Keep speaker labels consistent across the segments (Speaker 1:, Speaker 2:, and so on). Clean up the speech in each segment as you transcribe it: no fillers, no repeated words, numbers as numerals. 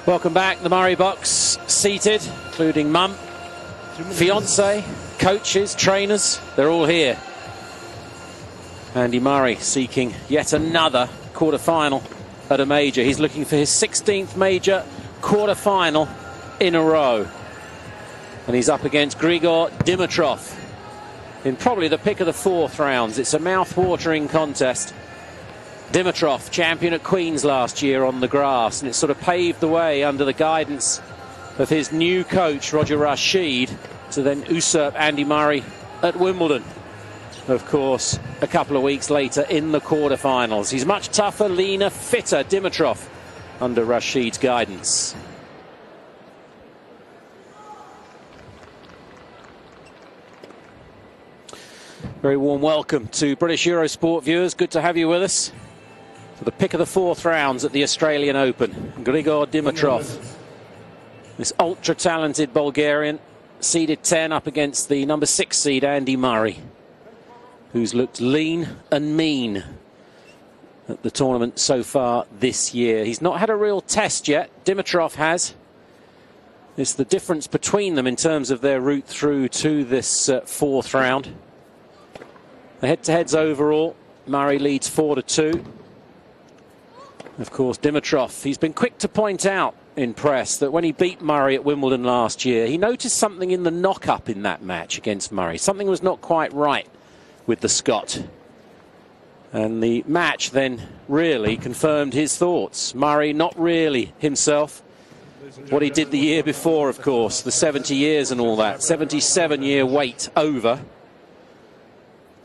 Speaker 1: Welcome back. The Murray box seated, including mum, fiance, coaches, trainers. They're all here. Andy Murray seeking yet another quarter-final at a major. He's looking for his 16th major quarter-final in a row. And he's up against Grigor Dimitrov in probably the pick of the fourth rounds. It's a mouth-watering contest. Dimitrov, champion at Queen's last year on the grass, and it sort of paved the way under the guidance of his new coach, Roger Rashid, to then usurp Andy Murray at Wimbledon. Of course, a couple of weeks later in the quarterfinals. He's much tougher, leaner, fitter, Dimitrov, under Rashid's guidance. Very warm welcome to British Eurosport viewers. Good to have you with us for the pick of the fourth rounds at the Australian Open. Grigor Dimitrov, this ultra-talented Bulgarian, seeded 10 up against the number 6 seed Andy Murray, who's looked lean and mean at the tournament so far this year. He's not had a real test yet. Dimitrov has. It's the difference between them in terms of their route through to this fourth round. The head-to-heads overall, Murray leads 4-2. Of course, Dimitrov, he's been quick to point out in press that when he beat Murray at Wimbledon last year, he noticed something in the knock-up in that match against Murray. Something was not quite right with the Scot. And the match then really confirmed his thoughts. Murray not really himself. What he did the year before, of course, the 70 years and all that, 77-year wait over.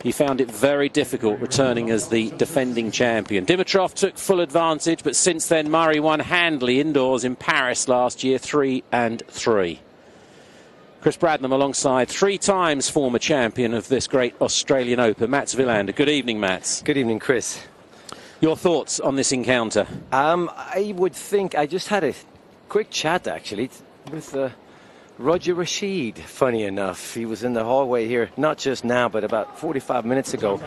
Speaker 1: He found it very difficult returning as the defending champion. Dimitrov took full advantage, but since then Murray won handily indoors in Paris last year, 3-3. Chris Bradnam alongside 3 times former champion of this great Australian Open, Mats Wilander. Good evening, Mats.
Speaker 2: Good evening, Chris.
Speaker 1: Your thoughts on this encounter?
Speaker 2: I would think, I just had a quick chat actually with Roger Rashid, funny enough. He was in the hallway here, not just now, but about 45 minutes ago.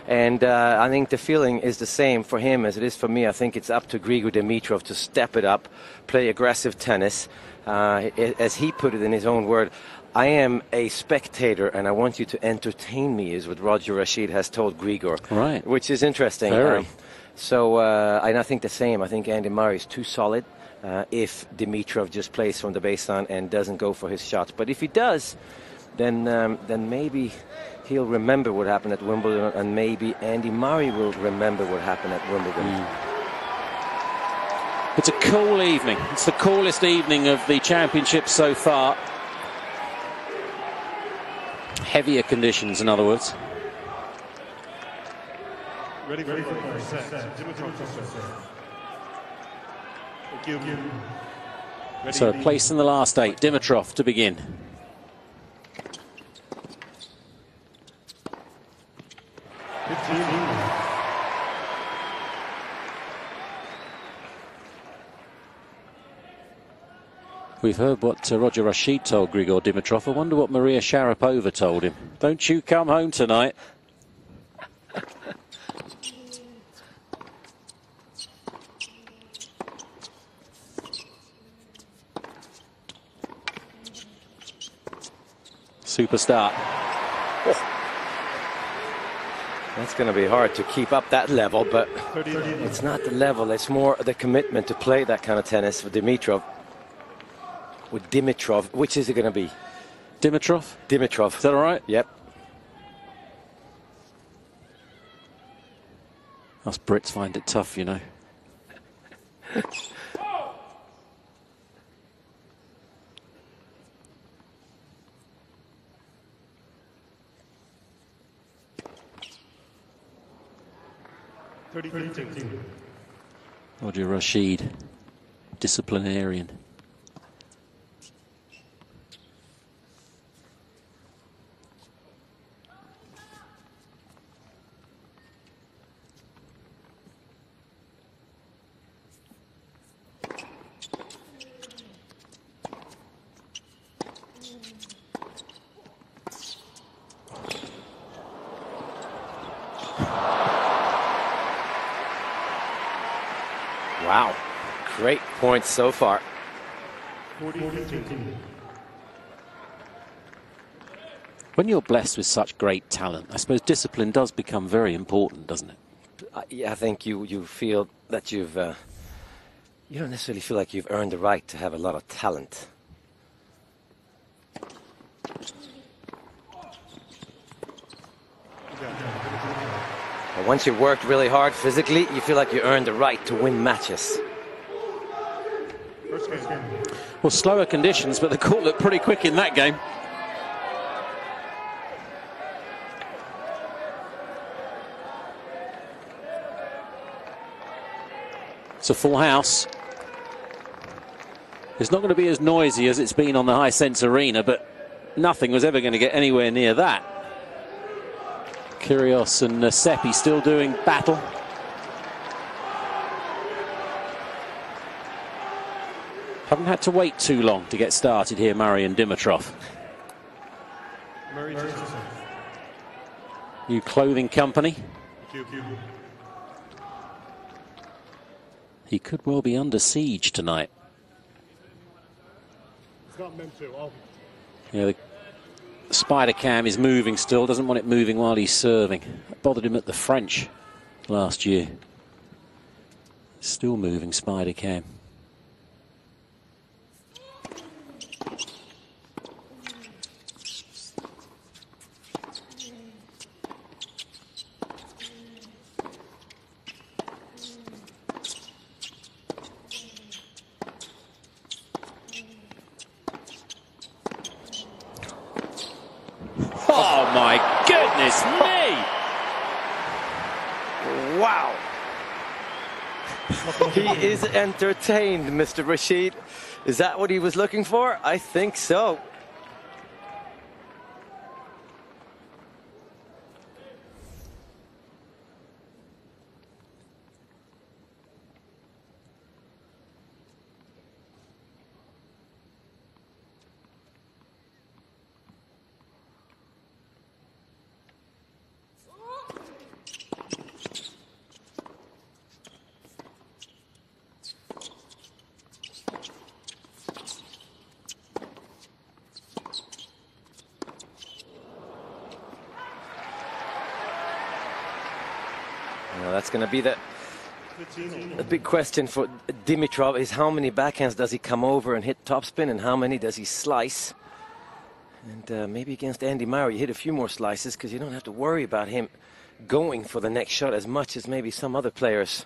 Speaker 2: And I think the feeling is the same for him as it is for me. I think it's up to Grigor Dimitrov to step it up, play aggressive tennis. As he put it in his own word, I am a spectator and I want you to entertain me, is what Roger Rashid has told Grigor.
Speaker 1: Right.
Speaker 2: Which is interesting. And I think the same. I think Andy Murray is too solid. If Dimitrov just plays from the baseline and doesn't go for his shots. But if he does, then maybe he'll remember what happened at Wimbledon, and maybe Andy Murray will remember what happened at Wimbledon.
Speaker 1: It's a cool evening. It's the coolest evening of the championship so far. Heavier conditions, in other words.
Speaker 3: Ready for first set. Dimitrov.
Speaker 1: So a place in the last 8. Dimitrov to begin. We've heard what Roger Rashid told Grigor Dimitrov. I wonder what Maria Sharapova told him. Don't you come home tonight. Superstar.
Speaker 2: Oh. That's going to be hard to keep up that level, but it's not the level, it's more the commitment to play that kind of tennis for Dimitrov. With Dimitrov, which is it going to be?
Speaker 1: Dimitrov?
Speaker 2: Dimitrov.
Speaker 1: Is that all right?
Speaker 2: Yep.
Speaker 1: Us Brits find it tough, you know. Roger Rashid, disciplinarian.
Speaker 2: Wow, great points so far.
Speaker 3: 40-15.
Speaker 1: When you're blessed with such great talent, I suppose discipline does become very important, doesn't it?
Speaker 2: Yeah, I think you feel that you don't necessarily feel like you've earned the right to have a lot of talent. But once you've worked really hard physically, you feel like you earned the right to win matches.
Speaker 1: Well, slower conditions, but the court looked pretty quick in that game. It's a full house. It's not going to be as noisy as it's been on the Hisense Arena, but nothing was ever going to get anywhere near that. Kyrgios and Seppi still doing battle. Haven't had to wait too long to get started here, Murray and Dimitrov. New clothing company. He could well be under siege tonight. Yeah, the spider cam is moving still. Doesn't want it moving while he's serving. That bothered him at the French last year. Still moving spider cam. Oh my goodness me!
Speaker 2: Wow! He is entertained, Mr. Rashid. Is that what he was looking for? I think so. Well, that's going to be the big question for Dimitrov is how many backhands does he come over and hit topspin and how many does he slice? And maybe against Andy Murray you hit a few more slices because you don't have to worry about him going for the next shot as much as maybe some other players.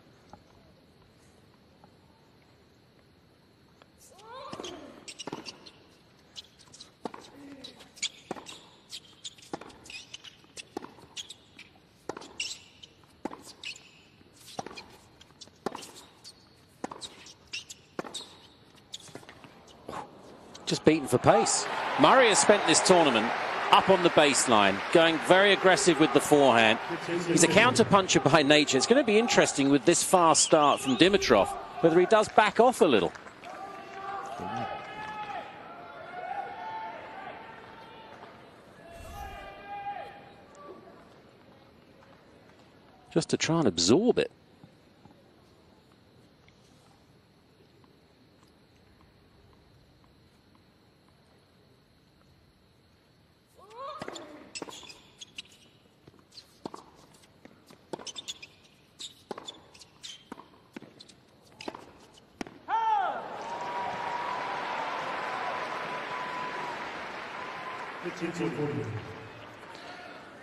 Speaker 1: Just beaten for pace. Murray has spent this tournament up on the baseline, going very aggressive with the forehand. He's a counter-puncher by nature. It's going to be interesting with this fast start from Dimitrov, whether he does back off a little. Just to try and absorb it.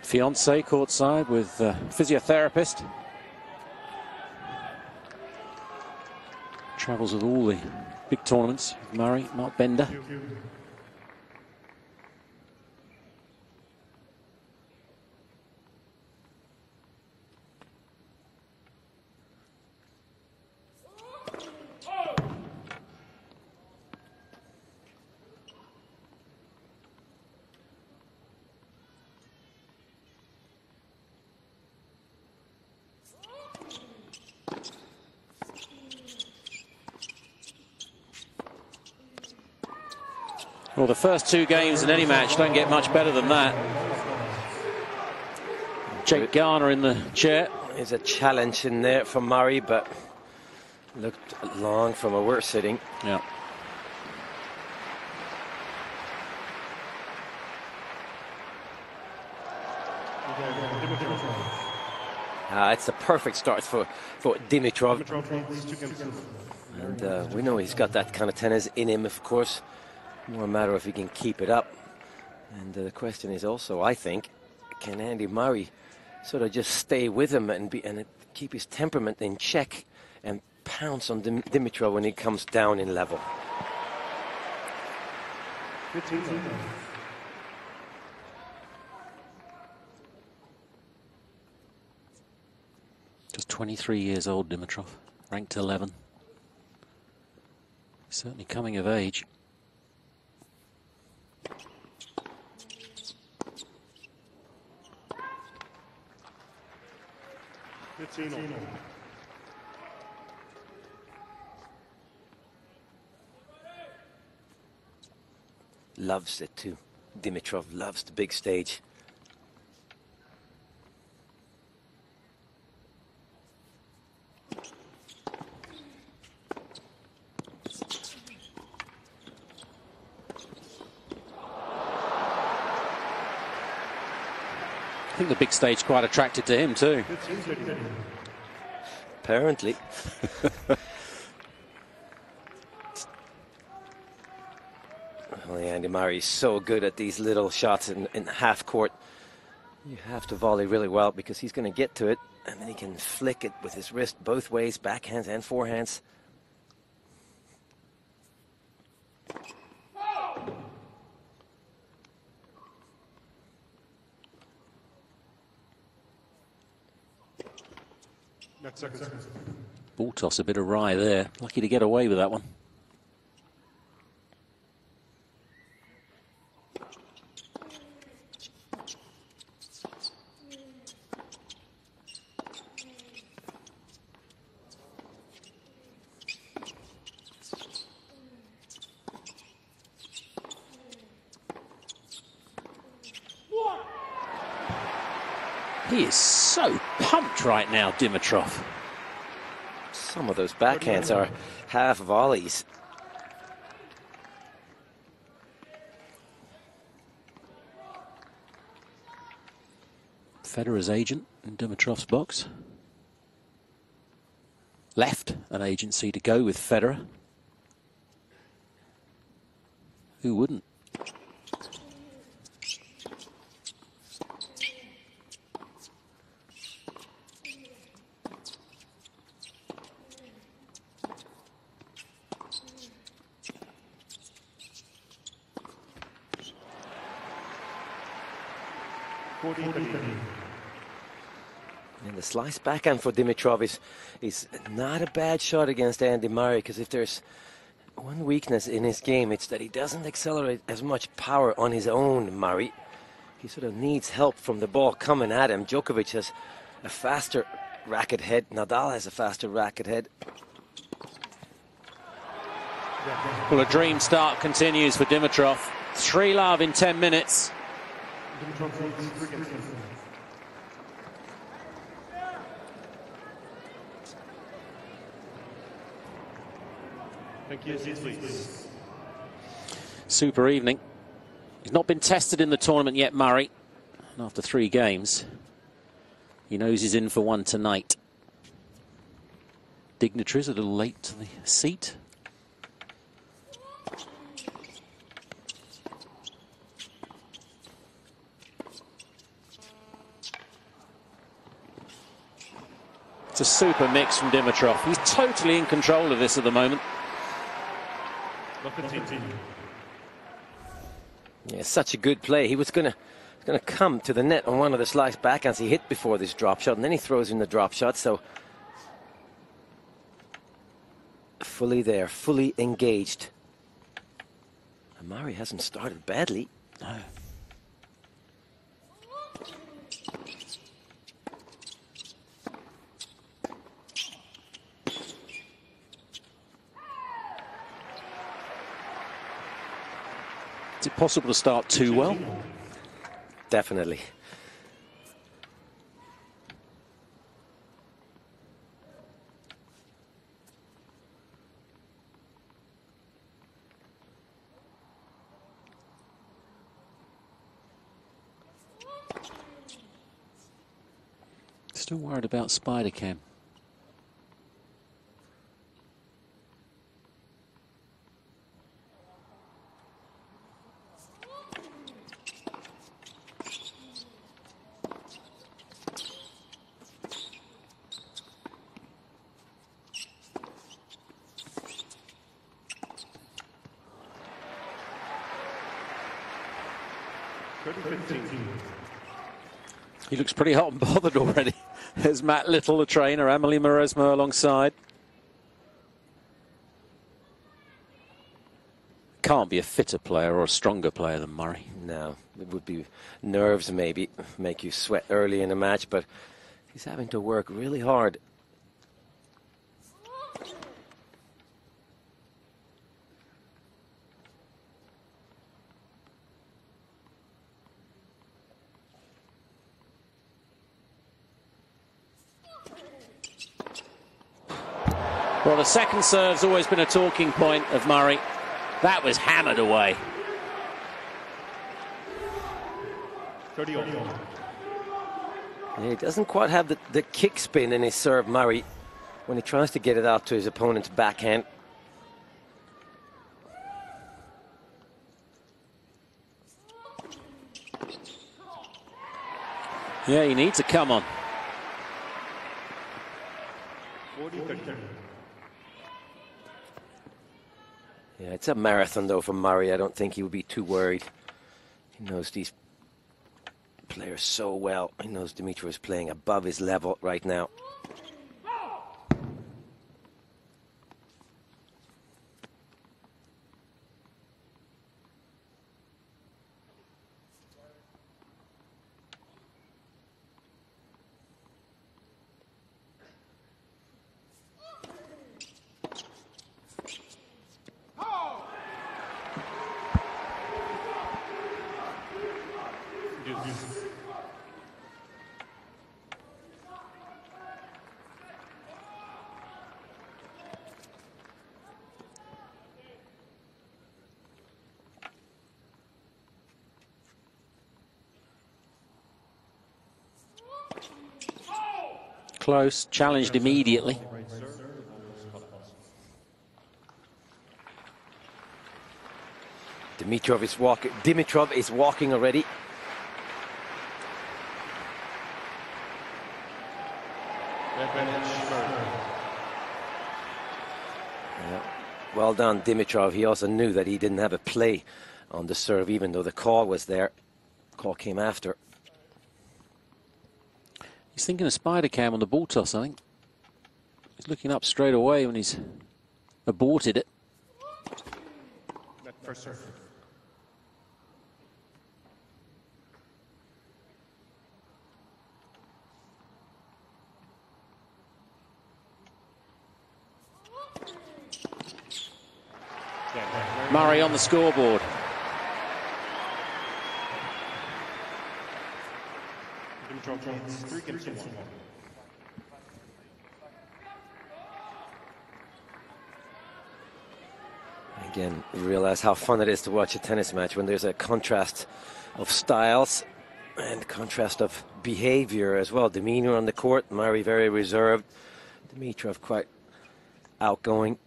Speaker 1: Fiance courtside with physiotherapist. Travels with all the big tournaments. Murray, Mark Bender. Well, the first two games in any match don't get much better than that. Jake Garner in the chair.
Speaker 2: There's a challenge in there for Murray, but looked long from where we're sitting.
Speaker 1: Yeah.
Speaker 2: It's a perfect start for Dimitrov. And we know he's got that kind of tennis in him, of course. More a matter of if he can keep it up. And the question is also, I think, can Andy Murray sort of just stay with him and keep his temperament in check and pounce on Dimitrov when he comes down in level?
Speaker 1: Just 23 years old, Dimitrov, ranked 11. Certainly coming of age.
Speaker 2: Loves it too. Dimitrov loves the big stage.
Speaker 1: I think the big stage quite attracted to him too.
Speaker 2: Apparently. Well, Andy Murray's so good at these little shots in half court. You have to volley really well because he's going to get to it and then he can flick it with his wrist both ways, backhands and forehands.
Speaker 1: Ball toss a bit awry there. Lucky to get away with that one. He is so pumped right now, Dimitrov.
Speaker 2: Some of those backhands are half volleys.
Speaker 1: Federer's agent in Dimitrov's box. Left an agency to go with Federer. Who wouldn't?
Speaker 2: And the slice backhand for Dimitrov is not a bad shot against Andy Murray, because if there's one weakness in his game, it's that he doesn't accelerate as much power on his own, Murray. He sort of needs help from the ball coming at him. Djokovic has a faster racket head. Nadal has a faster racket head.
Speaker 1: Well, a dream start continues for Dimitrov. 3-love in 10 minutes.
Speaker 3: Thank you. Please.
Speaker 1: Super evening. He's not been tested in the tournament yet, Murray. And after 3 games, he knows he's in for one tonight. Dignitaries a little late to the seat. It's a super mix from Dimitrov. He's totally in control of this at the moment.
Speaker 2: Yeah, such a good play. He was gonna come to the net on one of the slice backhands he hit before this drop shot, and then he throws in the drop shot. So fully there, fully engaged. And Murray hasn't started badly.
Speaker 1: No. Is it possible to start too well?
Speaker 2: Definitely.
Speaker 1: Still worried about Spider Cam. He looks pretty hot and bothered already. There's Matt Little, the trainer, Amelie Mauresmo alongside. Can't be a fitter player or a stronger player than Murray.
Speaker 2: No, it would be nerves maybe, make you sweat early in a match, but he's having to work really hard.
Speaker 1: Well, the second serve's always been a talking point of Murray. That was hammered away.
Speaker 3: 30 all.
Speaker 2: Yeah, he doesn't quite have the kick spin in his serve, Murray, when he tries to get it out to his opponent's backhand.
Speaker 1: Yeah, he needs a come on.
Speaker 3: 40-30.
Speaker 2: Yeah, it's a marathon, though, for Murray. I don't think he would be too worried. He knows these players so well. He knows Dimitrov is playing above his level right now.
Speaker 1: Close, challenged immediately.
Speaker 2: Dimitrov is walking already. Yeah. Well done, Dimitrov. He also knew that he didn't have a play on the serve, even though the call was there. Call came after.
Speaker 1: He's thinking of Spider Cam on the ball toss, I think. He's looking up straight away when he's aborted it.
Speaker 3: First serve.
Speaker 1: Murray on the scoreboard.
Speaker 2: Again, realize how fun it is to watch a tennis match when there's a contrast of styles and contrast of behavior as well. Demeanor on the court, Murray very reserved, Dimitrov quite outgoing.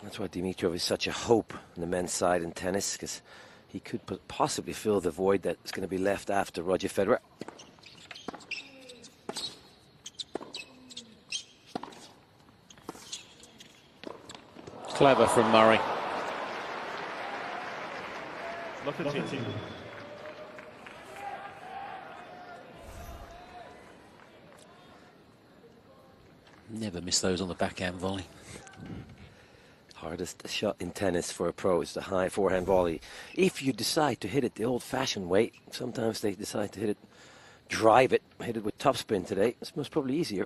Speaker 2: That's why Dimitrov is such a hope on the men's side in tennis, because he could possibly fill the void that's going to be left after Roger Federer.
Speaker 1: Clever from Murray. Never miss those on the backhand volley.
Speaker 2: Hardest shot in tennis for a pro is the high forehand volley. If you decide to hit it the old-fashioned way, sometimes they decide to hit it, drive it, hit it with topspin today. It's most probably easier.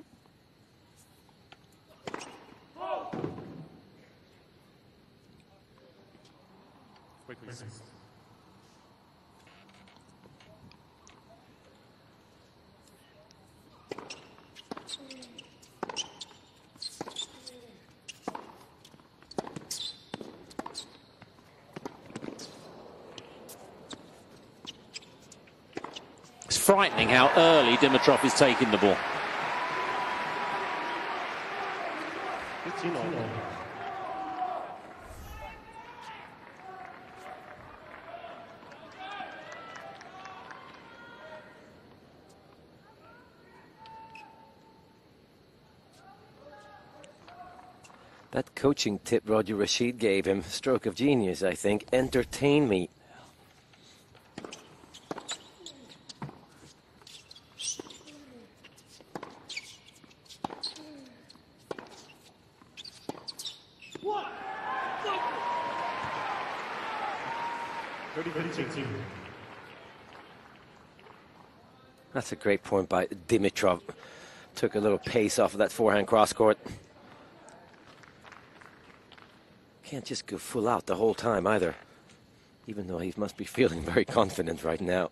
Speaker 1: It's frightening how early Dimitrov is taking the ball.
Speaker 2: That coaching tip Roger Rashid gave him, stroke of genius, I think. Entertain me. That's a great point by Dimitrov. Took a little pace off of that forehand cross court. Can't just go full out the whole time either, even though he must be feeling very confident right now.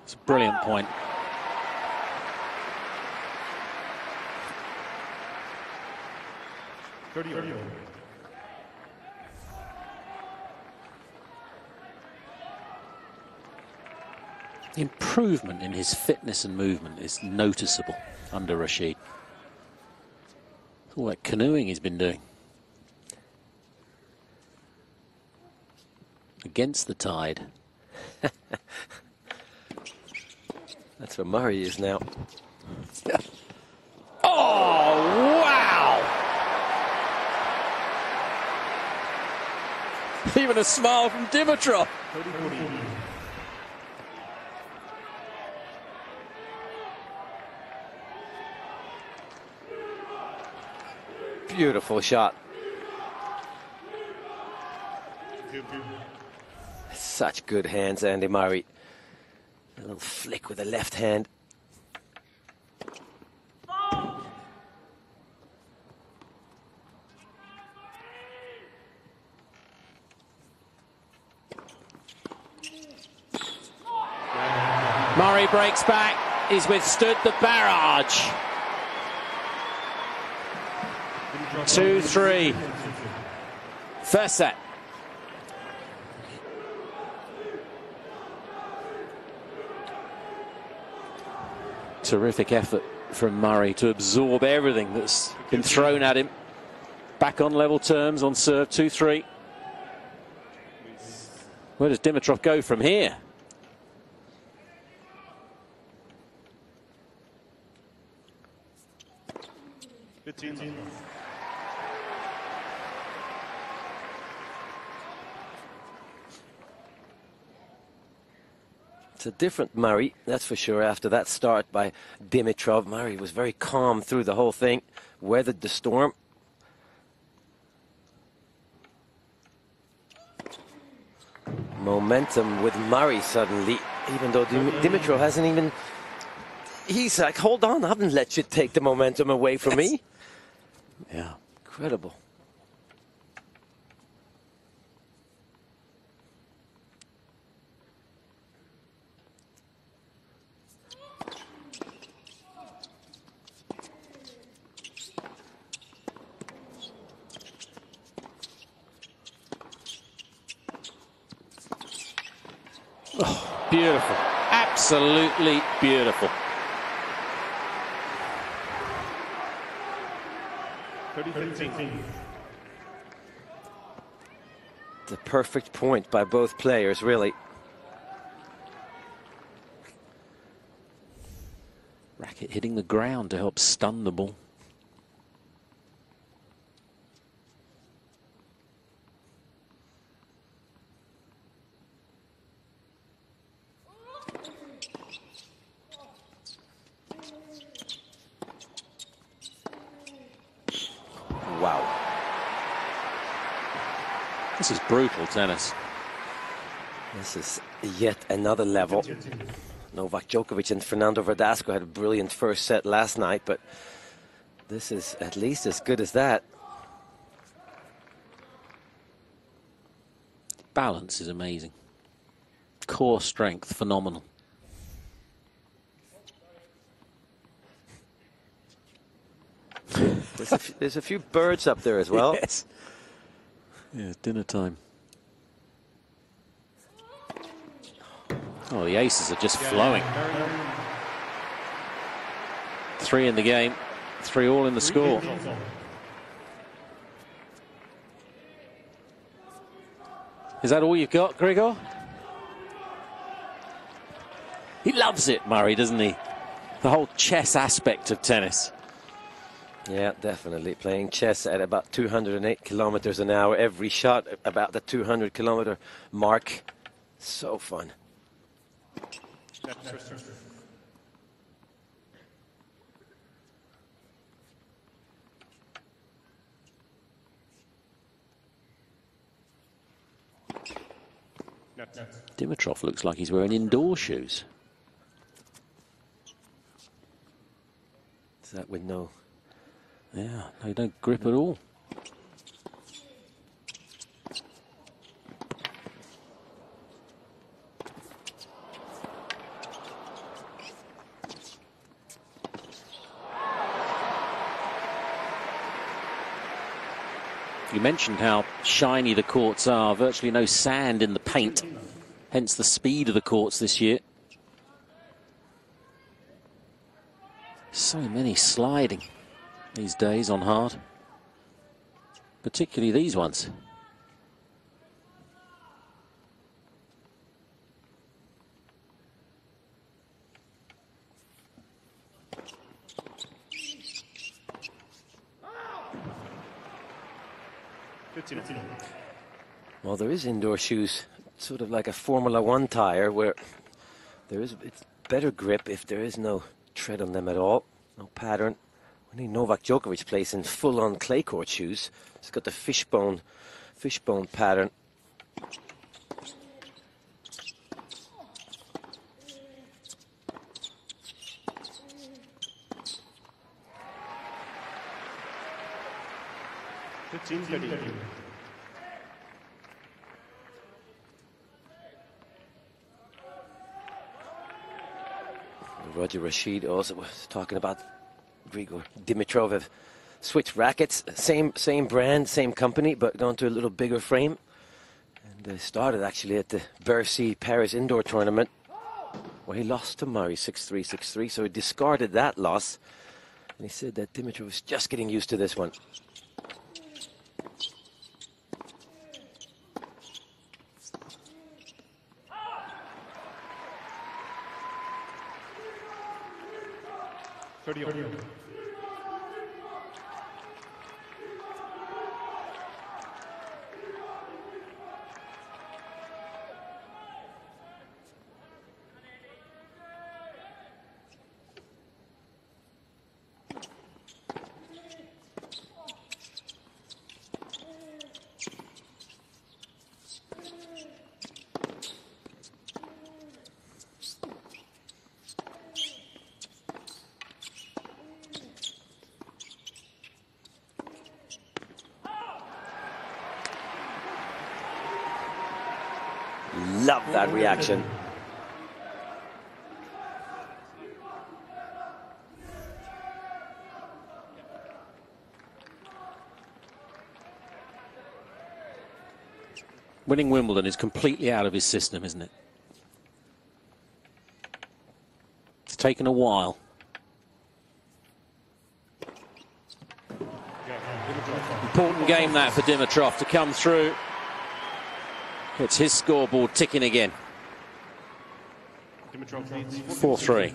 Speaker 1: It's a brilliant point. The improvement in his fitness and movement is noticeable under Rashid. All that canoeing he's been doing. Against the tide.
Speaker 2: That's where Murray is now.
Speaker 1: Oh, wow! Even a smile from Dimitrov.
Speaker 2: Beautiful shot. Such good hands, Andy Murray. A little flick with the left hand.
Speaker 1: Murray breaks back. He's withstood the barrage. 2-3. First set. Terrific effort from Murray to absorb everything that's been thrown at him. Back on level terms on serve. 2-3. Where does Dimitrov go from here?
Speaker 2: It's a different Murray, that's for sure. After that start by Dimitrov, Murray was very calm through the whole thing, weathered the storm. Momentum with Murray suddenly, even though Dimitrov hasn't even... He's like, hold on, I haven't let you take the momentum away from me.
Speaker 1: Yeah.
Speaker 2: Incredible.
Speaker 1: Oh, beautiful. Absolutely beautiful.
Speaker 3: 30-15.
Speaker 2: The perfect point by both players, really.
Speaker 1: Racket hitting the ground to help stun the ball.
Speaker 2: Wow.
Speaker 1: This is brutal tennis.
Speaker 2: This is yet another level. Novak Djokovic and Fernando Verdasco had a brilliant first set last night, but this is at least as good as that.
Speaker 1: Balance is amazing. core strength, phenomenal.
Speaker 2: There's a few birds up there as well.
Speaker 1: Yes. Yeah, dinner time. Oh, the aces are just flowing. 3 in the game, 3 all in the score. Is that all you've got, Grigor? He loves it, Murray, doesn't he? The whole chess aspect of tennis.
Speaker 2: Yeah, definitely. Playing chess at about 208 kilometers an hour. Every shot about the 200-kilometer mark. So fun.
Speaker 1: Dimitrov looks like he's wearing indoor shoes.
Speaker 2: Is that with no...
Speaker 1: Yeah, they don't grip at all. You mentioned how shiny the courts are, virtually no sand in the paint, hence the speed of the courts this year. So many sliding these days on hard, particularly these ones.
Speaker 2: Well, there is indoor shoes, sort of like a Formula One tire, where it's better grip if there is no tread on them at all, no pattern. I think Novak Djokovic plays in full-on clay court shoes. It's got the fishbone pattern. Roger Rashid also was talking about Grigor Dimitrov have switched rackets, same brand, same company, but gone to a little bigger frame. And they started actually at the Bercy Paris indoor tournament, where he lost to Murray 6-3, 6-3. So he discarded that loss, and he said that Dimitrov was just getting used to this one. Love that reaction.
Speaker 1: Winning Wimbledon is completely out of his system, isn't it? It's taken a while. Important game that for Dimitrov to come through. It's his scoreboard ticking again. 4-3.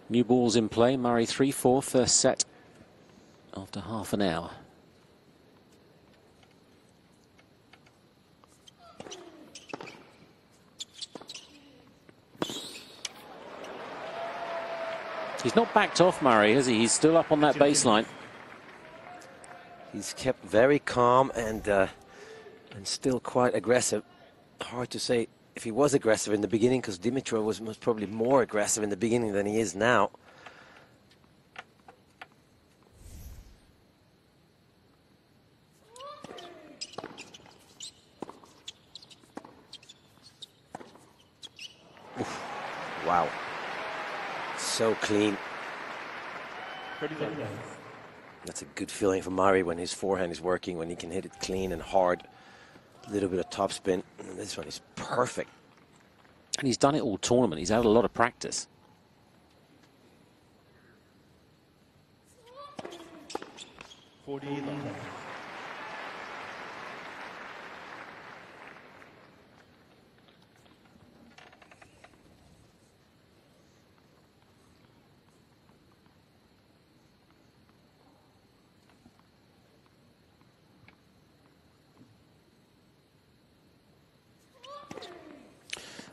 Speaker 1: New balls in play. Murray 3-4, first set after half an hour. He's not backed off, Murray, has he? He's still up on that baseline.
Speaker 2: He's kept very calm and still quite aggressive. Hard to say if he was aggressive in the beginning, because Dimitrov was probably more aggressive in the beginning than he is now. Wow. So clean.
Speaker 3: 30 seconds.
Speaker 2: That's a good feeling for Murray when his forehand is working, when he can hit it clean and hard. A little bit of topspin. And this one is perfect.
Speaker 1: And he's done it all tournament. He's had a lot of practice.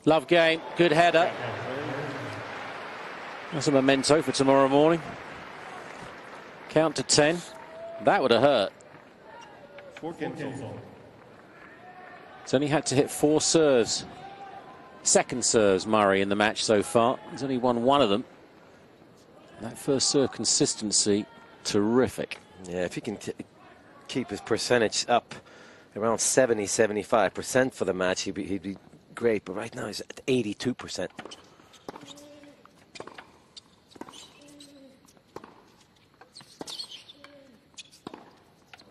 Speaker 1: Love game, good header. That's a memento for tomorrow morning. Count to 10. That would have hurt. He's only had to hit 4 serves. Second serves, Murray, in the match so far. He's only won 1 of them. That first serve consistency, terrific.
Speaker 2: Yeah, if he can keep his percentage up around 70-75% for the match, he'd be great. But right now he's at 82%.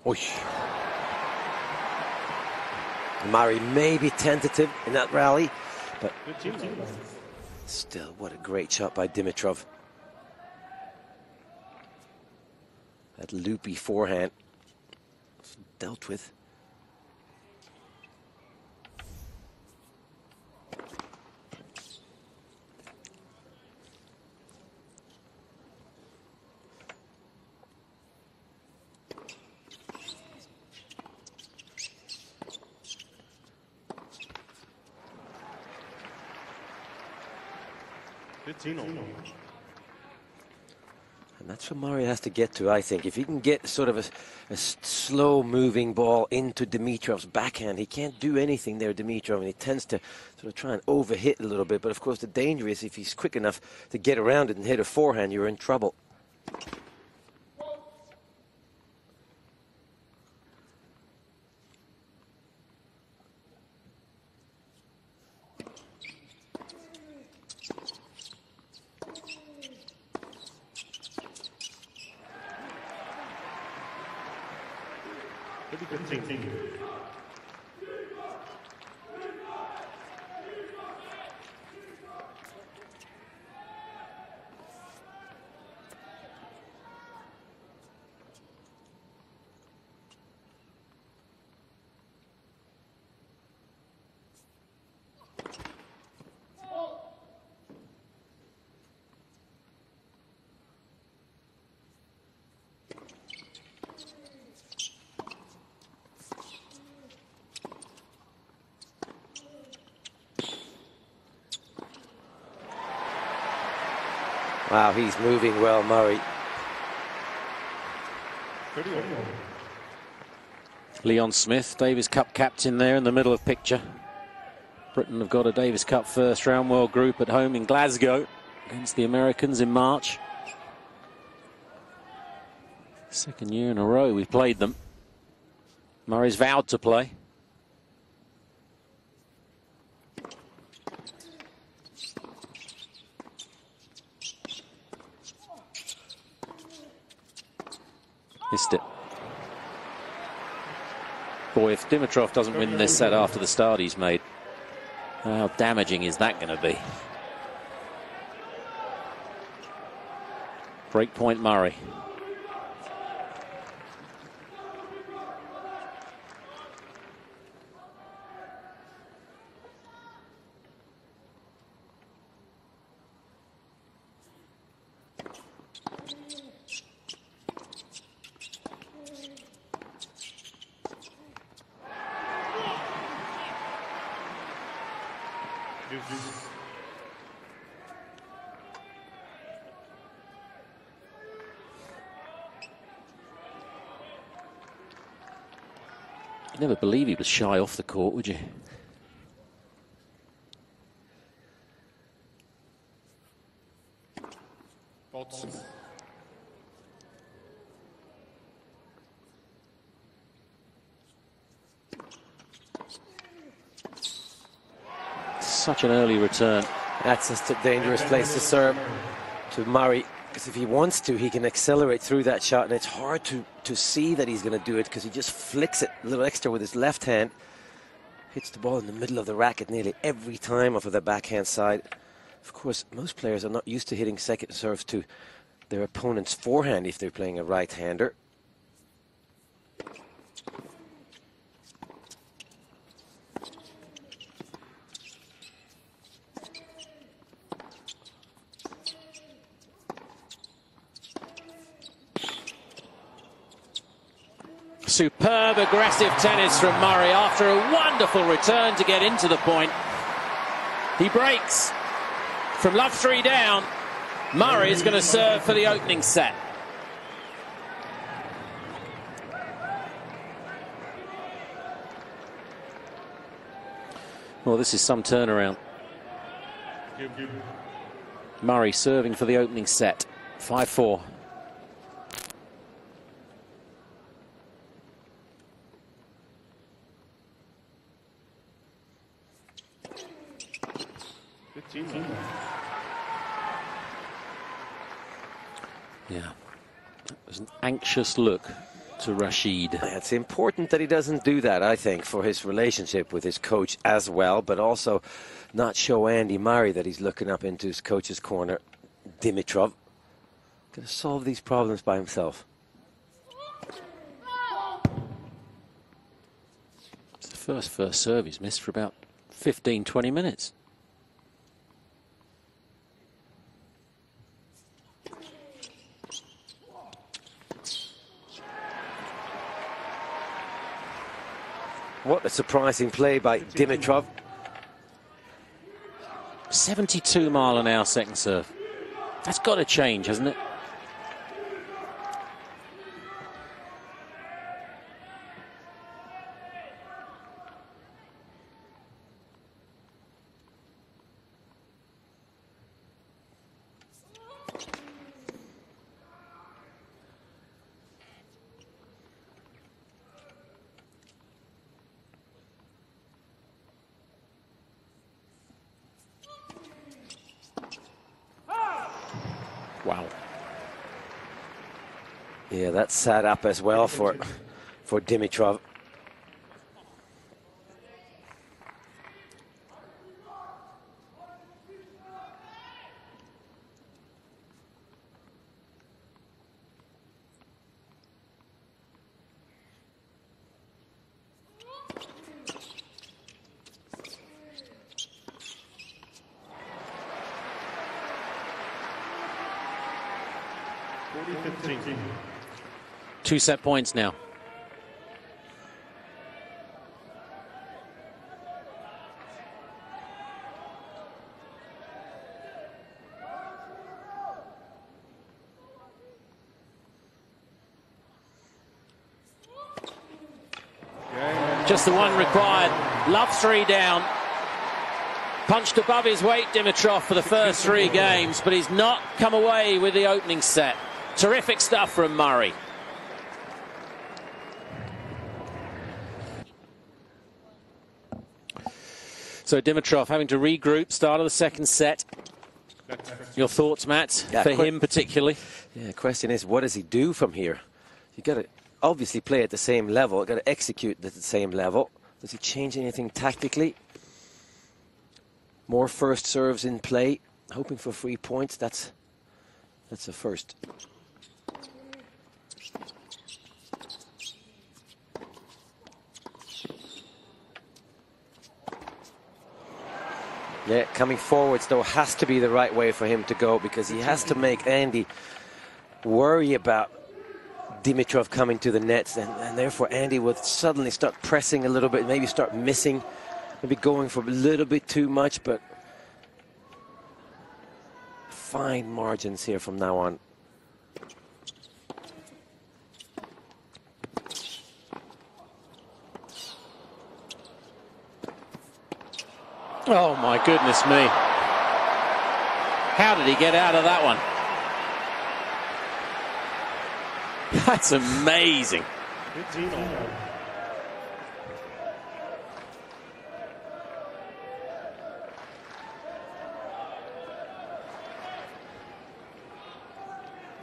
Speaker 2: Oish. Murray may be tentative in that rally, but still, what a great shot by Dimitrov. That loopy forehand dealt with. And that's what Murray has to get to, I think. If he can get sort of a slow-moving ball into Dimitrov's backhand, he can't do anything there, Dimitrov, and he tends to sort of try and overhit a little bit. But, of course, the danger is if he's quick enough to get around it and hit a forehand, you're in trouble. Wow, he's moving well, Murray.
Speaker 1: Leon Smith, Davis Cup captain there in the middle of picture. Britain have got a Davis Cup first round world group at home in Glasgow against the Americans in March. Second year in a row we've played them. Murray's vowed to play. Missed it. Boy, if Dimitrov doesn't win this set after the start he's made, how damaging is that going to be? Breakpoint Murray. You'd never believe he was shy off the court, would you? Such an early return.
Speaker 2: That's just a dangerous place to serve to Murray, because if he wants to, he can accelerate through that shot, and it's hard to see that he's going to do it because he just flicks it a little extra with his left hand. Hits the ball in the middle of the racket nearly every time off of the backhand side. Of course, most players are not used to hitting second serves to their opponent's forehand if they're playing a right-hander.
Speaker 1: Superb aggressive tennis from Murray after a wonderful return to get into the point. He breaks from love 3 down. Murray is going to serve for the opening set. Well, this is some turnaround. Murray serving for the opening set. 5-4. Yeah, that was an anxious look to Rashid.
Speaker 2: It's important that he doesn't do that, I think, for his relationship with his coach as well, but also not show Andy Murray that he's looking up into his coach's corner. Dimitrov going to solve these problems by himself.
Speaker 1: It's the first serve he's missed for about 15-20 minutes.
Speaker 2: What a surprising play by Dimitrov.
Speaker 1: 72-mile-an-hour second serve. That's got to change, hasn't it? Wow.
Speaker 2: Yeah, that sat up as well for Dimitrov.
Speaker 1: Two set points now. Just the one required. Love 3 down. Punched above his weight, Dimitrov, for the first 3 games, but he's not come away with the opening set. Terrific stuff from Murray. So Dimitrov having to regroup, start of the second set. Your thoughts, Matt, for him particularly?
Speaker 2: Yeah, question is, what does he do from here? You got to obviously play at the same level, got to execute at the same level. Does he change anything tactically? More first serves in play, hoping for 3 points. That's a first. Yeah, coming forwards, though, has to be the right way for him to go, because he has to make Andy worry about Dimitrov coming to the nets, and therefore Andy will suddenly start pressing a little bit, maybe start missing, maybe going for a little bit too much, but fine margins here from now on.
Speaker 1: Oh, my goodness me. How did he get out of that one? That's amazing.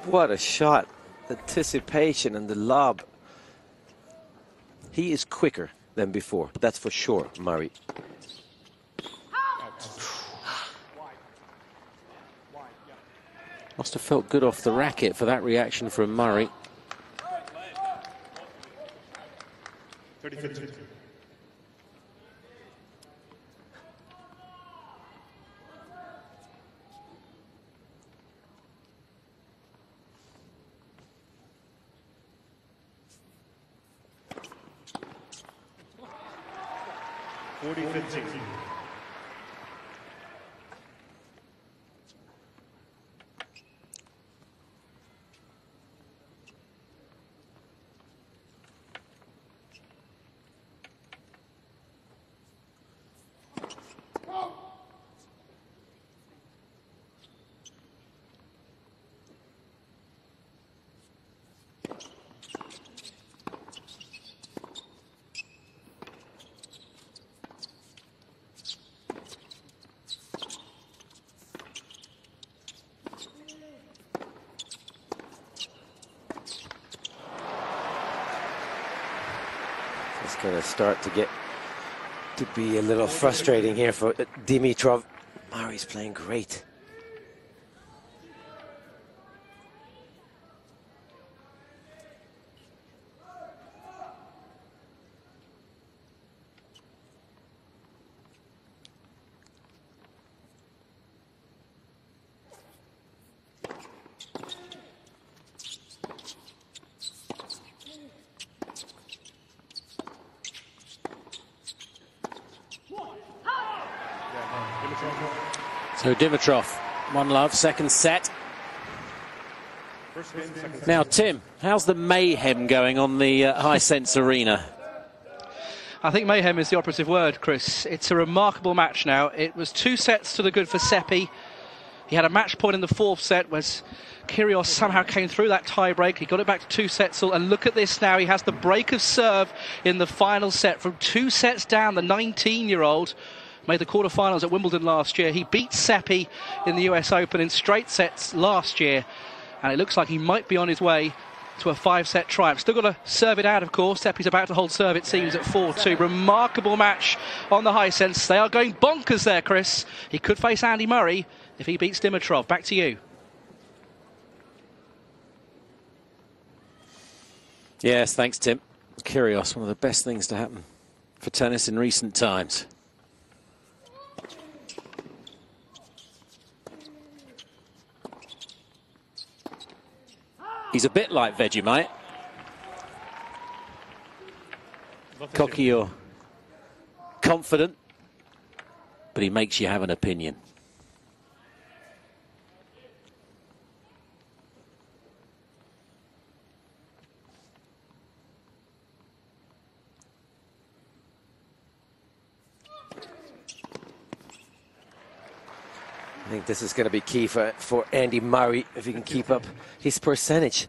Speaker 2: What a shot. The anticipation and the lob. He is quicker than before. That's for sure, Murray.
Speaker 1: Must have felt good off the racket for that reaction from Murray.
Speaker 3: 30-15.
Speaker 2: It's going to start to get to be a little frustrating here for Dimitrov. Murray's playing great.
Speaker 1: So Dimitrov, 1-love, second set. Now, Tim, how's the mayhem going on the Hisense Arena?
Speaker 4: I think mayhem is the operative word, Chris. It's a remarkable match now. It was 2 sets to the good for Seppi. He had a match point in the 4th set where Kyrgios somehow came through that tie-break. He got it back to 2 sets. And look at this now. He has the break of serve in the final set. From 2 sets down, the 19-year-old made the quarterfinals at Wimbledon last year. He beat Seppi in the US Open in straight sets last year. And it looks like he might be on his way to a 5-set triumph. Still got to serve it out, of course. Seppi's about to hold serve, it seems, at 4-2. Remarkable match on the Hisense. They are going bonkers there, Chris. He could face Andy Murray if he beats Dimitrov. Back to you.
Speaker 1: Yes, thanks, Tim. Kyrgios, one of the best things to happen for tennis in recent times. He's a bit like Vegemite. Cocky or confident, but he makes you have an opinion.
Speaker 2: I think this is going to be key for Andy Murray if he can keep up his percentage.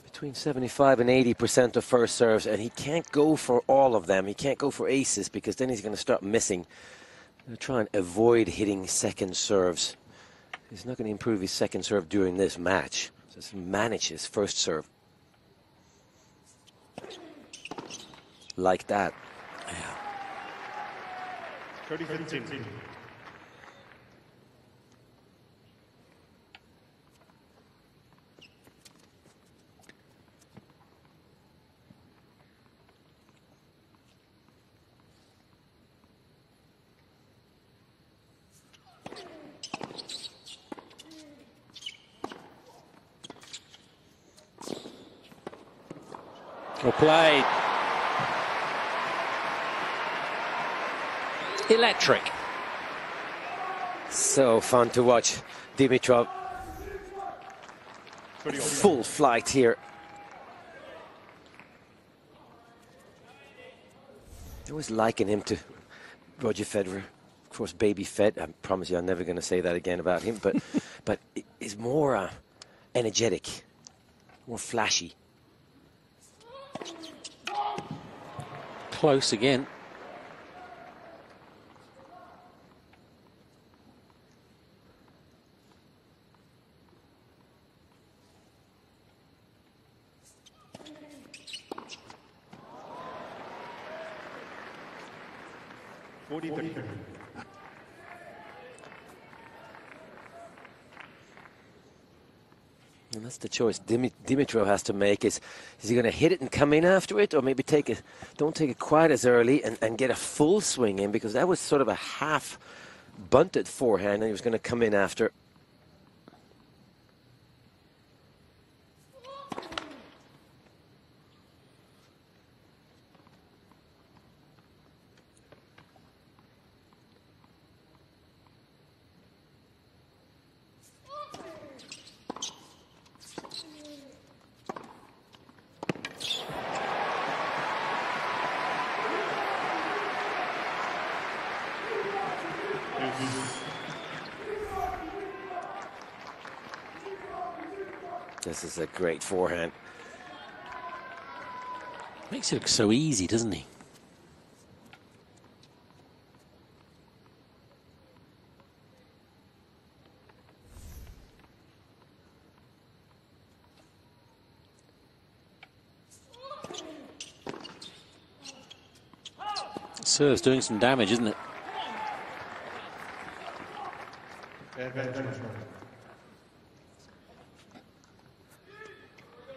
Speaker 2: Between 75 and 80% of first serves, and he can't go for all of them. He can't go for aces because then he's going to start missing. He'll try and avoid hitting second serves. He's not going to improve his second serve during this match. Just manage his first serve. Like that.
Speaker 1: Yeah.
Speaker 3: 30-15.
Speaker 1: Well played. Electric.
Speaker 2: So fun to watch. Dimitrov. Full flight here. I always liken him to Roger Federer. Of course, baby Fed. I promise you I'm never going to say that again about him. But he's more energetic, more flashy.
Speaker 1: Close again.
Speaker 3: 40-30.
Speaker 2: And that's the choice Dimitrov has to make. Is he going to hit it and come in after it, or maybe don't take it quite as early and get a full swing in, because that was sort of a half bunted forehand and he was going to come in after. This is a great forehand.
Speaker 1: Makes it look so easy, doesn't he? Serve's doing some damage, isn't it?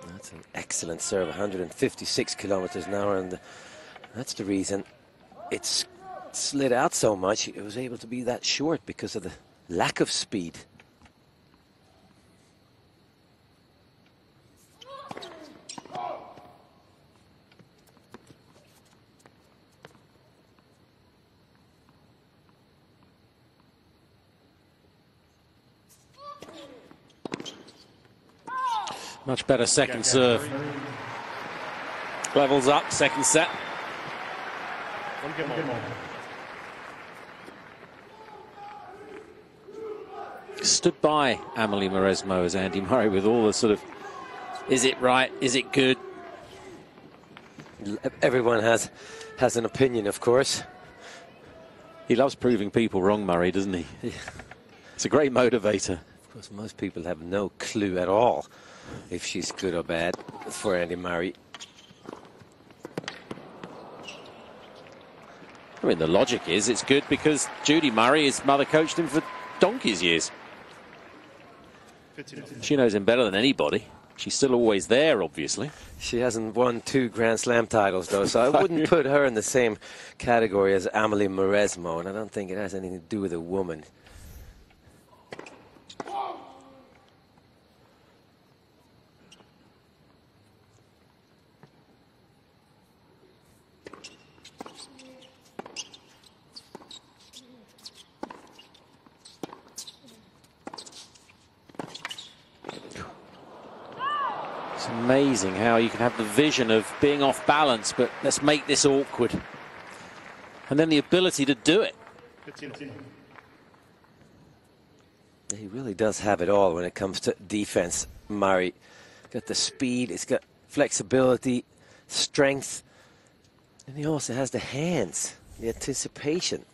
Speaker 2: That's an excellent serve, 156 kilometers an hour, and that's the reason it's slid out so much. It was able to be that short because of the lack of speed.
Speaker 1: Much better second serve. Levels up, second set. Stood by Amelie Mauresmo as Andy Murray with all the sort of, is it right, is it good?
Speaker 2: Everyone has an opinion, of course.
Speaker 1: He loves proving people wrong, Murray, doesn't he?
Speaker 2: Yeah.
Speaker 1: It's a great motivator.
Speaker 2: Of course, most people have no clue at all if she's good or bad for Andy Murray.
Speaker 1: I mean, the logic is it's good because Judy Murray, his mother, coached him for donkey's years. She knows him better than anybody. She's still always there, obviously.
Speaker 2: She hasn't won 2 Grand Slam titles, though, so I wouldn't put her in the same category as Amelie Mauresmo, and I don't think it has anything to do with a woman.
Speaker 1: It's amazing how you can have the vision of being off balance, but let's make this awkward. And then the ability to do it.
Speaker 2: He really does have it all when it comes to defense, Murray. Got the speed, he's got flexibility, strength, and he also has the hands, the anticipation.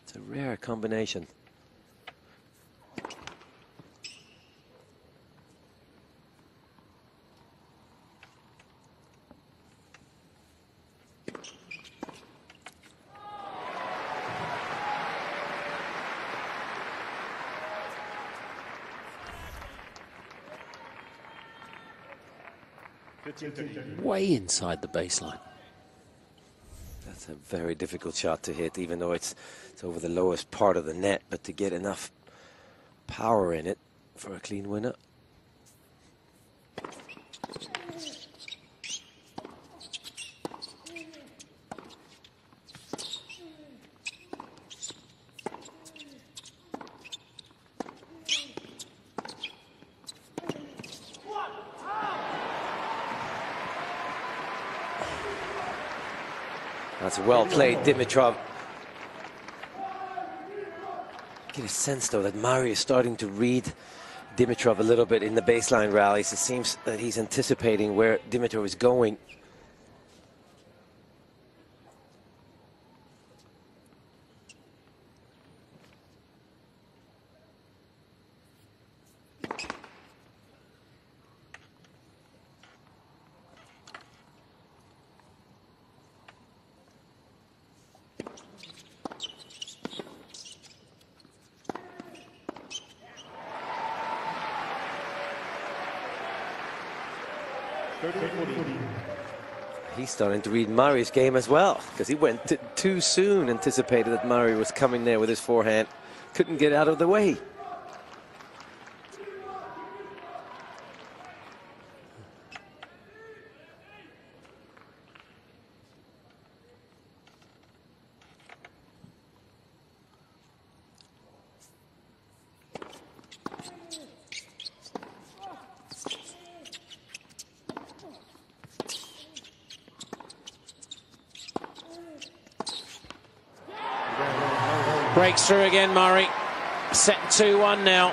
Speaker 2: It's a rare combination.
Speaker 1: Way inside the baseline.
Speaker 2: That's a very difficult shot to hit, even though it's over the lowest part of the net, but to get enough power in it for a clean winner. That's well played, Dimitrov. Get a sense, though, that Murray is starting to read Dimitrov a little bit in the baseline rallies. It seems that he's anticipating where Dimitrov is going. He's starting to read Murray's game as well, because he went too soon, anticipated that Murray was coming there with his forehand. Couldn't get out of the way.
Speaker 1: Breaks through again, Murray. Set 2-1 now.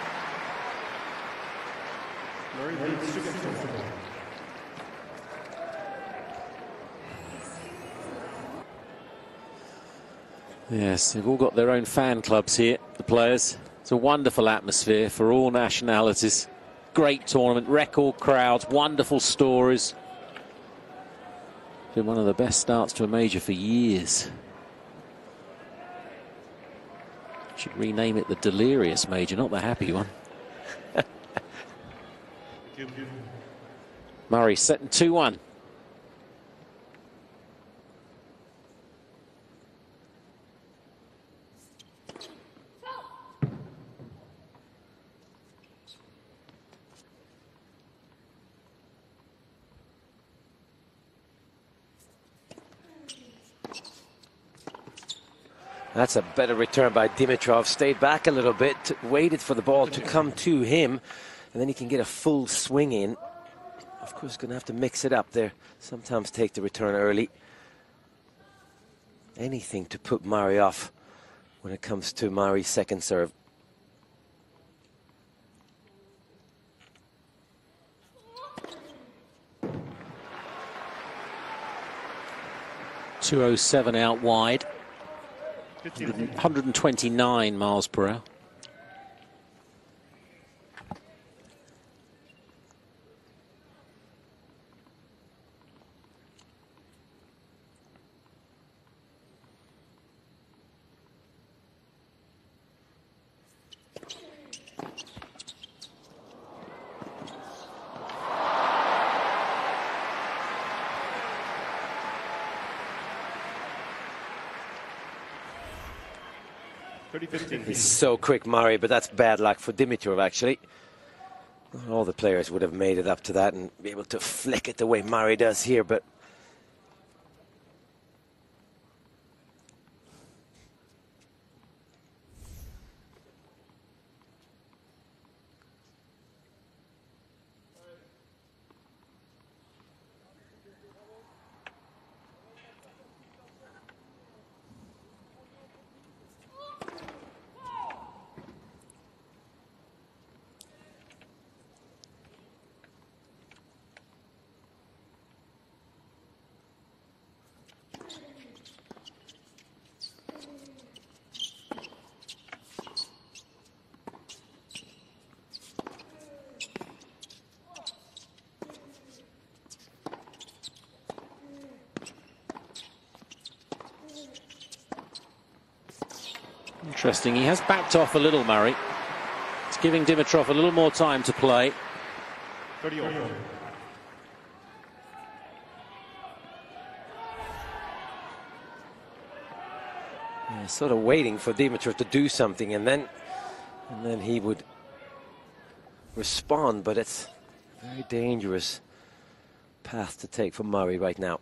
Speaker 1: Yes, they've all got their own fan clubs here, the players. It's a wonderful atmosphere for all nationalities. Great tournament, record crowds, wonderful stories. Been one of the best starts to a major for years. Should rename it the Delirious Major, not the happy one. Murray setting 2-1.
Speaker 2: That's a better return by Dimitrov. Stayed back a little bit, waited for the ball to come to him, and then he can get a full swing in. Of course, going to have to mix it up there. Sometimes take the return early. Anything to put Murray off when it comes to Murray's second serve.
Speaker 1: .207 out wide. 129 miles per hour.
Speaker 2: He's so quick, Murray, but that's bad luck for Dimitrov, actually. Not all the players would have made it up to that and be able to flick it the way Murray does here, but
Speaker 1: interesting. He has backed off a little, Murray. It's giving Dimitrov a little more time to play.
Speaker 2: yeah, sort of waiting for Dimitrov to do something, and then he would respond, but it's a very dangerous path to take for Murray right now.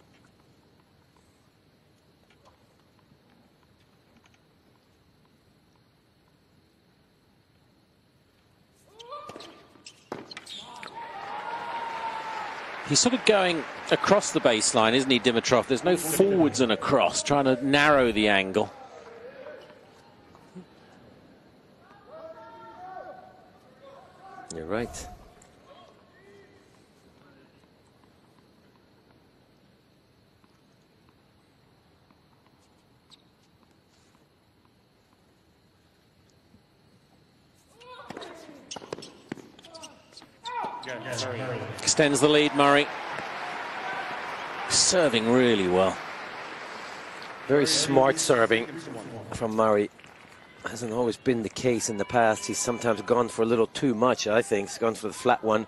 Speaker 1: He's sort of going across the baseline, isn't he, Dimitrov? There's no forwards and across, trying to narrow the angle.
Speaker 2: You're right.
Speaker 1: Extends the lead, Murray. Serving really well.
Speaker 2: Very smart serving from Murray. Hasn't always been the case in the past. He's sometimes gone for a little too much, I think. He's gone for the flat one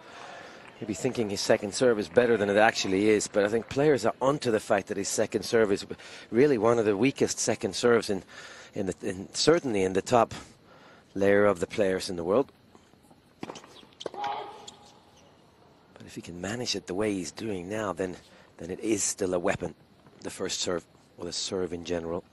Speaker 2: maybe thinking his second serve is better than it actually is, but I think players are onto the fact that his second serve is really one of the weakest second serves certainly in the top layer of the players in the world. But if he can manage it the way he's doing now, then it is still a weapon, the first serve, or the serve in general.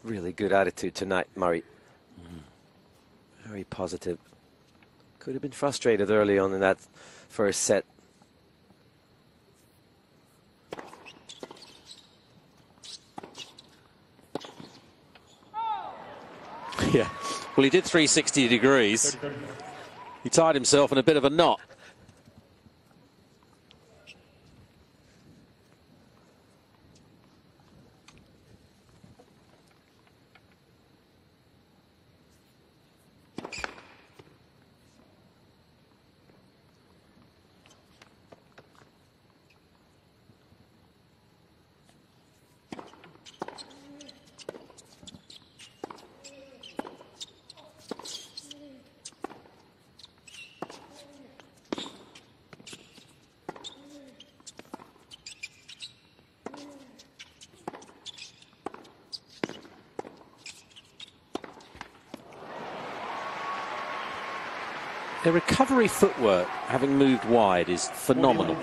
Speaker 2: Really good attitude tonight, Murray. Very positive. Could have been frustrated early on in that first set.
Speaker 1: Yeah, well, he did 360 degrees. He tied himself in a bit of a knot. Their recovery footwork, having moved wide, is phenomenal.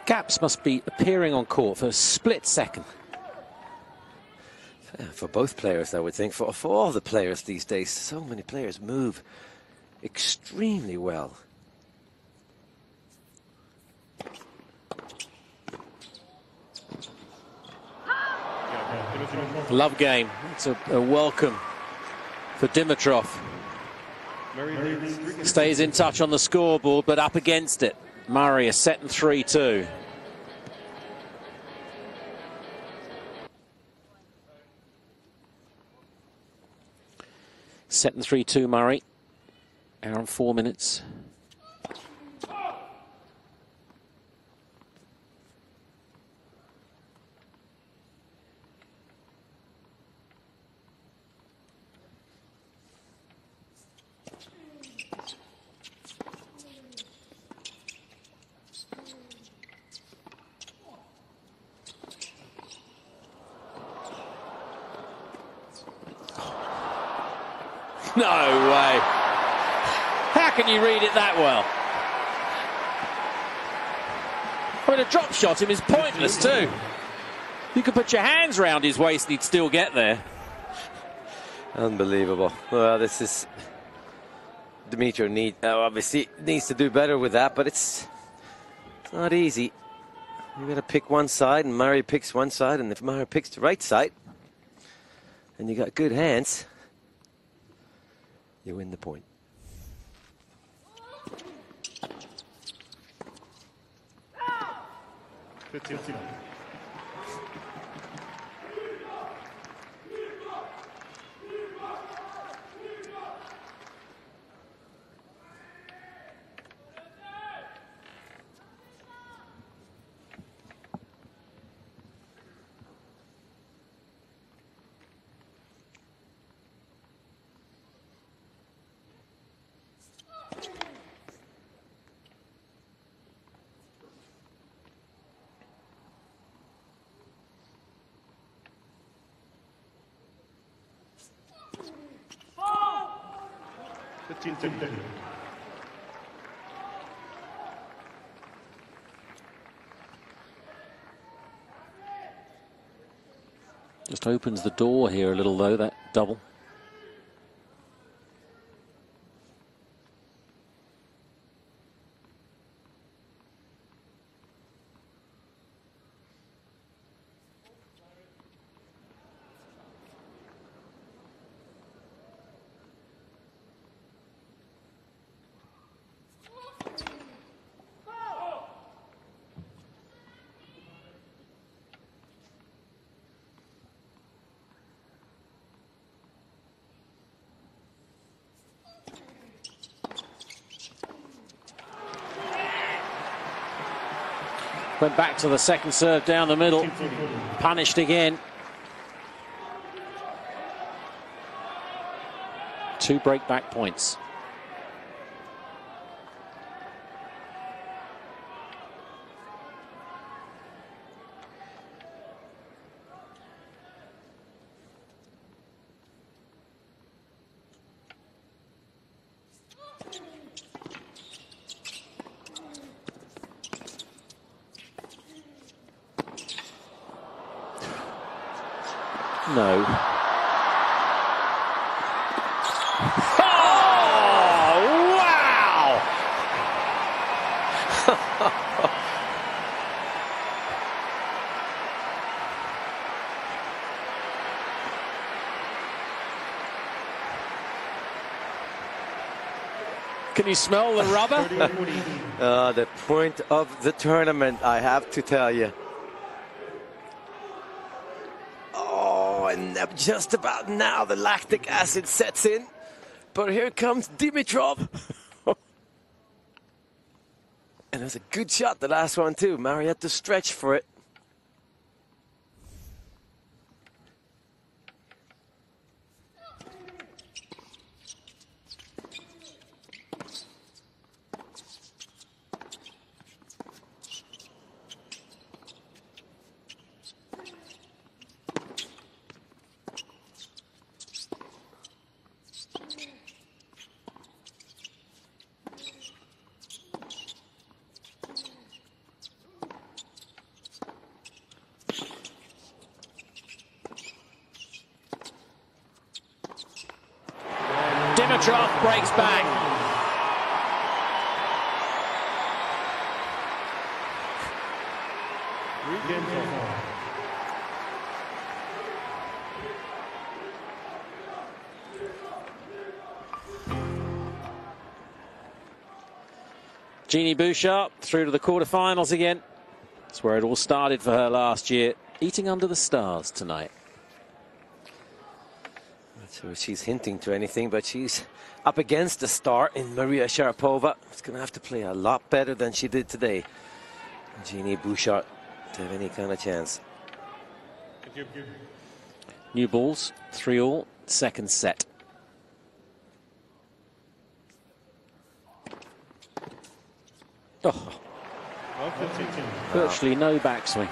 Speaker 1: Gaps must be appearing on court for a split second.
Speaker 2: For both players, I would think. For all the players these days, so many players move extremely well.
Speaker 1: Love game. It's a welcome for Dimitrov. Stays in touch on the scoreboard, but up against it. Murray is set in 3-2. Set in 3-2, Murray. Hour and 4 minutes. No way. How can you read it that well? I mean, a drop shot him is pointless too. You could put your hands round his waist and he'd still get there.
Speaker 2: Unbelievable. Well, this is... Dimitrov obviously needs to do better with that, but it's not easy. You've got to pick one side, and Murray picks one side, and if Murray picks the right side, and you got good hands, you win the point.
Speaker 1: Just opens the door here a little though, that double. Went back to the second serve down the middle. Punished again. 2 break-back points. No. Oh, wow! Can you smell the rubber?
Speaker 2: The point of the tournament, I have to tell you. And just about now the lactic acid sets in, but here comes Dimitrov. And it was a good shot, the last one too. Mary had to stretch for it.
Speaker 1: Dimitrov breaks back. Jeannie Bouchard through to the quarterfinals again. That's where it all started for her last year. Eating under the stars tonight.
Speaker 2: Not sure she's hinting to anything, but she's up against a star in Maria Sharapova. She's going to have to play a lot better than she did today. Jeannie Bouchard to have any kind of chance.
Speaker 1: New balls, 3-all, second set. Oh. Virtually no backswing.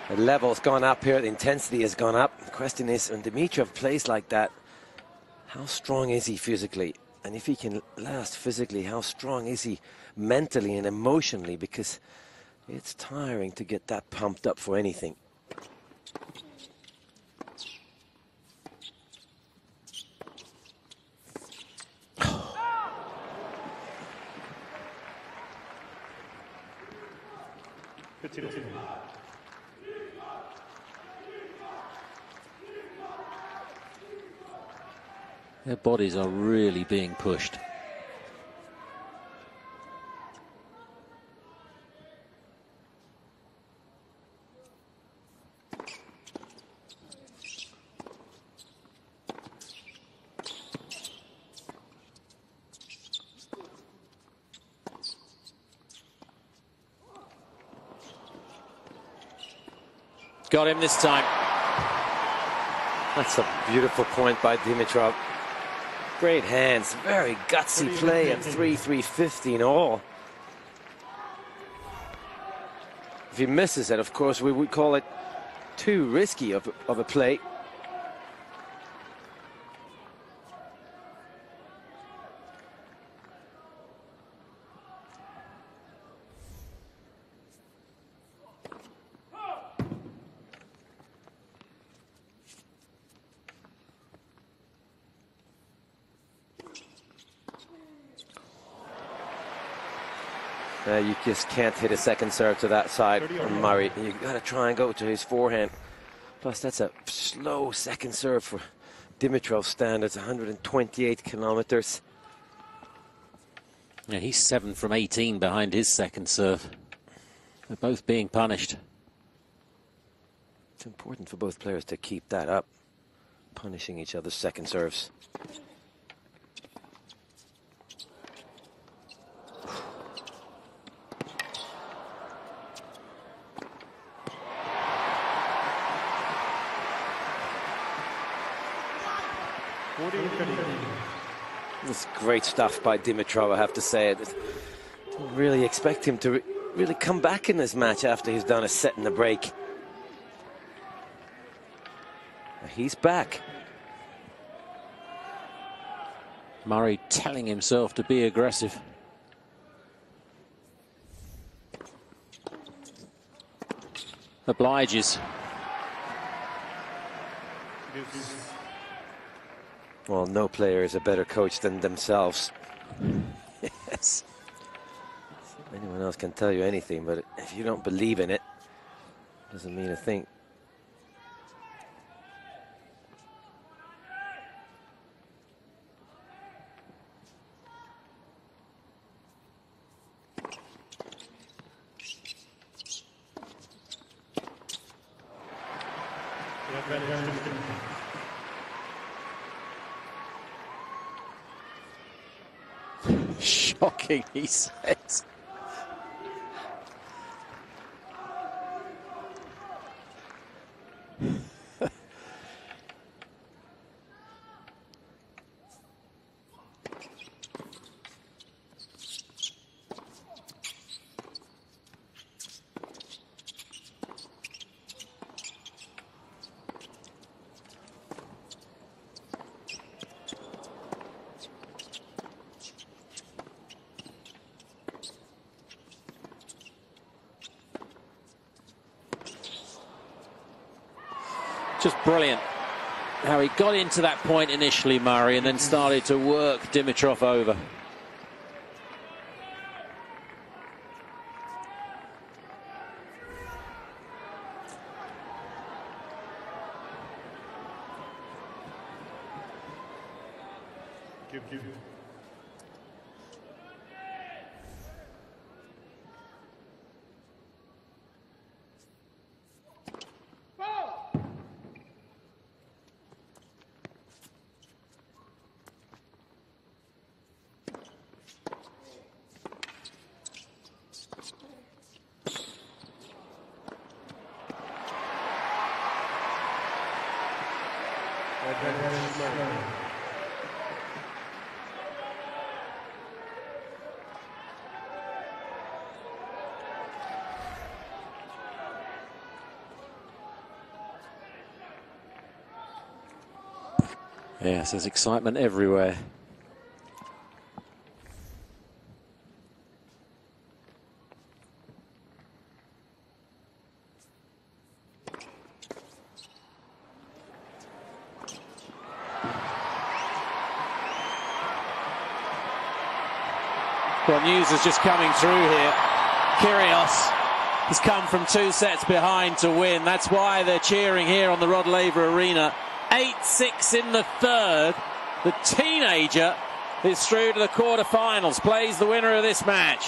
Speaker 2: The level's gone up here, the intensity has gone up. The question is, when Dimitrov plays like that, how strong is he physically? And if he can last physically, how strong is he mentally and emotionally? Because it's tiring to get that pumped up for anything.
Speaker 1: Their bodies are really being pushed. Got him this time.
Speaker 2: That's a beautiful point by Dimitrov. Great hands, very gutsy play at 3-3-50 in all. If he misses it, of course, we would call it too risky of a play. You just can't hit a second serve to that side from Murray. You got to try and go to his forehand. Plus, that's a slow second serve for Dimitrov's standards, 128 kilometers.
Speaker 1: Yeah, he's 7 from 18 behind his second serve. They're both being punished.
Speaker 2: It's important for both players to keep that up, punishing each other's second serves. It's great stuff by Dimitrov, I have to say. I didn't really expect him to really come back in this match after he's done a set in the break. He's back.
Speaker 1: Murray telling himself to be aggressive. Obliges.
Speaker 2: Well, no player is a better coach than themselves.
Speaker 1: Yes.
Speaker 2: Anyone else can tell you anything, but if you don't believe in it, it doesn't mean a thing.
Speaker 1: Shocking, he says. Just brilliant how he got into that point initially, Murray, and then started to work Dimitrov over. Yes, there's excitement everywhere. Well, news is just coming through here. Kyrgios has come from 2 sets behind to win. That's why they're cheering here on the Rod Laver Arena. 8-6 in the third. The teenager is through to the quarterfinals, plays the winner of this match.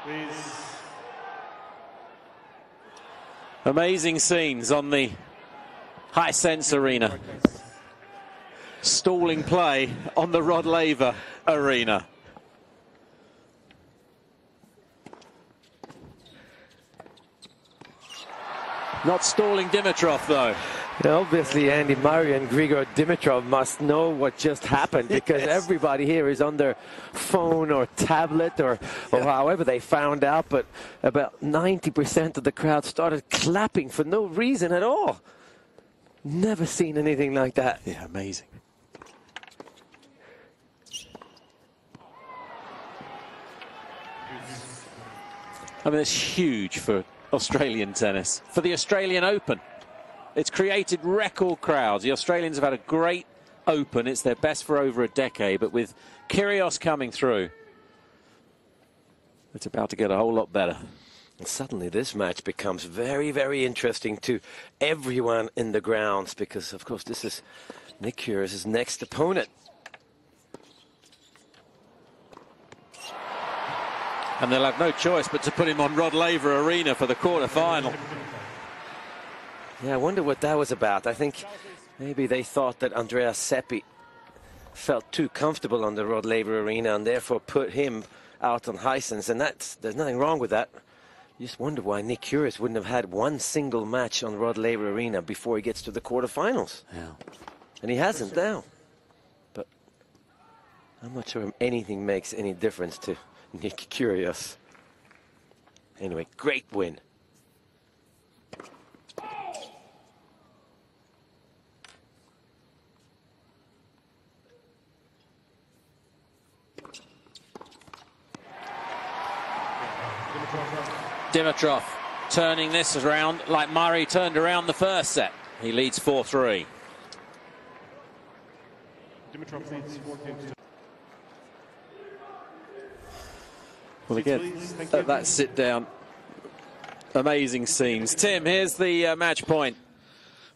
Speaker 3: Please.
Speaker 1: Amazing scenes on the Hisense Arena. Stalling play on the Rod Laver Arena. Not stalling Dimitrov, though.
Speaker 2: Obviously, Andy Murray and Grigor Dimitrov must know what just happened, because
Speaker 1: Yes.
Speaker 2: everybody here is on their phone or tablet or however they found out, but about 90% of the crowd started clapping for no reason at all. Never seen anything like that.
Speaker 1: Yeah, amazing. I mean, it's huge for Australian tennis, for the Australian Open. It's created record crowds. The Australians have had a great Open. It's their best for over a decade, but with Kyrgios coming through, it's about to get a whole lot better.
Speaker 2: And suddenly this match becomes very, very interesting to everyone in the grounds, because, of course, this is Nick Kyrgios' next opponent.
Speaker 1: And they'll have no choice but to put him on Rod Laver Arena for the quarter-final.
Speaker 2: Yeah, I wonder what that was about. I think maybe they thought that Andrea Seppi felt too comfortable on the Rod Laver Arena and therefore put him out on Hisense, and there's nothing wrong with that. You just wonder why Nick Kyrgios wouldn't have had one single match on Rod Laver Arena before he gets to the quarterfinals.
Speaker 1: Yeah.
Speaker 2: And he hasn't now. But I'm not sure anything makes any difference to Nick Kyrgios. Anyway, great win.
Speaker 1: Dimitrov turning this around like Murray turned around the first set. He leads 4-3.
Speaker 3: Dimitrov leads 4 games.
Speaker 1: Well, again, that sit down, amazing scenes. Tim, here's the match point.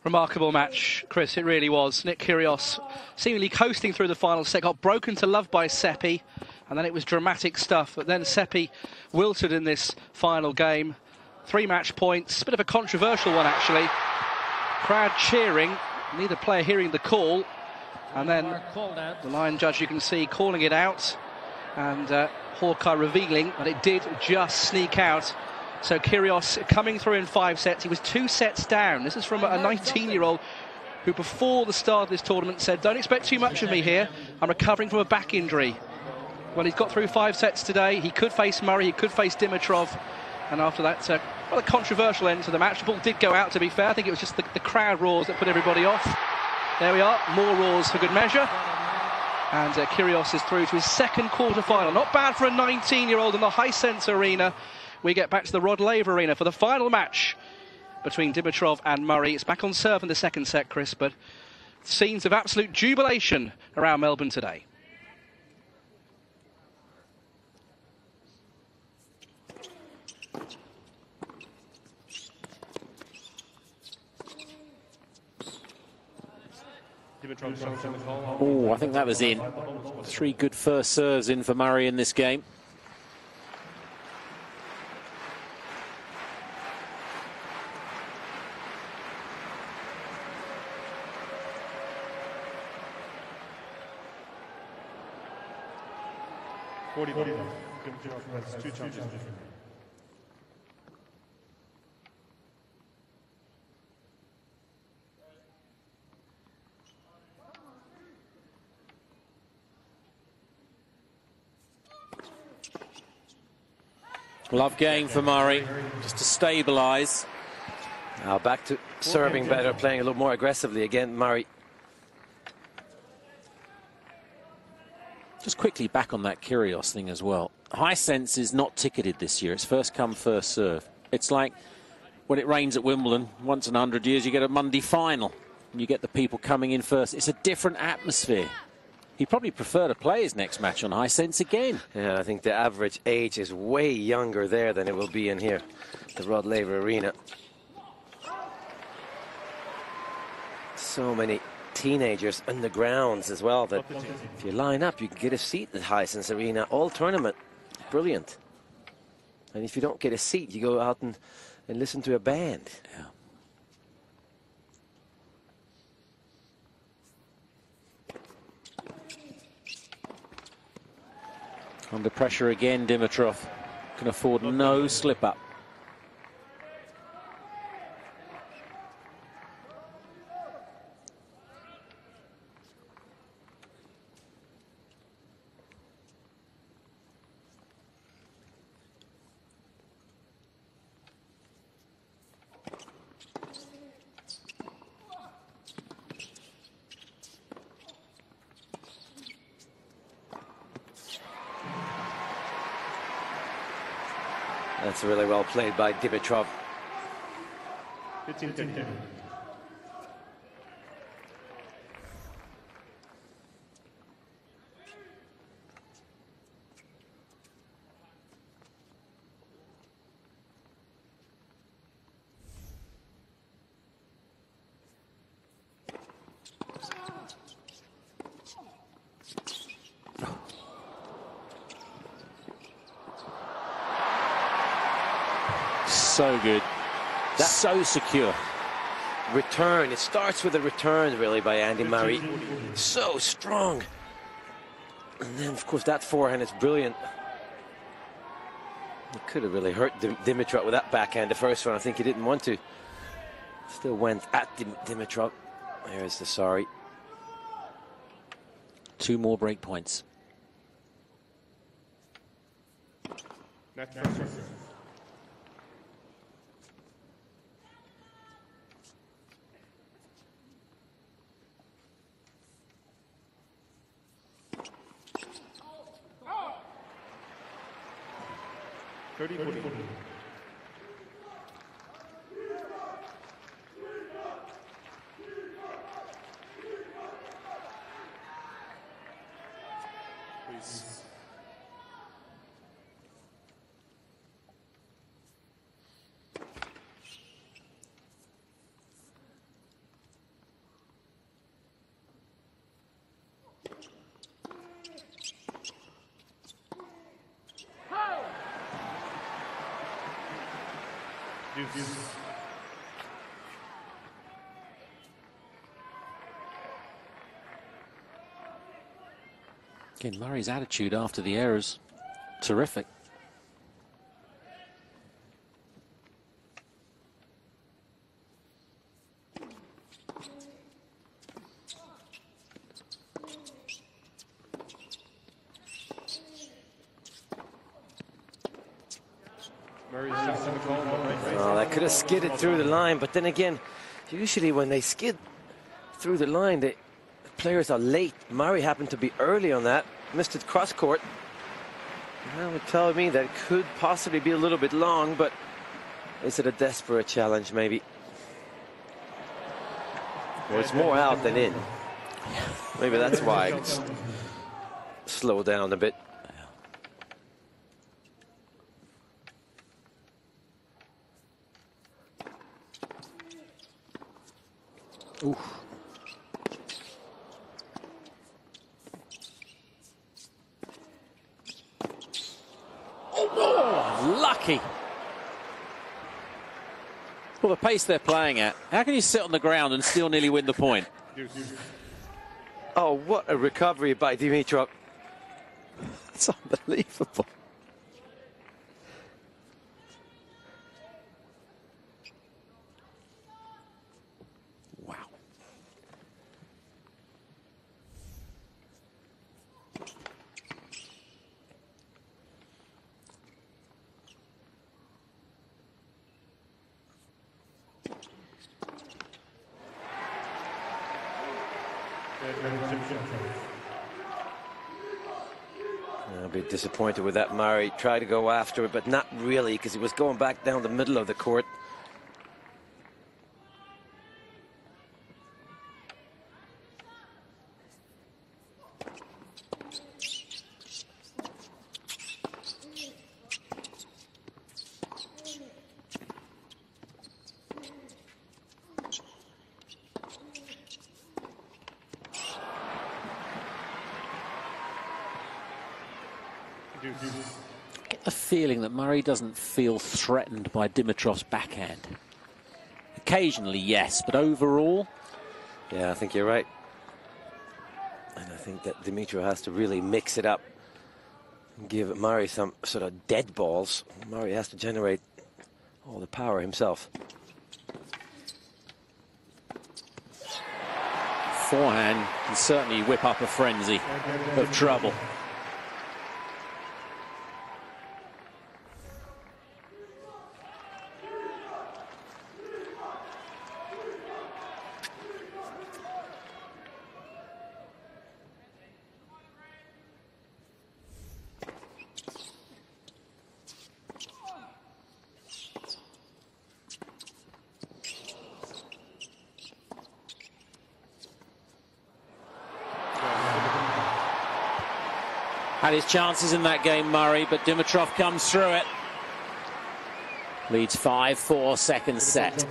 Speaker 4: Remarkable match, Chris, it really was. Nick Kyrgios seemingly coasting through the final set, got broken to love by Seppi, and then it was dramatic stuff. But then Seppi wilted in this final game. 3 match points, bit of a controversial one actually. Crowd cheering, neither player hearing the call, and then the line judge, you can see, calling it out, and Hawkeye revealing that it did just sneak out. So Kyrgios coming through in 5 sets. He was 2 sets down. This is from a 19-year-old who before the start of this tournament said, don't expect too much of me here. I'm recovering from a back injury. Well, he's got through 5 sets today. He could face Murray, he could face Dimitrov. And after that, well, a controversial end to the match. The ball did go out, to be fair. I think it was just the crowd roars that put everybody off. There we are, more roars for good measure. And Kyrgios is through to his 2nd quarter-final. Not bad for a 19-year-old in the Hisense Arena. We get back to the Rod Laver Arena for the final match between Dimitrov and Murray. It's back on serve in the 2nd set, Chris, but scenes of absolute jubilation around Melbourne today.
Speaker 1: Oh, I think that was in. 3 good first serves in for Murray in this game.
Speaker 3: Dimitrov has 2 chances.
Speaker 1: Love game for Murray, just to stabilise.
Speaker 2: Now back to serving better, playing a little more aggressively again, Murray.
Speaker 1: Just quickly back on that Kyrgios thing as well. Hisense is not ticketed this year. It's first come, first serve. It's like when it rains at Wimbledon, once in 100 years, you get a Monday final. And you get the people coming in first. It's a different atmosphere. He'd probably prefer to play his next match on Hisense again.
Speaker 2: Yeah, I think the average age is way younger there than it will be in here, the Rod Laver Arena. So many teenagers on the grounds as well that if you line up, you can get a seat at Hisense Arena all tournament. Brilliant. And if you don't get a seat, you go out and listen to a band.
Speaker 1: Yeah. Under pressure again, Dimitrov can afford no slip-up.
Speaker 2: That's really well played by Dimitrov.
Speaker 3: 15-10.
Speaker 1: So good. That's so secure.
Speaker 2: Return. It starts with a return, really, by Andy Murray. So strong. And then, of course, that forehand is brilliant. He could have really hurt Dimitrov with that backhand the first one. I think he didn't want to. Still went at Dimitrov. There's the sorry.
Speaker 1: 2 more break points.
Speaker 3: Next person. Please.
Speaker 1: Again, Murray's attitude after the errors, terrific.
Speaker 2: Oh, that could have skidded through the line, but then again, usually when they skid through the line, the players are late. Murray happened to be early on that, missed it cross court. That would tell me that it could possibly be a little bit long, but is it a desperate challenge maybe? Well, it's more out than in. Maybe that's why it's slowed down a bit.
Speaker 1: Ooh. Oh, lucky. Well, the pace they're playing at. How can you sit on the ground and still nearly win the point?
Speaker 2: Oh, what a recovery by Dimitrov.
Speaker 1: That's unbelievable. Wow.
Speaker 2: I'll be disappointed with that. Murray tried to go after it, but not really, because he was going back down the middle of the court.
Speaker 1: I get the feeling that Murray doesn't feel threatened by Dimitrov's backhand. Occasionally, yes, but overall...
Speaker 2: Yeah, I think you're right. And I think that Dimitrov has to really mix it up and give Murray some sort of dead balls. Murray has to generate all the power himself.
Speaker 1: Forehand can certainly whip up a frenzy of trouble. Had his chances in that game, Murray, but Dimitrov comes through it. Leads 5-4, second set.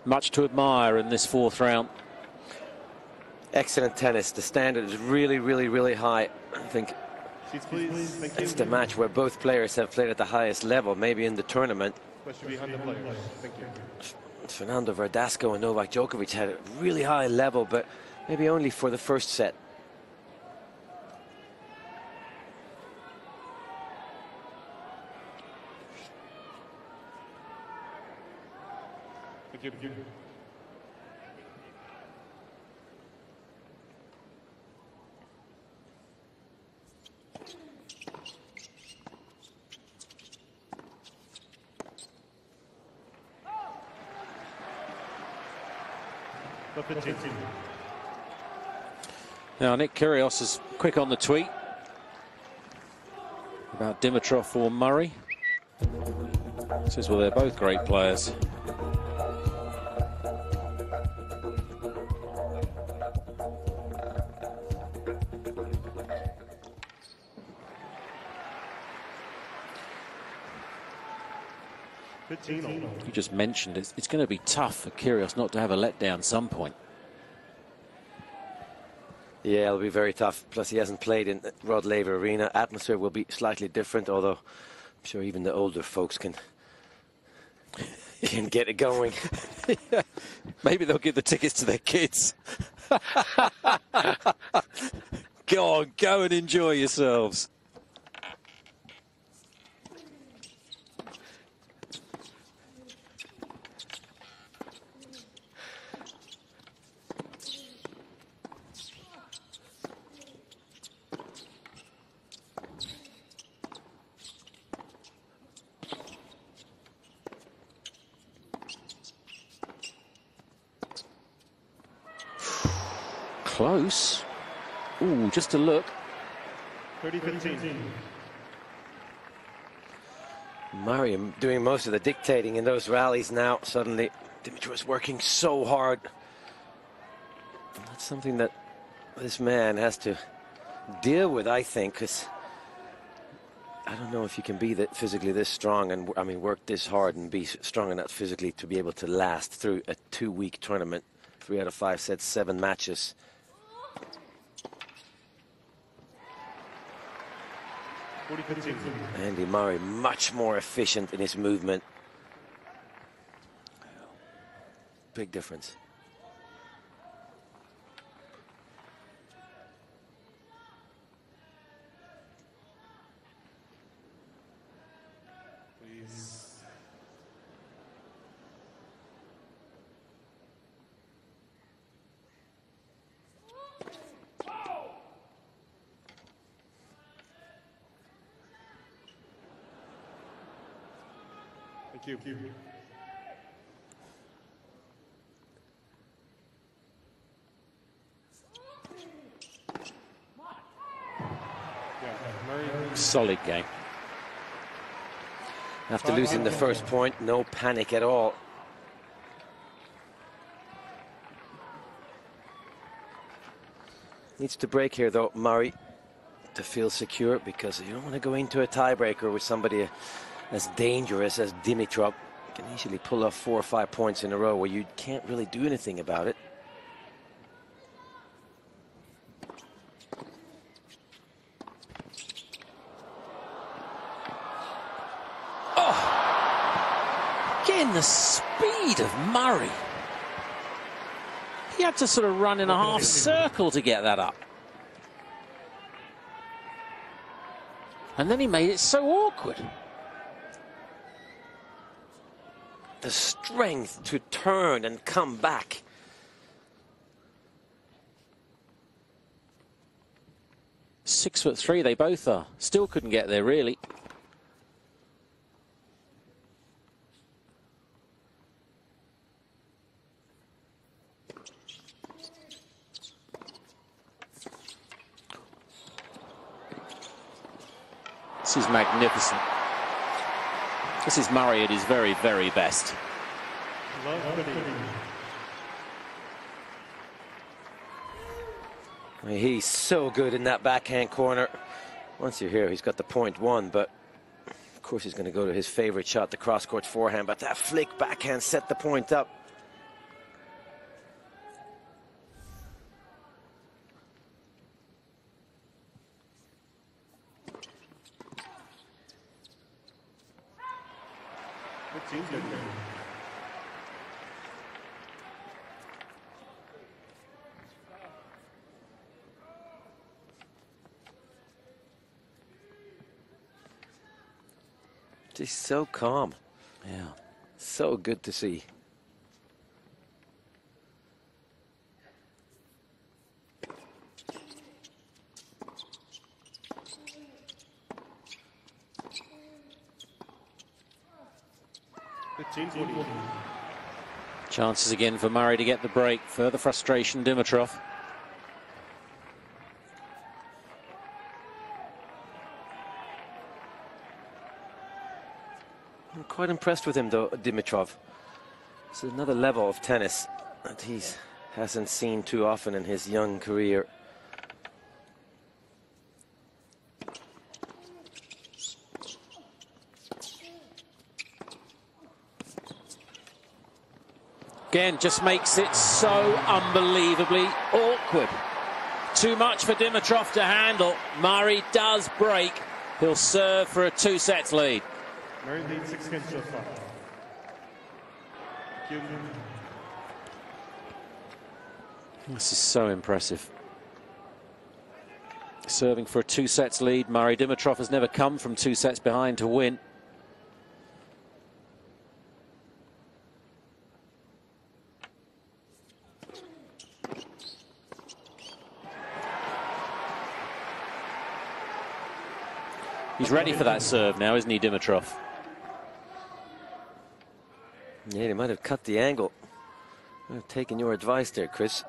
Speaker 1: Much to admire in this fourth round.
Speaker 2: Excellent tennis. The standard is really, really, really high. I think it's the match where both players have played at the highest level, maybe in the tournament.
Speaker 3: Thank you.
Speaker 2: Fernando Verdasco and Novak Djokovic had a really high level, but maybe only for the first set.
Speaker 3: Thank you.
Speaker 1: Now, Nick Kyrgios is quick on the tweet about Dimitrov or Murray. Says, well, they're both great players. You just mentioned it's going to be tough for Kyrgios not to have a letdown some point.
Speaker 2: Yeah, it'll be very tough. Plus, he hasn't played in Rod Laver Arena. Atmosphere will be slightly different, although I'm sure even the older folks can get it going.
Speaker 1: Yeah. Maybe they'll give the tickets to their kids. Go on, go and enjoy yourselves. Close. Ooh, just a look.
Speaker 3: 30-15.
Speaker 2: Murray doing most of the dictating in those rallies now. Suddenly, Dimitrov is working so hard. That's something that this man has to deal with, I think, because I don't know if you can be physically this strong and, I mean, work this hard and be strong enough physically to be able to last through a 2-week tournament. 3 out of 5 sets, 7 matches. Andy Murray much more efficient in his movement. Big difference.
Speaker 3: Please. Thank you.
Speaker 1: Solid game.
Speaker 2: After losing the first point, no panic at all. Needs to break here, though, Murray, to feel secure, because you don't want to go into a tiebreaker with somebody as dangerous as Dimitrov. Can easily pull off 4 or 5 points in a row where you can't really do anything about it.
Speaker 1: Oh! Again, the speed of Murray. He had to sort of run in a half circle to get that up. And then he made it so awkward.
Speaker 2: The strength to turn and come back.
Speaker 1: "6'3", they both are. Still couldn't get there, really. This is magnificent. This is Murray at his very, very best.
Speaker 2: He's so good in that backhand corner. Once you're here, he's got the point won, but of course he's going to go to his favorite shot, the cross-court forehand, but that flick backhand set the point up. Just so calm.
Speaker 1: Yeah.
Speaker 2: So good to see.
Speaker 1: Chances again for Murray to get the break. Further frustration, Dimitrov.
Speaker 2: I'm quite impressed with him, though, Dimitrov. It's another level of tennis that he hasn't seen too often in his young career.
Speaker 1: Again, just makes it so unbelievably awkward. Too much for Dimitrov to handle. Murray does break. He'll serve for a 2-set lead.
Speaker 3: Murray leads 6 games so far.
Speaker 1: This is so impressive. Serving for a 2-set lead. Murray Dimitrov has never come from 2 sets behind to win. He's ready for that serve now, isn't he, Dimitrov?
Speaker 2: Yeah, he might have cut the angle. I've taken your advice there, Chris.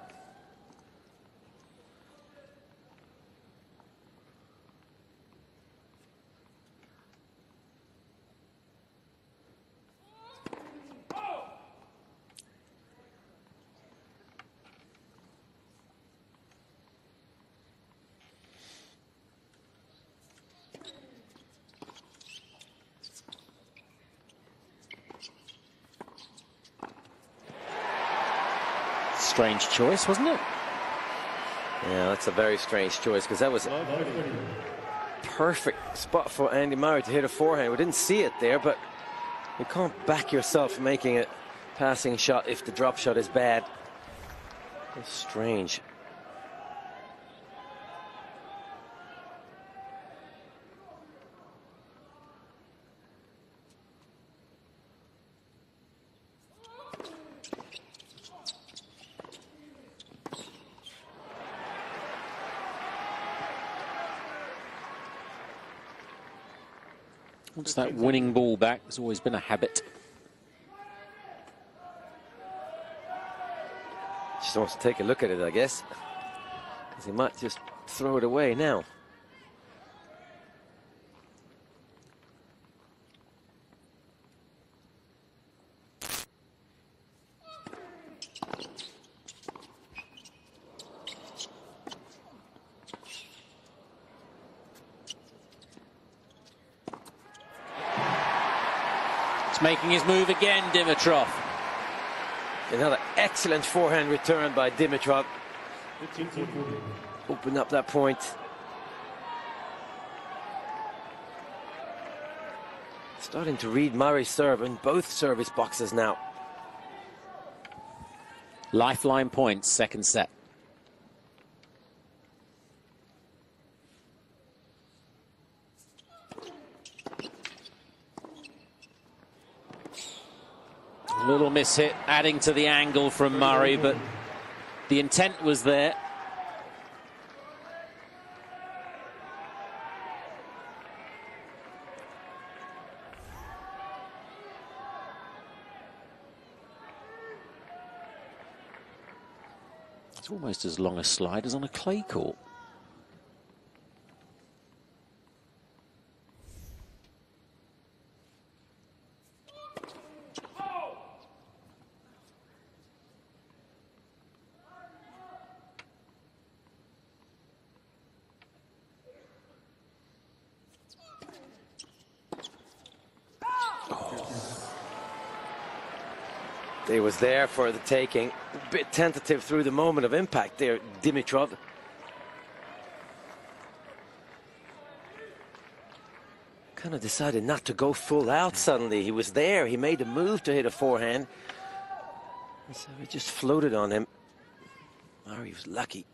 Speaker 1: Strange choice, wasn't it?
Speaker 2: Yeah, that's a very strange choice, because that was a perfect spot for Andy Murray to hit a forehand. We didn't see it there, but you can't back yourself making a passing shot if the drop shot is bad. It's strange.
Speaker 1: Wants that winning ball back. It's always been a habit.
Speaker 2: Just wants to take a look at it, I guess, because he might just throw it away now.
Speaker 1: Making his move again, Dimitrov.
Speaker 2: Another excellent forehand return by Dimitrov. Open up that point. Starting to read Murray's serve in both service boxes now.
Speaker 1: Lifeline points, second set. A little miss hit, adding to the angle from Murray, but the intent was there. It's almost as long a slide as on a clay court.
Speaker 2: He was there for the taking. A bit tentative through the moment of impact there, Dimitrov. Kind of decided not to go full out suddenly. He was there. He made a move to hit a forehand. And so it just floated on him. Murray was lucky.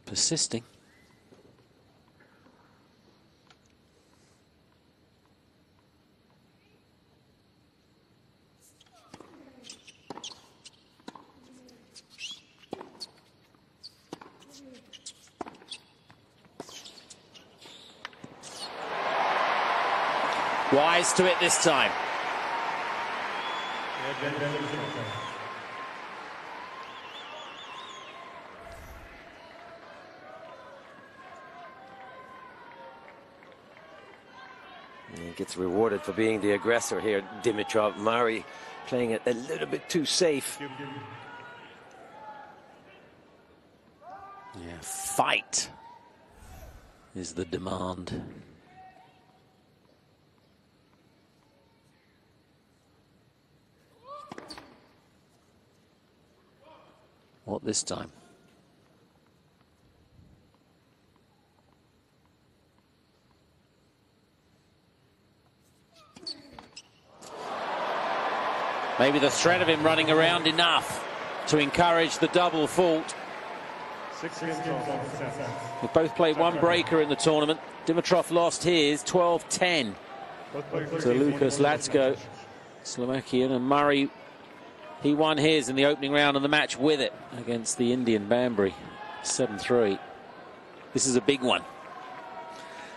Speaker 1: Persisting. Wise to it this time.
Speaker 2: He gets rewarded for being the aggressor here, Dimitrov. Murray playing it a little bit too safe.
Speaker 1: Yeah, fight is the demand. What this time? Maybe the threat of him running around enough to encourage the double fault. They both played one breaker in the tournament. Dimitrov lost his 12-10 to Lucas Latsko, Slovakian, and Murray, he won his in the opening round of the match with it against the Indian Banbury, 7-3. This is a big one.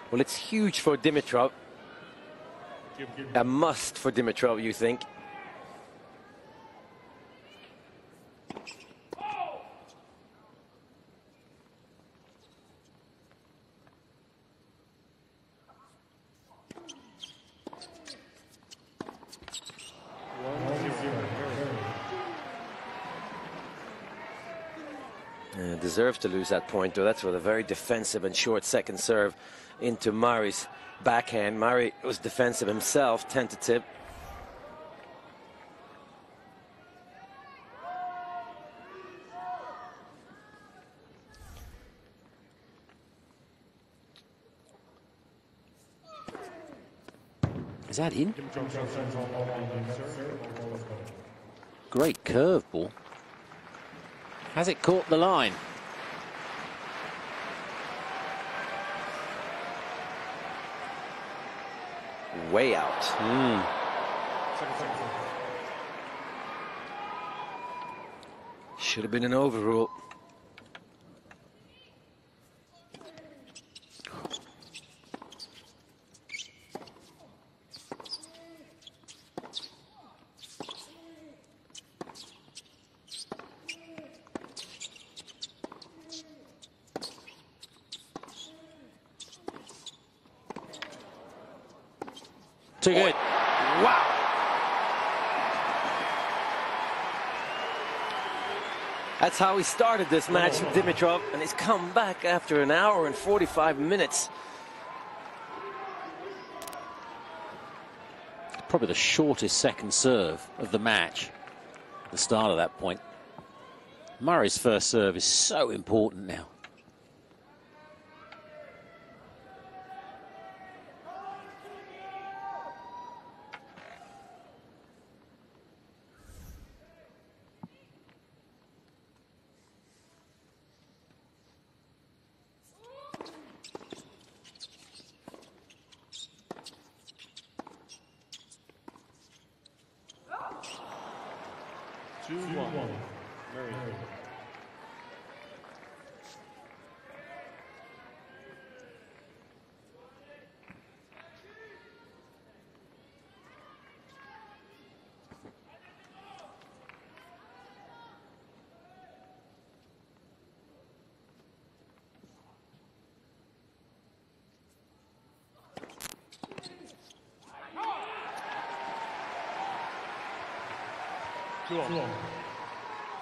Speaker 2: Well, it's huge for Dimitrov. A must for Dimitrov, you think? Deserves to lose that point, though. That's with a very defensive and short second serve into Murray's backhand. Murray was defensive himself, tentative.
Speaker 1: Is that in? Great curveball. Has it caught the line?
Speaker 2: Way out. Should have been an overrule.
Speaker 1: Too good.
Speaker 2: Wow. That's how he started this match, Dimitrov, and he's come back after an hour and 45 minutes.
Speaker 1: Probably the shortest second serve of the match at the start of that point. Murray's first serve is so important now.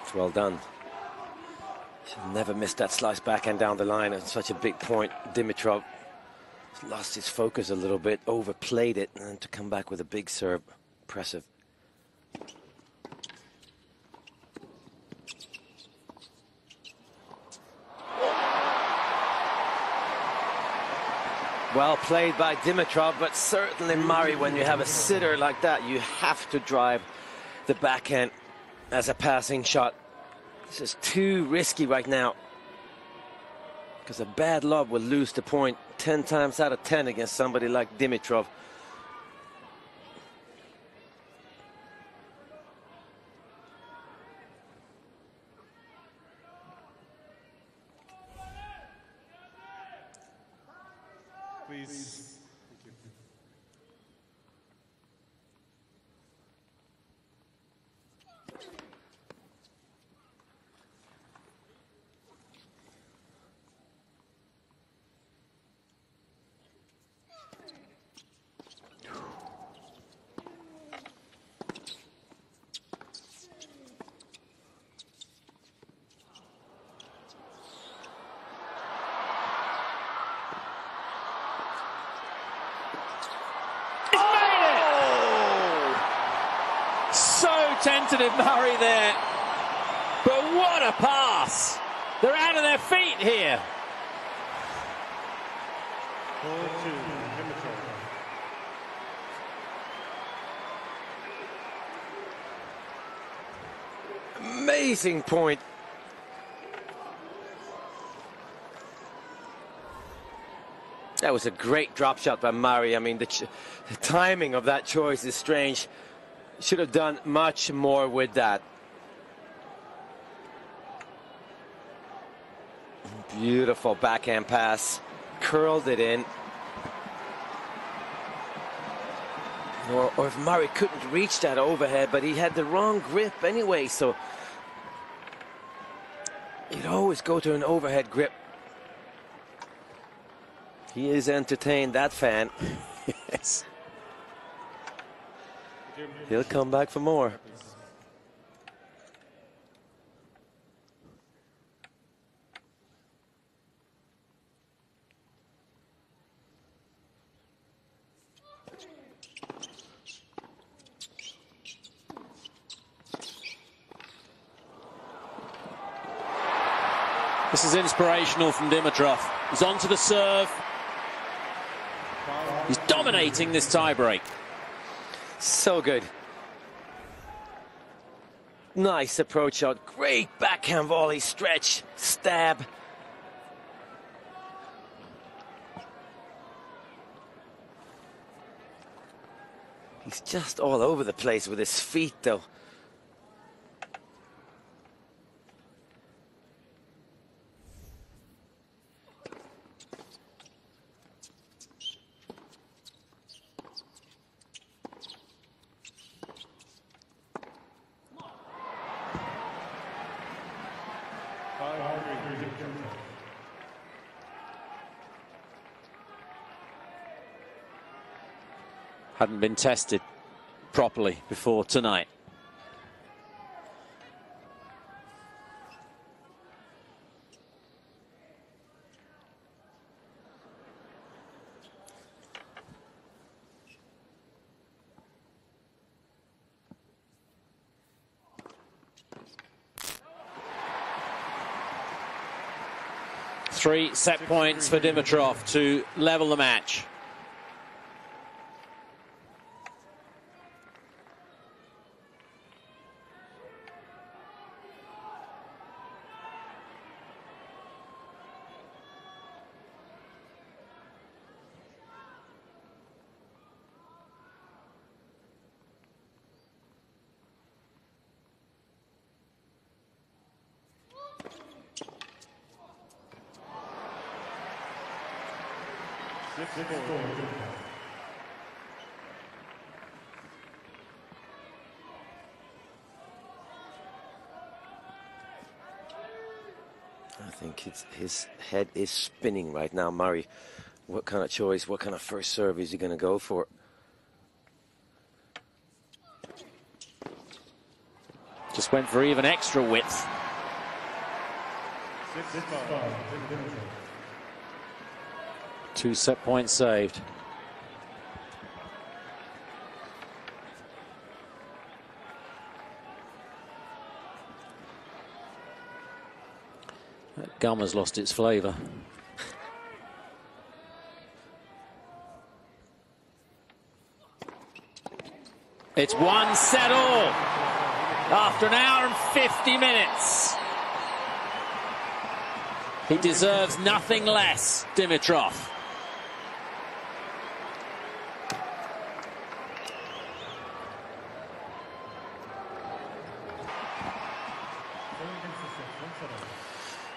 Speaker 2: It's well done. Should never miss that slice backhand down the line at such a big point. Dimitrov lost his focus a little bit, overplayed it, and to come back with a big serve, impressive. Well played by Dimitrov, but certainly Murray, when you have a sitter like that, you have to drive the backhand as a passing shot. This is too risky right now. Because a bad lob will lose the point 10 times out of 10 against somebody like Dimitrov.
Speaker 3: Please.
Speaker 1: Tentative Murray there, but what a pass! They're out of their feet here.
Speaker 3: 4-2, Dimitrov.
Speaker 2: Amazing point. That was a great drop shot by Murray. I mean, the timing of that choice is strange. Should have done much more with that. Beautiful backhand pass. Curled it in. Or if Murray couldn't reach that overhead, but he had the wrong grip anyway, so you'd always go to an overhead grip. He is entertained, that fan.
Speaker 1: Yes.
Speaker 2: He'll come back for more.
Speaker 1: This is inspirational from Dimitrov. He's on to the serve. He's dominating this tiebreak.
Speaker 2: So good. Nice approach shot. Great backhand volley, stretch, stab. He's just all over the place with his feet, though.
Speaker 1: Hadn't been tested properly before tonight. Three set points for Dimitrov to level the match.
Speaker 2: I think his head is spinning right now, Murray. What kind of choice, what kind of first serve is he going to go for?
Speaker 1: Just went for even extra width. 2 set points saved. That gum has lost its flavour. It's 1 set all after an hour and 50 minutes. He deserves nothing less, Dimitrov.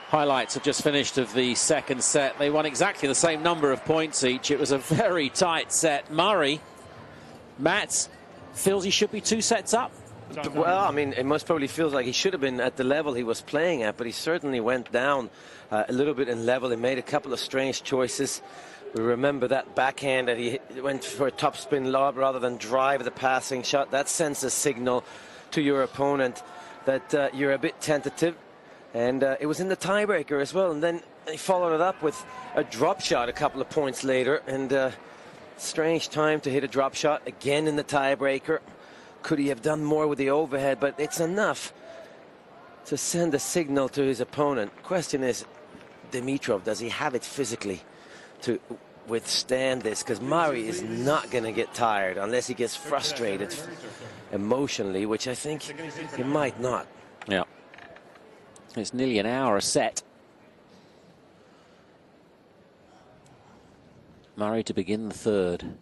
Speaker 1: Highlights have just finished of the second set. They won exactly the same number of points each. It was a very tight set. Murray, Matt, feels he should be 2 sets up.
Speaker 2: Well, I mean, it most probably feels like he should have been at the level he was playing at, but he certainly went down a little bit in level. He made a couple of strange choices. We remember that backhand that he went for a topspin lob rather than drive the passing shot. That sends a signal to your opponent that you're a bit tentative. And it was in the tiebreaker as well. And then he followed it up with a drop shot a couple of points later. And strange time to hit a drop shot again in the tiebreaker. Could he have done more with the overhead? But it's enough to send a signal to his opponent. Question is, Dimitrov, does he have it physically to withstand this? Because Murray is not going to get tired unless he gets frustrated emotionally, which I think he might not.
Speaker 1: Yeah. It's nearly an hour a set. Murray to begin the third.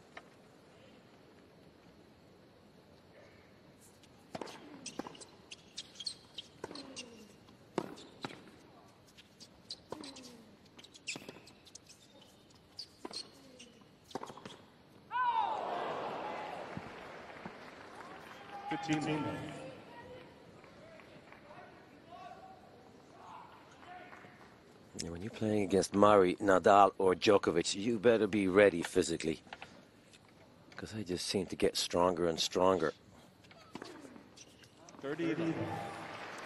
Speaker 2: When you're playing against Murray, Nadal or Djokovic, you better be ready physically, because they just seem to get stronger and stronger.
Speaker 3: 30.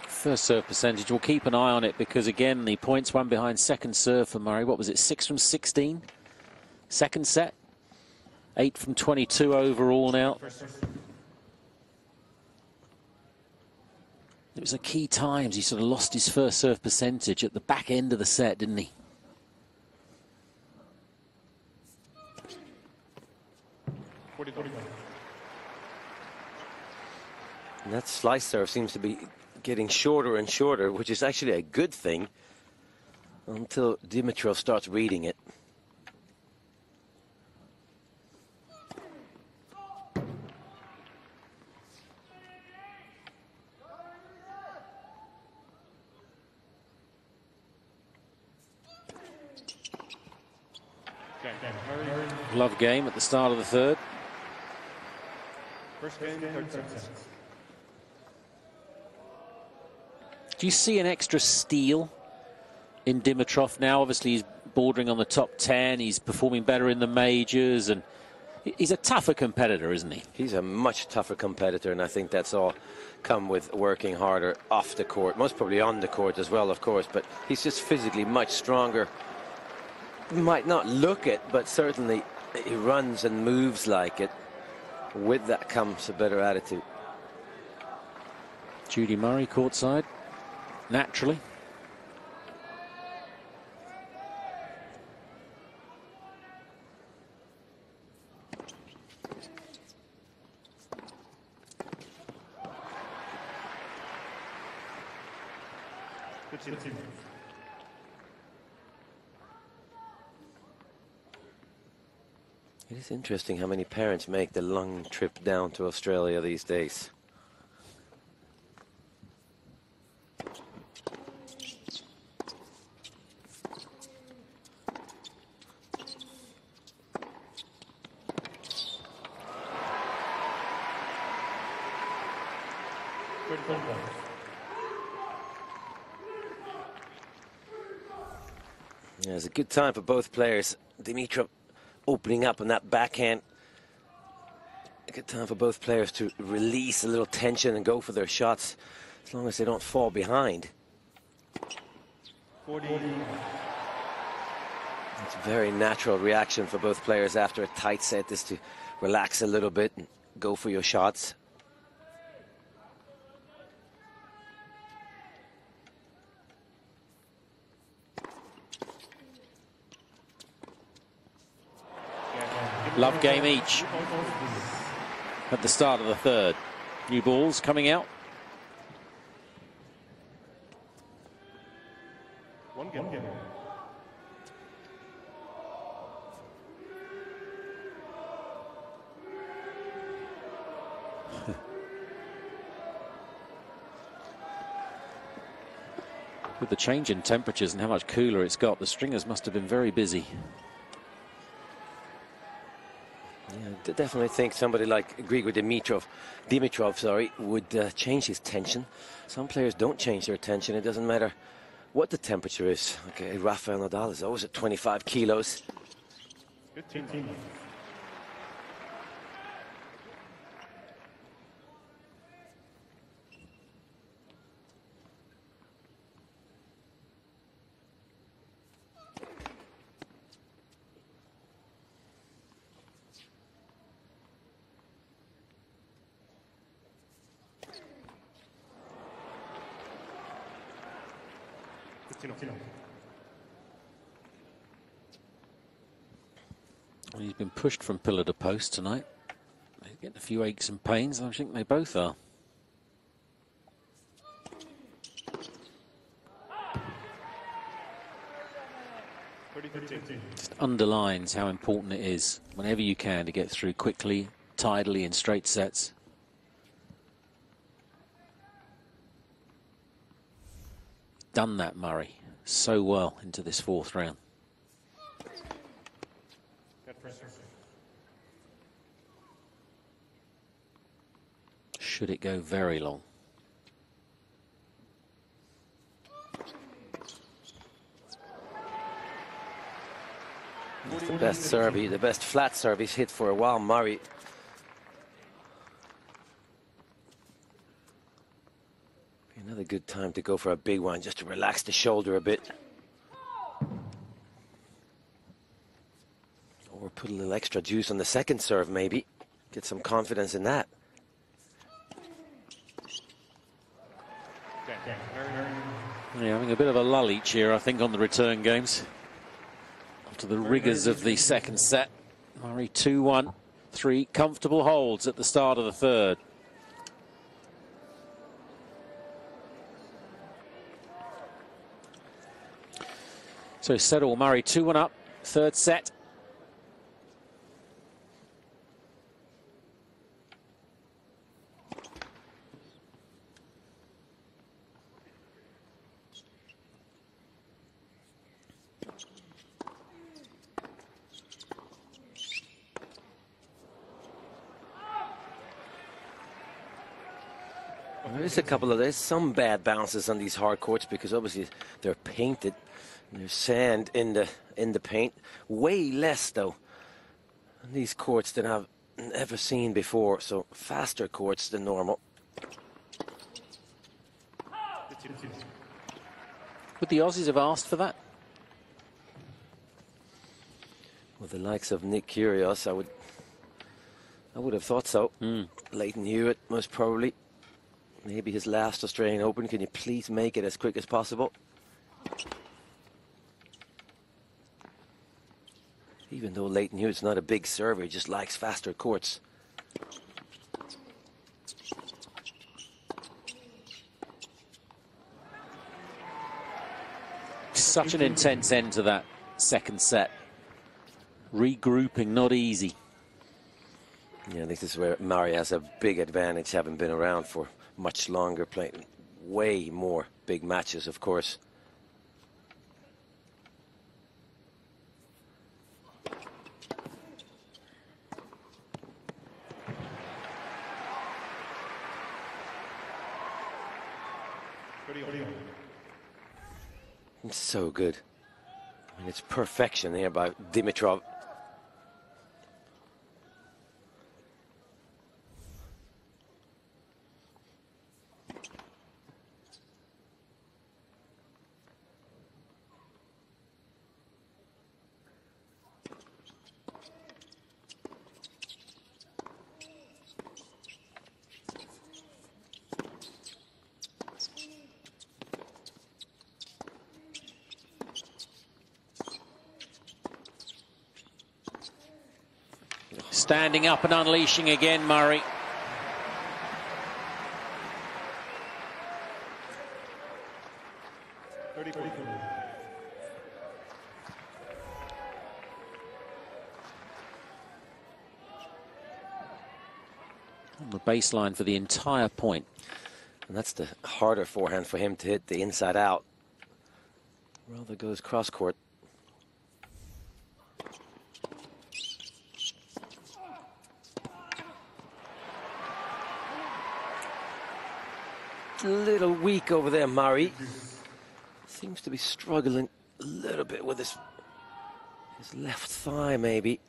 Speaker 1: First serve percentage, we'll keep an eye on it, because again the points one behind second serve for Murray. What was it, 6 from 16? Second set, 8 from 22 overall now. It was a key times. He sort of lost his first serve percentage at the back end of the set, didn't he?
Speaker 2: And that slice serve seems to be getting shorter and shorter, which is actually a good thing until Dimitrov starts reading it.
Speaker 1: Love game at the start of the third.
Speaker 3: First game, third set.
Speaker 1: Do you see an extra steal in Dimitrov now? Obviously, he's bordering on the top 10. He's performing better in the majors, and he's a tougher competitor, isn't he?
Speaker 2: He's a much tougher competitor, and I think that's all come with working harder off the court. Most probably on the court as well, of course, but he's just physically much stronger. Might not look it, but certainly he runs and moves like it. With that comes a better attitude.
Speaker 1: Judy Murray courtside, naturally.
Speaker 2: It is interesting how many parents make the long trip down to Australia these days. Yeah, it's a good time for both players. Dimitrov opening up on that backhand. A good time for both players to release a little tension and go for their shots, as long as they don't fall behind.
Speaker 3: 40.
Speaker 2: It's a very natural reaction for both players after a tight set, is to relax a little bit and go for your shots.
Speaker 1: Love game each at the start of the third. New balls coming out.
Speaker 3: One game.
Speaker 1: With the change in temperatures and how much cooler it's got, the stringers must have been very busy.
Speaker 2: Yeah, I definitely think somebody like Grigor Dimitrov, would change his tension. Some players don't change their tension. It doesn't matter what the temperature is. Okay, Rafael Nadal is always at 25 kilos.
Speaker 3: Good team.
Speaker 1: Well, he's been pushed from pillar to post tonight. He's getting a few aches and pains. I think they both are. Just underlines how important it is, whenever you can, to get through quickly, tidily in straight sets. Done that, Murray, so well into this fourth round. Should it go very long?
Speaker 2: It's the best serve, the best flat serve he's hit for a while, Murray. Another good time to go for a big one, just to relax the shoulder a bit. Or put a little extra juice on the second serve, maybe. Get some confidence in that.
Speaker 1: Yeah, having a bit of a lull each year, I think, on the return games. After the rigours of the second set. Murray 2-1, 3 comfortable holds at the start of the third. So Settle Murray 2-1 up, third set.
Speaker 2: There's some bad bounces on these hard courts because obviously they're painted. There's sand in the paint. Way less though on these courts than I've ever seen before. So faster courts than normal.
Speaker 1: Would the Aussies have asked for that?
Speaker 2: With the likes of Nick Kyrgios, I would have thought so. Leighton Hewitt most probably. Maybe his last Australian Open. Can you please make it as quick as possible? Even though Leighton Hewitt's not a big server, he just likes faster courts.
Speaker 1: Such an intense end to that second set. Regrouping, not easy.
Speaker 2: Yeah, this is where Murray has a big advantage, having been around for much longer, playing way more big matches, of course. It's so good. I mean, it's perfection here by Dimitrov.
Speaker 1: Standing up and unleashing again, Murray. On the baseline for the entire point.
Speaker 2: And that's the harder forehand for him to hit the inside out. Rather goes cross court. A little weak over there, Murray. Seems to be struggling a little bit with his left thigh, maybe.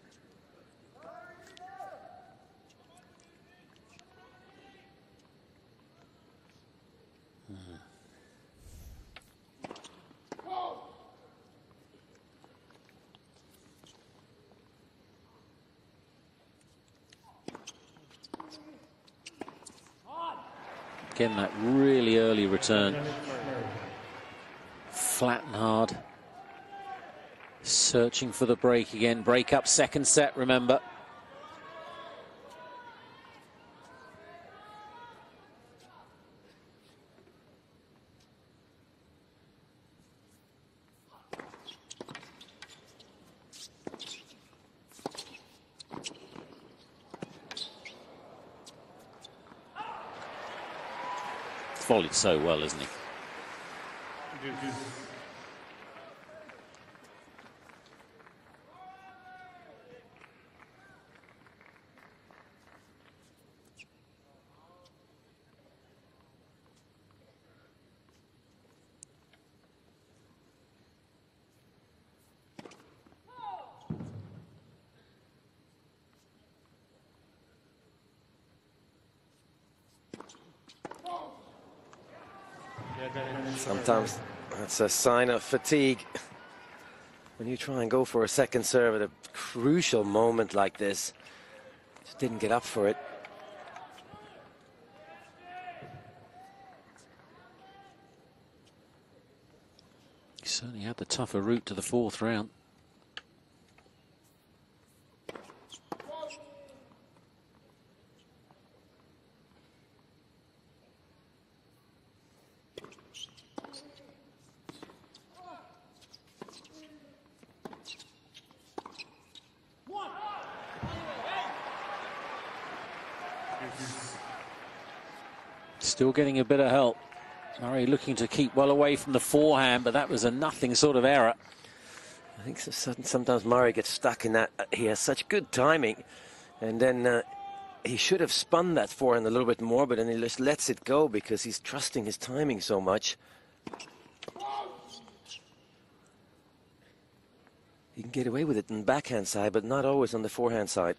Speaker 1: Again, that really early return. Flat and hard. Searching for the break again. Break up, second set, remember. Volleyed so well, isn't he?
Speaker 2: Sometimes that's a sign of fatigue when you try and go for a second serve at a crucial moment like this. Just didn't get up for it.
Speaker 1: He certainly had the tougher route to the fourth round. Still getting a bit of help. Murray looking to keep well away from the forehand, but that was a nothing sort of error.
Speaker 2: I think sometimes Murray gets stuck in that. He has such good timing, and then he should have spun that forehand a little bit more, but then he just lets it go because he's trusting his timing so much. He can get away with it on the backhand side, but not always on the forehand side.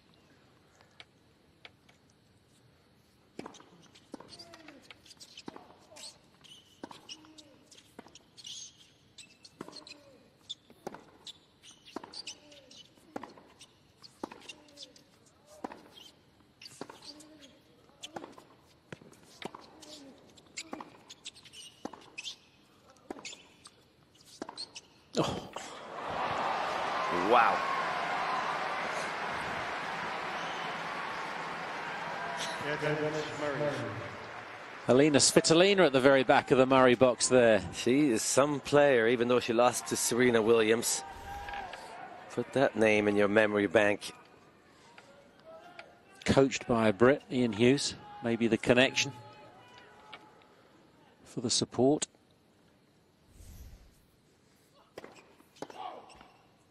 Speaker 1: Oh.
Speaker 2: Wow.
Speaker 1: Helena Svitolina at the very back of the Murray box there.
Speaker 2: She is some player, even though she lost to Serena Williams. Put that name in your memory bank.
Speaker 1: Coached by a Brit, Ian Hughes. Maybe the connection for the support.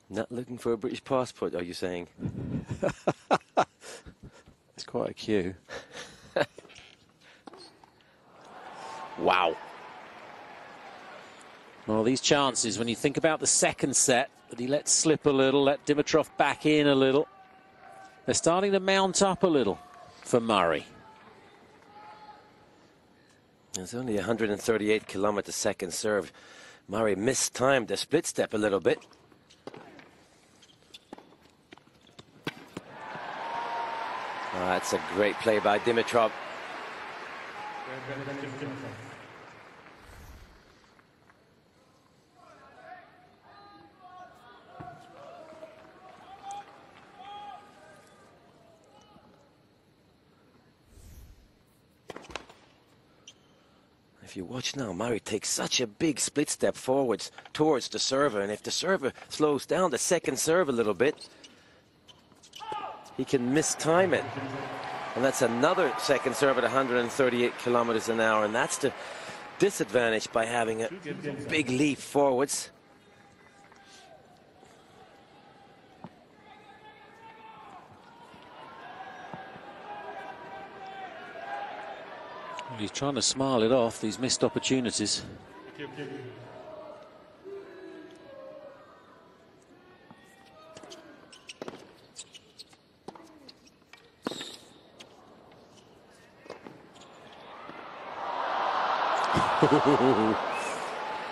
Speaker 2: Not looking for a British passport, are you saying?
Speaker 1: It's quite a cue. Wow. Well, these chances, when you think about the second set, that he let slip a little, let Dimitrov back in a little, they're starting to mount up a little for Murray.
Speaker 2: It's only 138 kilometer second serve. Murray mistimed the split step a little bit. That's a great play by Dimitrov. If you watch now, Murray takes such a big split step forwards towards the server, and if the server slows down the second serve a little bit, he can mistime it. And that's another second serve at 138 kilometers an hour, and that's the disadvantage by having a big leap forwards.
Speaker 1: He's trying to smile it off, these missed opportunities.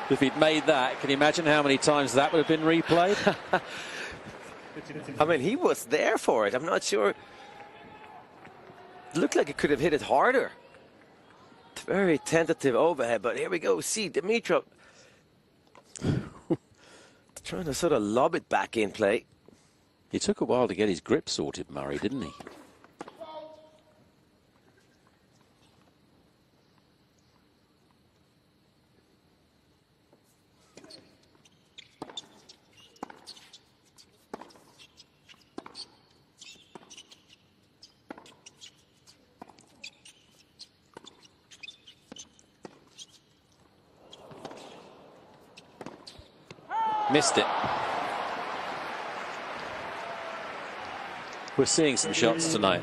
Speaker 1: If he'd made that, can you imagine how many times that would have been replayed?
Speaker 2: I mean, he was there for it. I'm not sure. It looked like he could have hit it harder. Very tentative overhead, but here we go. See, Dimitrov trying to sort of lob it back in play.
Speaker 1: He took a while to get his grip sorted, Murray, didn't he? Missed it. We're seeing some shots tonight.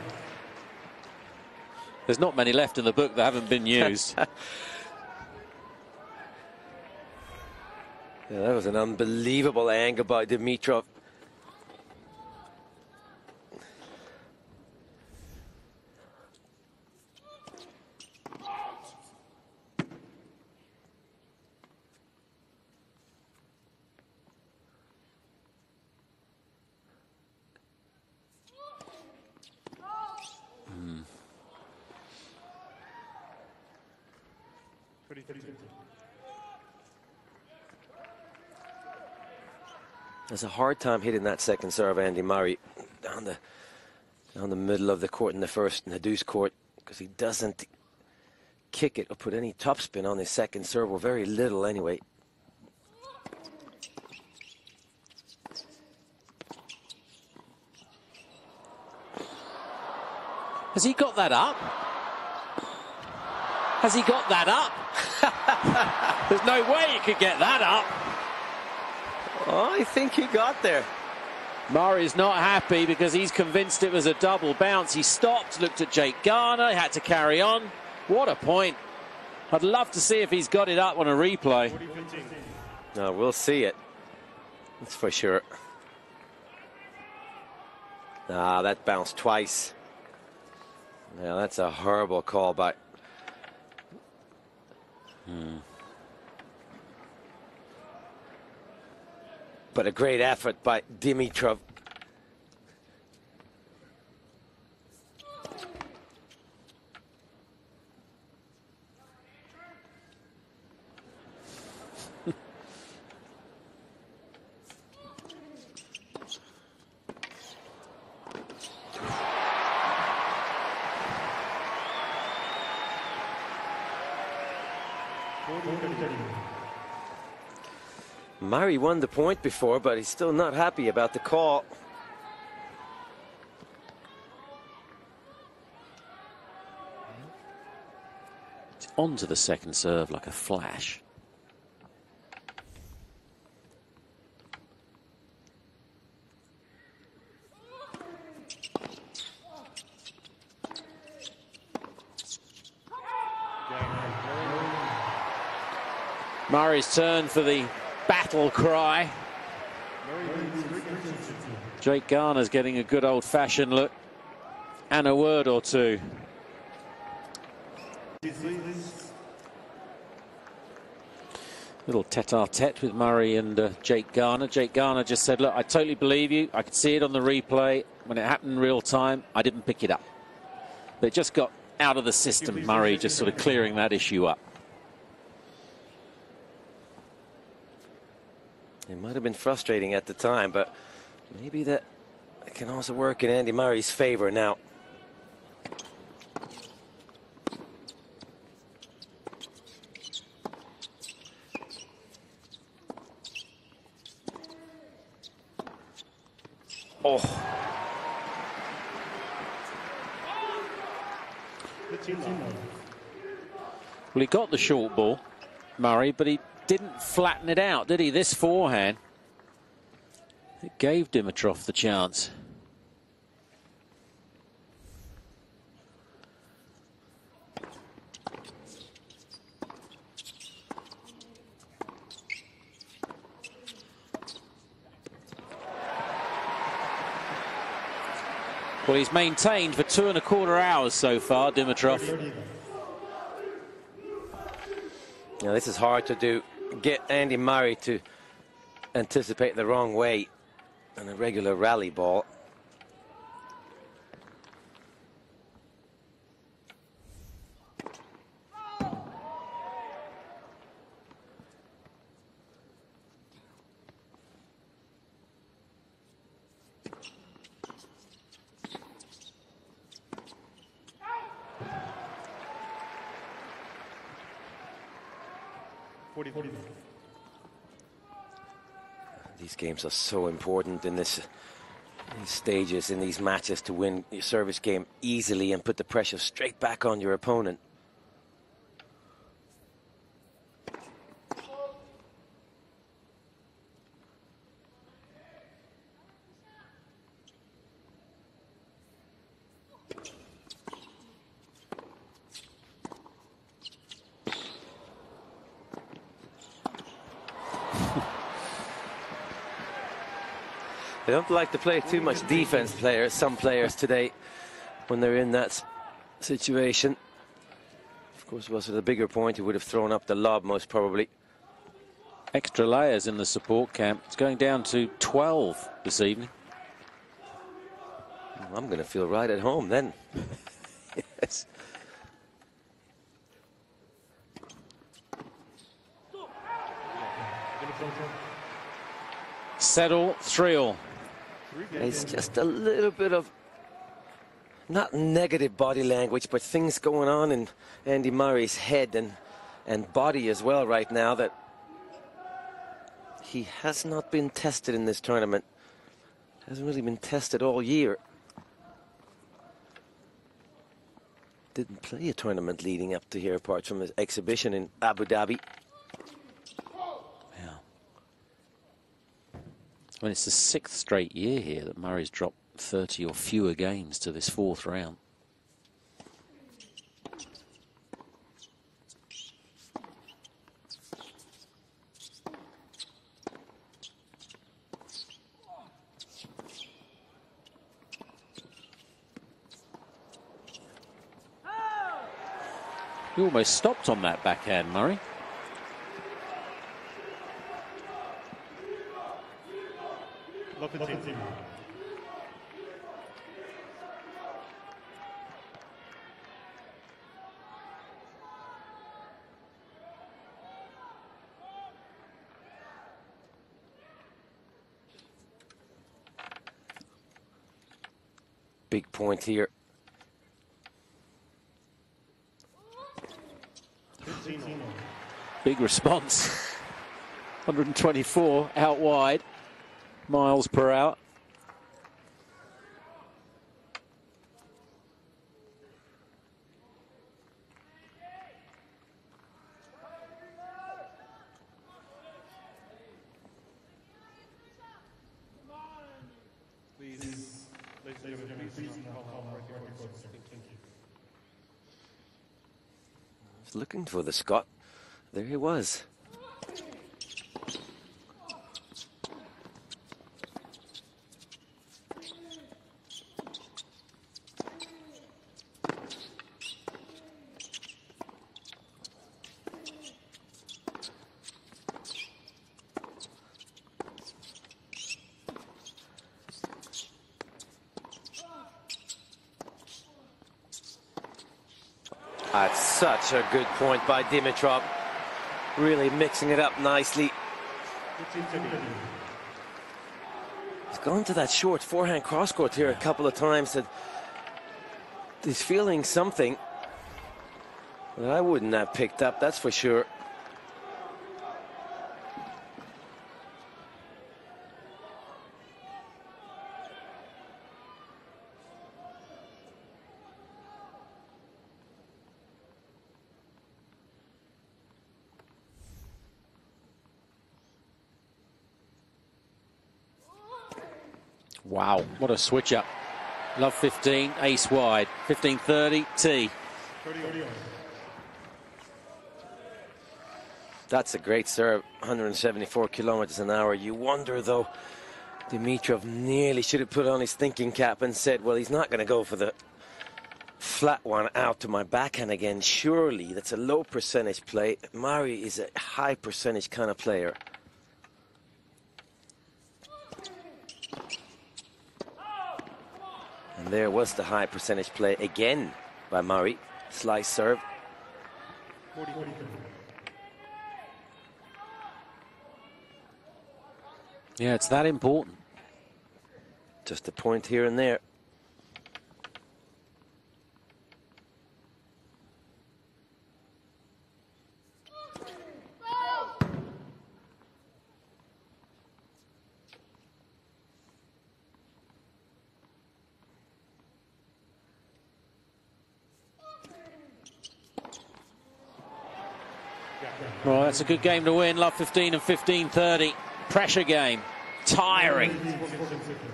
Speaker 1: There's not many left in the book that haven't been used.
Speaker 2: Yeah, that was an unbelievable angle by Dimitrov. There's a hard time hitting that second serve, Andy Murray, down the middle of the court in the first, in the deuce court, because he doesn't kick it or put any topspin on his second serve, or very little anyway.
Speaker 1: Has he got that up? Has he got that up? There's no way he could get that up.
Speaker 2: Oh, I think he got there.
Speaker 1: Murray's not happy because he's convinced it was a double bounce. He stopped, looked at Jake Garner, he had to carry on. What a point. I'd love to see if he's got it up on a replay.
Speaker 2: No, we'll see it. That's for sure. Ah, that bounced twice. Yeah, that's a horrible call by... But a great effort by Dimitrov. Murray won the point before, but he's still not happy about the call.
Speaker 1: It's onto the second serve like a flash. Murray's turn for the battle cry. Jake Garner's getting a good old-fashioned look and a word or two. Little tete-a-tete with Murray and Jake Garner. Jake Garner just said, look, I totally believe you. I could see it on the replay. When it happened in real time, I didn't pick it up. But it just got out of the system. Murray just sort of clearing that issue up.
Speaker 2: It might have been frustrating at the time, but maybe that can also work in Andy Murray's favor now. Oh.
Speaker 1: Well, he got the short ball, Murray, but he didn't flatten it out, did he? This forehand, it gave Dimitrov the chance. Well, he's maintained for 2¼ hours so far, Dimitrov.
Speaker 2: Now, this is hard to do. Get Andy Murray to anticipate the wrong way on a regular rally ball. These games are so important in these stages, in these matches, to win your service game easily and put the pressure straight back on your opponent. They don't like to play too much defense, some players today, when they're in that situation. Of course, was it a bigger point, he would have thrown up the lob most probably.
Speaker 1: Extra layers in the support camp. It's going down to 12 this evening.
Speaker 2: I'm going to feel right at home then. Yes.
Speaker 1: Settle 3-all.
Speaker 2: It's just a little bit of, not negative body language, but things going on in Andy Murray's head and body as well right now, that he has not been tested in this tournament. Hasn't really been tested all year. Didn't play a tournament leading up to here apart from his exhibition in Abu Dhabi.
Speaker 1: I mean, it's the 6th straight year here that Murray's dropped 30 or fewer games to this 4th round. He almost stopped on that backhand, Murray.
Speaker 2: Big point here.
Speaker 1: Big response. 124 out wide, miles per hour.
Speaker 2: Looking for the Scot. There he was. That's such a good point by Dimitrov. Really mixing it up nicely. He's gone to that short forehand cross-court here a couple of times. That he's feeling something that I wouldn't have picked up, that's for sure.
Speaker 1: Wow, what a switch up. Love 15, ace wide. 15-30, tee.
Speaker 2: That's a great serve, 174 kilometers an hour. You wonder, though, Dimitrov nearly should have put on his thinking cap and said, well, he's not going to go for the flat one out to my backhand again. Surely that's a low percentage play. Murray is a high percentage kind of player. And there was the high percentage play again by Murray. Slice serve.
Speaker 3: 40.
Speaker 1: Yeah, it's that important.
Speaker 2: Just a point here and there.
Speaker 1: Well, that's a good game to win. Love 15 and 15-30. Pressure game. Tiring.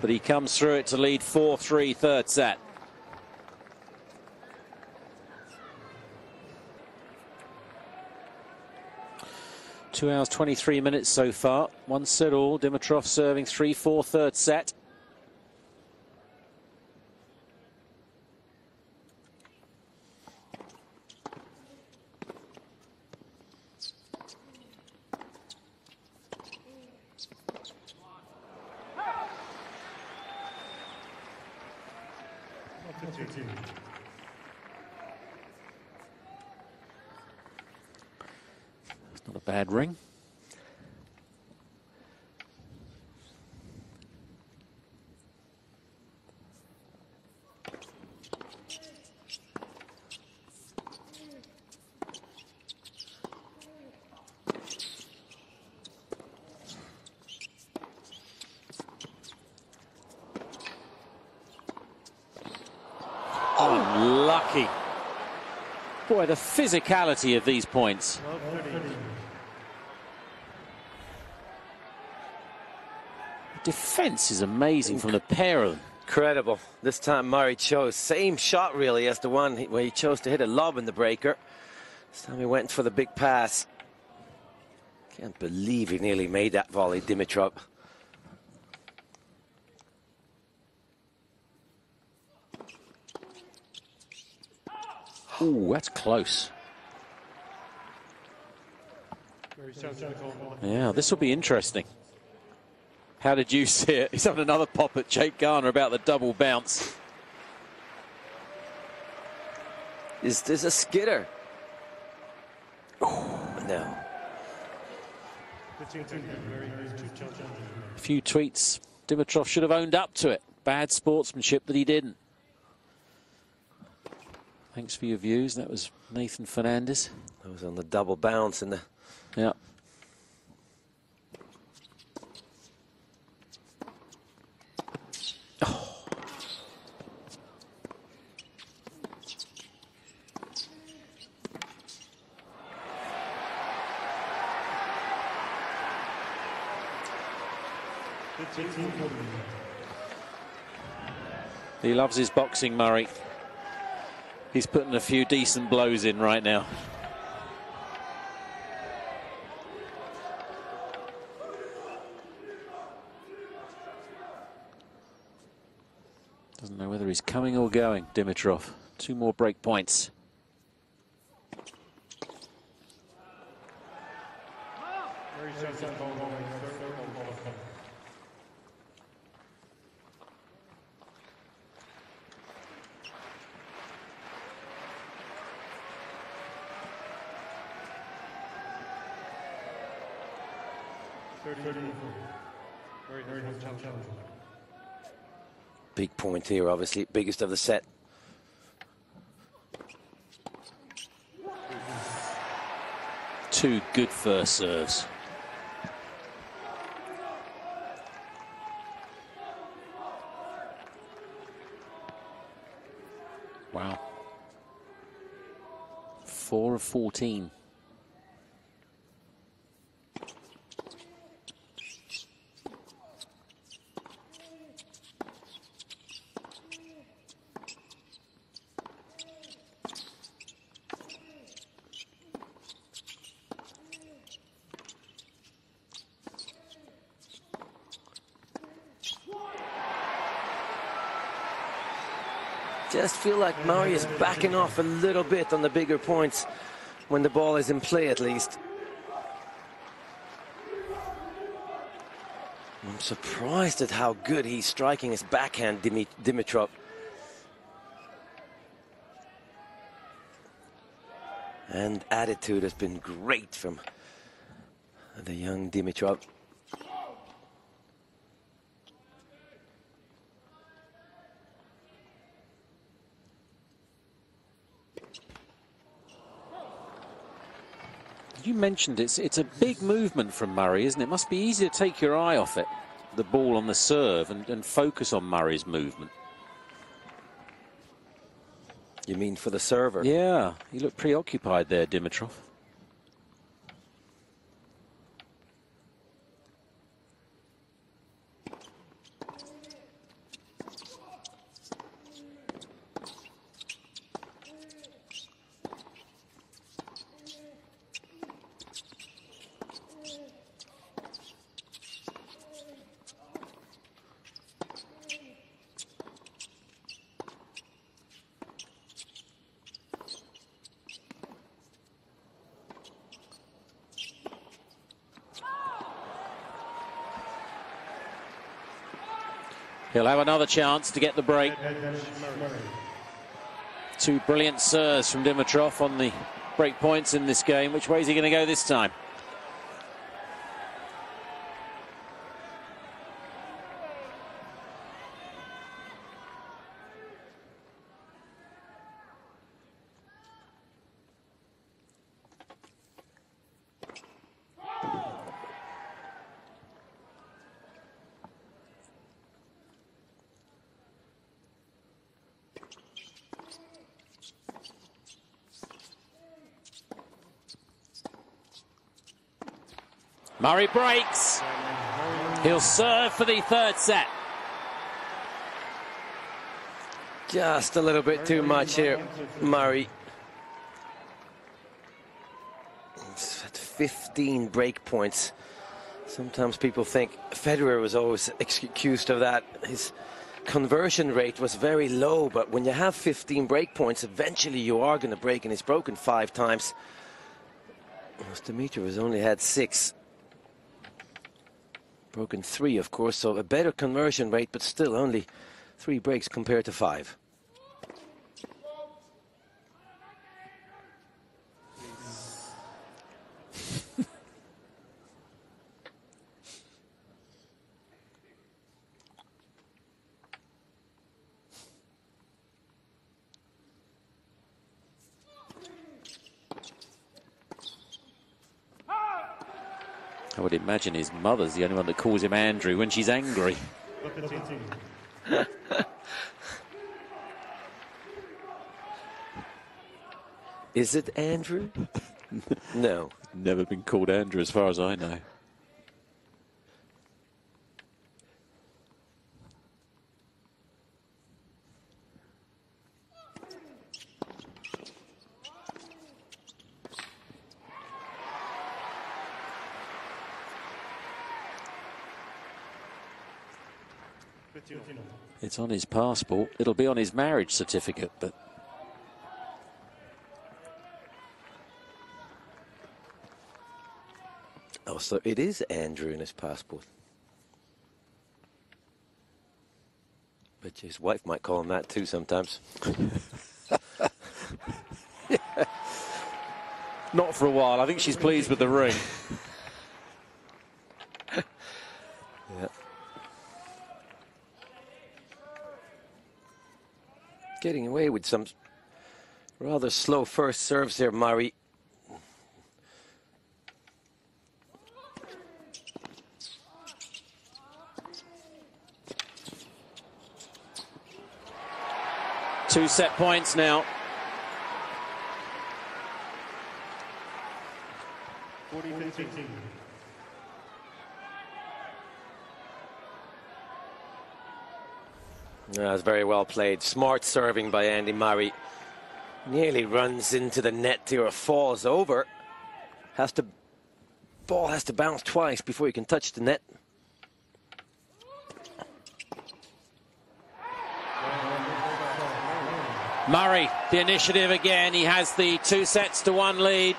Speaker 1: But he comes through it to lead 4-3 third set. Two hours, 23 minutes so far. One set all. Dimitrov serving 3-4 third set. It's not a bad ring. Unlucky. Boy, the physicality of these points. The defense is amazing from the pair of them.
Speaker 2: Incredible. This time Murray chose same shot really as the one where he chose to hit a lob in the breaker. This time he went for the big pass. Can't believe he nearly made that volley, Dimitrov.
Speaker 1: Ooh, that's close. Yeah, this will be interesting. How did you see it? He's having another pop at Jake Garner about the double bounce.
Speaker 2: Is this a skidder? Oh, no.
Speaker 1: A few tweets. Dimitrov should have owned up to it. Bad sportsmanship that he didn't. Thanks for your views. That was Nathan Fernandez.
Speaker 2: That was on the double bounce in the...
Speaker 1: Yeah. Oh. He loves his boxing, Murray. He's putting a few decent blows in right now. Doesn't know whether he's coming or going, Dimitrov. Two more break points.
Speaker 2: Big point here, obviously, biggest of the set.
Speaker 1: Two good first serves. Wow. 4 of 14.
Speaker 2: just feel like Murray is backing off a little bit on the bigger points when the ball is in play, at least. I'm surprised at how good he's striking his backhand, Dimitrov. And attitude has been great from the young Dimitrov.
Speaker 1: You mentioned it's a big movement from Murray, isn't it? It must be easy to take your eye off it, the ball on the serve, and focus on Murray's movement.
Speaker 2: You mean for the server?
Speaker 1: Yeah, he looked preoccupied there, Dimitrov. He'll have another chance to get the break. Two brilliant serves from Dimitrov on the break points in this game. Which way is he going to go this time? Murray breaks. He'll serve for the third set.
Speaker 2: Just a little bit too much here, Murray. He's at 15 break points. Sometimes people think Federer was always accused of that. His conversion rate was very low, but when you have 15 break points, eventually you are going to break, and he's broken 5 times. Dimitrov has only had 6. Broken 3, of course, so a better conversion rate, but still only 3 breaks compared to 5.
Speaker 1: I would imagine his mother's the only one that calls him Andrew when she's angry.
Speaker 2: Is it Andrew? No.
Speaker 1: Never been called Andrew as far as I know. It's on his passport. It'll be on his marriage certificate, but...
Speaker 2: Oh, so it is Andrew in his passport. But his wife might call him that too sometimes.
Speaker 1: Yeah. Not for a while. I think she's pleased with the ring.
Speaker 2: Yeah. Getting away with some rather slow first serves there, Murray.
Speaker 1: Two set points now.
Speaker 3: 40-15.
Speaker 2: That's very well played. Smart serving by Andy Murray. Nearly runs into the net here, falls over. Ball has to bounce twice before you can touch the net.
Speaker 1: Murray, the initiative again. He has the 2-1 lead.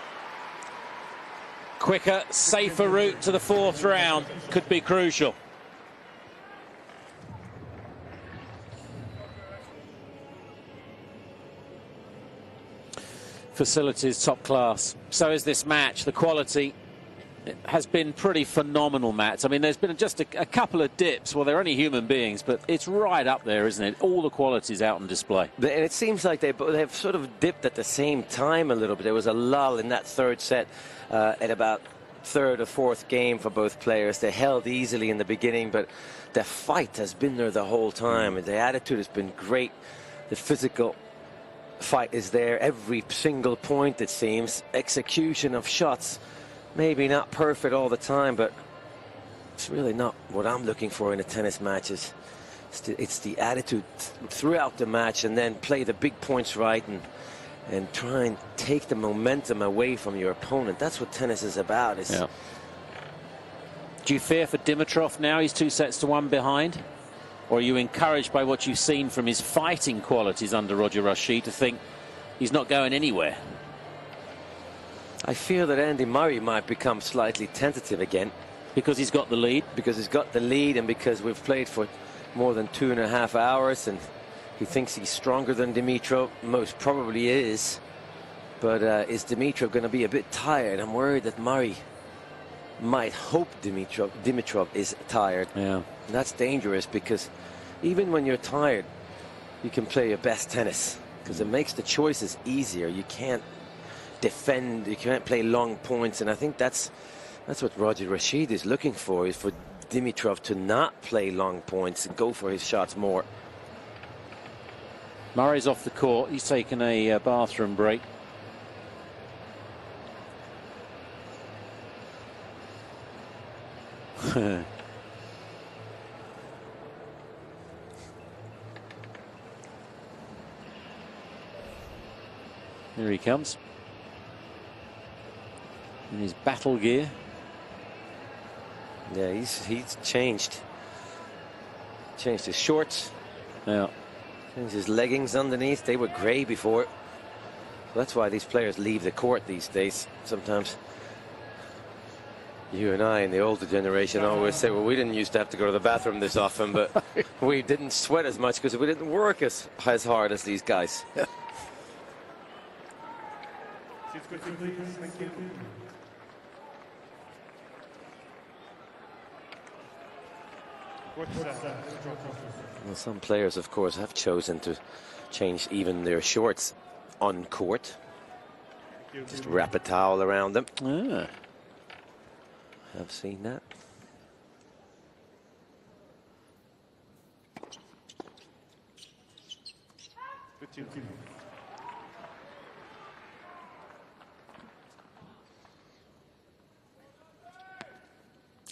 Speaker 1: Quicker, safer route to the 4th round could be crucial. Facilities top class. So is this match. The quality has been pretty phenomenal, Matt. I mean, there's been just a couple of dips. Well, they're only human beings, but it's right up there, isn't it? All the quality's out on display.
Speaker 2: And it seems like they've sort of dipped at the same time a little bit. There was a lull in that 3rd set at about 3rd or 4th game for both players. They held easily in the beginning, but the fight has been there the whole time. And the attitude has been great. The physical fight is there every single point, it seems. Execution of shots, maybe not perfect all the time, but it's really not what I'm looking for in a tennis match. It's the attitude throughout the match, and then play the big points right and try and take the momentum away from your opponent. That's what tennis is about.
Speaker 1: Yeah. Do you fear for Dimitrov now? He's 2-1 behind. Or are you encouraged by what you've seen from his fighting qualities under Roger Rashid to think he's not going anywhere?
Speaker 2: I fear that Andy Murray might become slightly tentative again.
Speaker 1: Because he's got the lead?
Speaker 2: Because he's got the lead, and because we've played for more than 2.5 hours, and he thinks he's stronger than Dimitrov. Most probably is. But is Dimitrov going to be a bit tired? I'm worried that Murray might hope Dimitrov is tired.
Speaker 1: Yeah.
Speaker 2: And that's dangerous, because even when you're tired, you can play your best tennis, because it makes the choices easier. You can't defend, you can't play long points, and I think that's what Roger Rashid is looking for, is for Dimitrov to not play long points and go for his shots more.
Speaker 1: Murray's off the court. He's taken a bathroom break. Here he comes in his battle gear.
Speaker 2: Yeah, he's changed his shorts.
Speaker 1: Yeah.
Speaker 2: Changed his leggings underneath. They were grey before. So that's why these players leave the court these days. Sometimes you and I in the older generation always say, well, we didn't used to have to go to the bathroom this often, but we didn't sweat as much because we didn't work as hard as these guys.
Speaker 3: Thank you.
Speaker 2: Well, some players, of course, have chosen to change even their shorts on court. Just wrap a towel around them.
Speaker 1: Ah.
Speaker 2: I've seen that.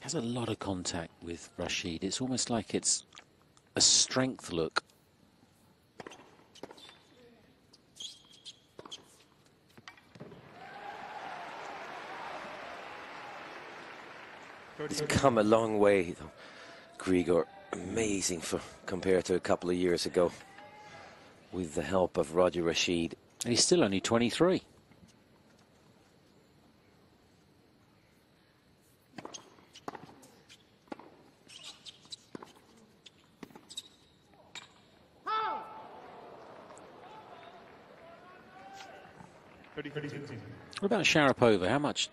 Speaker 1: Has a lot of contact with Rashid. It's almost like it's a strength look.
Speaker 2: He's come a long way, though. Grigor, amazing compared to a couple of years ago, with the help of Roger Rashid.
Speaker 1: And he's still only 23. What about Sharapova? How much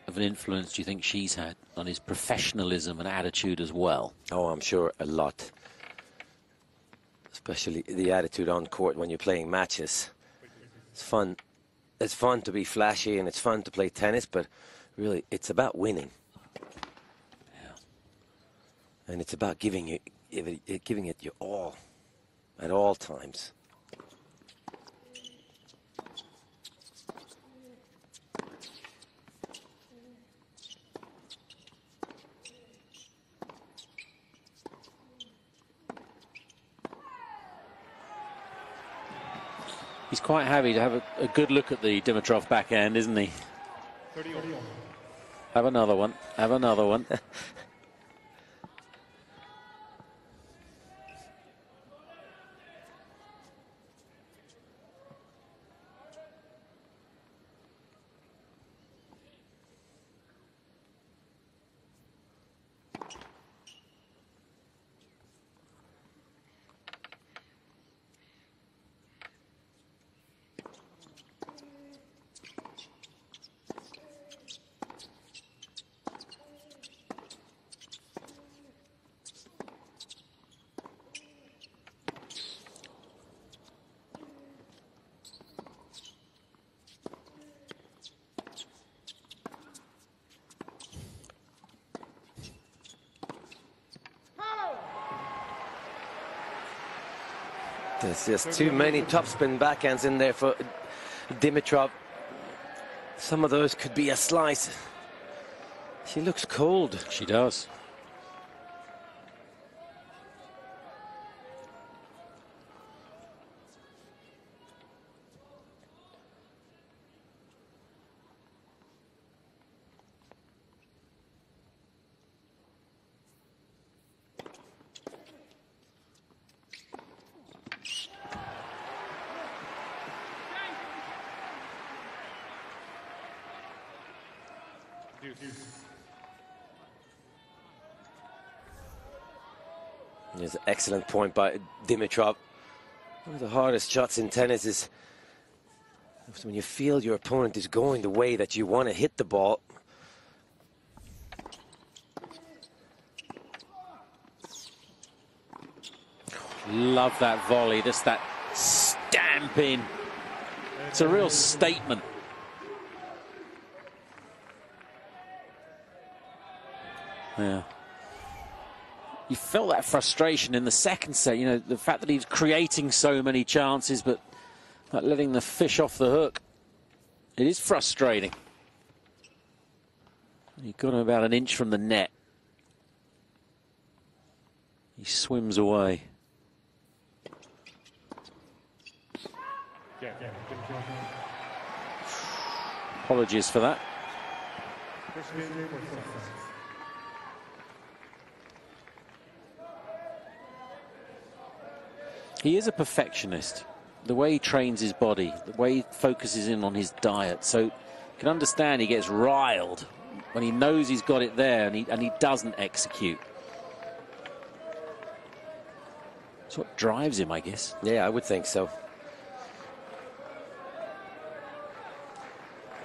Speaker 1: of an influence do you think she's had on his professionalism and attitude as well?
Speaker 2: Oh, I'm sure a lot. Especially the attitude on court when you're playing matches. It's fun. It's fun to be flashy and it's fun to play tennis, but really it's about winning.
Speaker 1: Yeah.
Speaker 2: And it's about giving it your all at all times.
Speaker 1: He's quite happy to have a good look at the Dimitrov backhand, isn't he? Have another one. Have another one.
Speaker 2: There's just too many topspin backhands in there for Dimitrov. Some of those could be a slice. She looks cold.
Speaker 1: She does.
Speaker 2: There's an excellent point by Dimitrov. One of the hardest shots in tennis is when you feel your opponent is going the way that you want to hit the ball.
Speaker 1: Love that volley, just that stamping. It's a real statement. Yeah. You felt that frustration in the second set, you know, the fact that he's creating so many chances, but not letting the fish off the hook. It is frustrating. He got him about an inch from the net. He swims away. Apologies for that. He is a perfectionist. The way he trains his body, the way he focuses in on his diet. So you can understand he gets riled when he knows he's got it there and he doesn't execute. That's what drives him, I guess.
Speaker 2: Yeah, I would think so.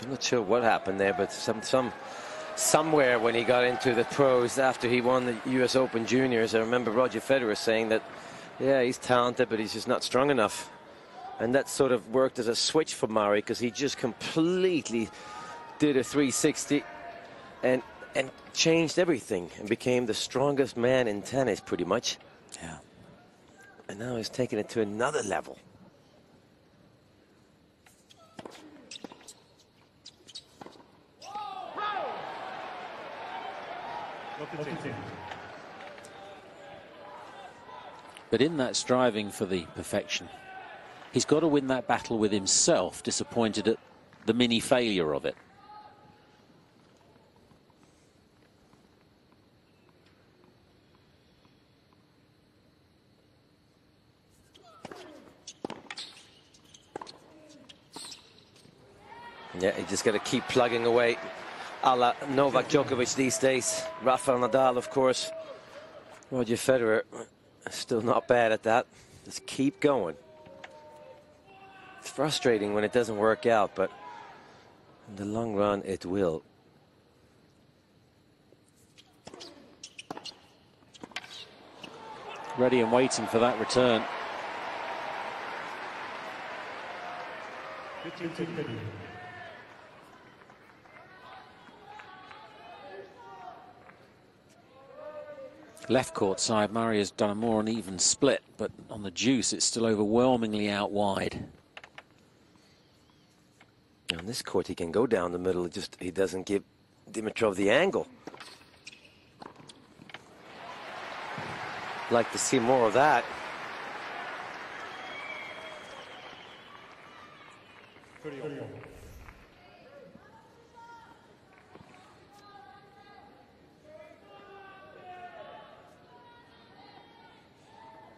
Speaker 2: I'm not sure what happened there, but somewhere when he got into the pros after he won the US Open Juniors, I remember Roger Federer saying that, yeah, he's talented, but he's just not strong enough. And that sort of worked as a switch for Murray, because he just completely did a 360 and changed everything and became the strongest man in tennis, pretty much.
Speaker 1: Yeah.
Speaker 2: And now he's taking it to another level.
Speaker 1: But in that striving for the perfection, he's got to win that battle with himself, disappointed at the mini failure of it.
Speaker 2: Yeah, you just got to keep plugging away. A la Novak Djokovic these days. Rafael Nadal, of course. Roger Federer, still not bad at that. Just keep going. It's frustrating when it doesn't work out, but in the long run, it will.
Speaker 1: Ready and waiting for that return. Left court side, Murray has done a more uneven split, but on the deuce, it's still overwhelmingly out wide.
Speaker 2: On this court, he can go down the middle. He doesn't give Dimitrov the angle. Like to see more of that.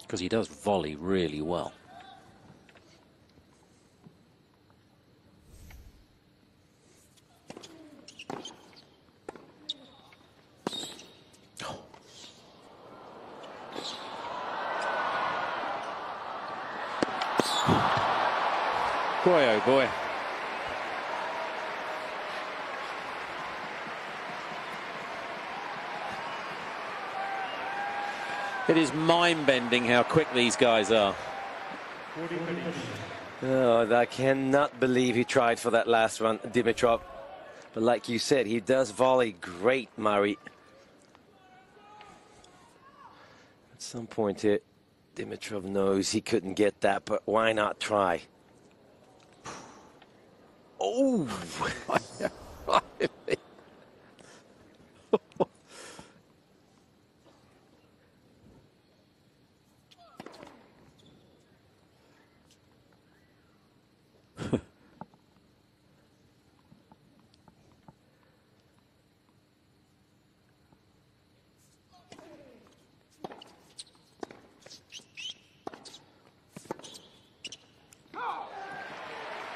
Speaker 1: Because he does volley really well. Boy, oh boy. It is mind-bending how quick these guys are.
Speaker 2: Oh, I cannot believe he tried for that last one, Dimitrov. But like you said, he does volley great, Murray. At some point here, Dimitrov knows he couldn't get that, but why not try? Oh!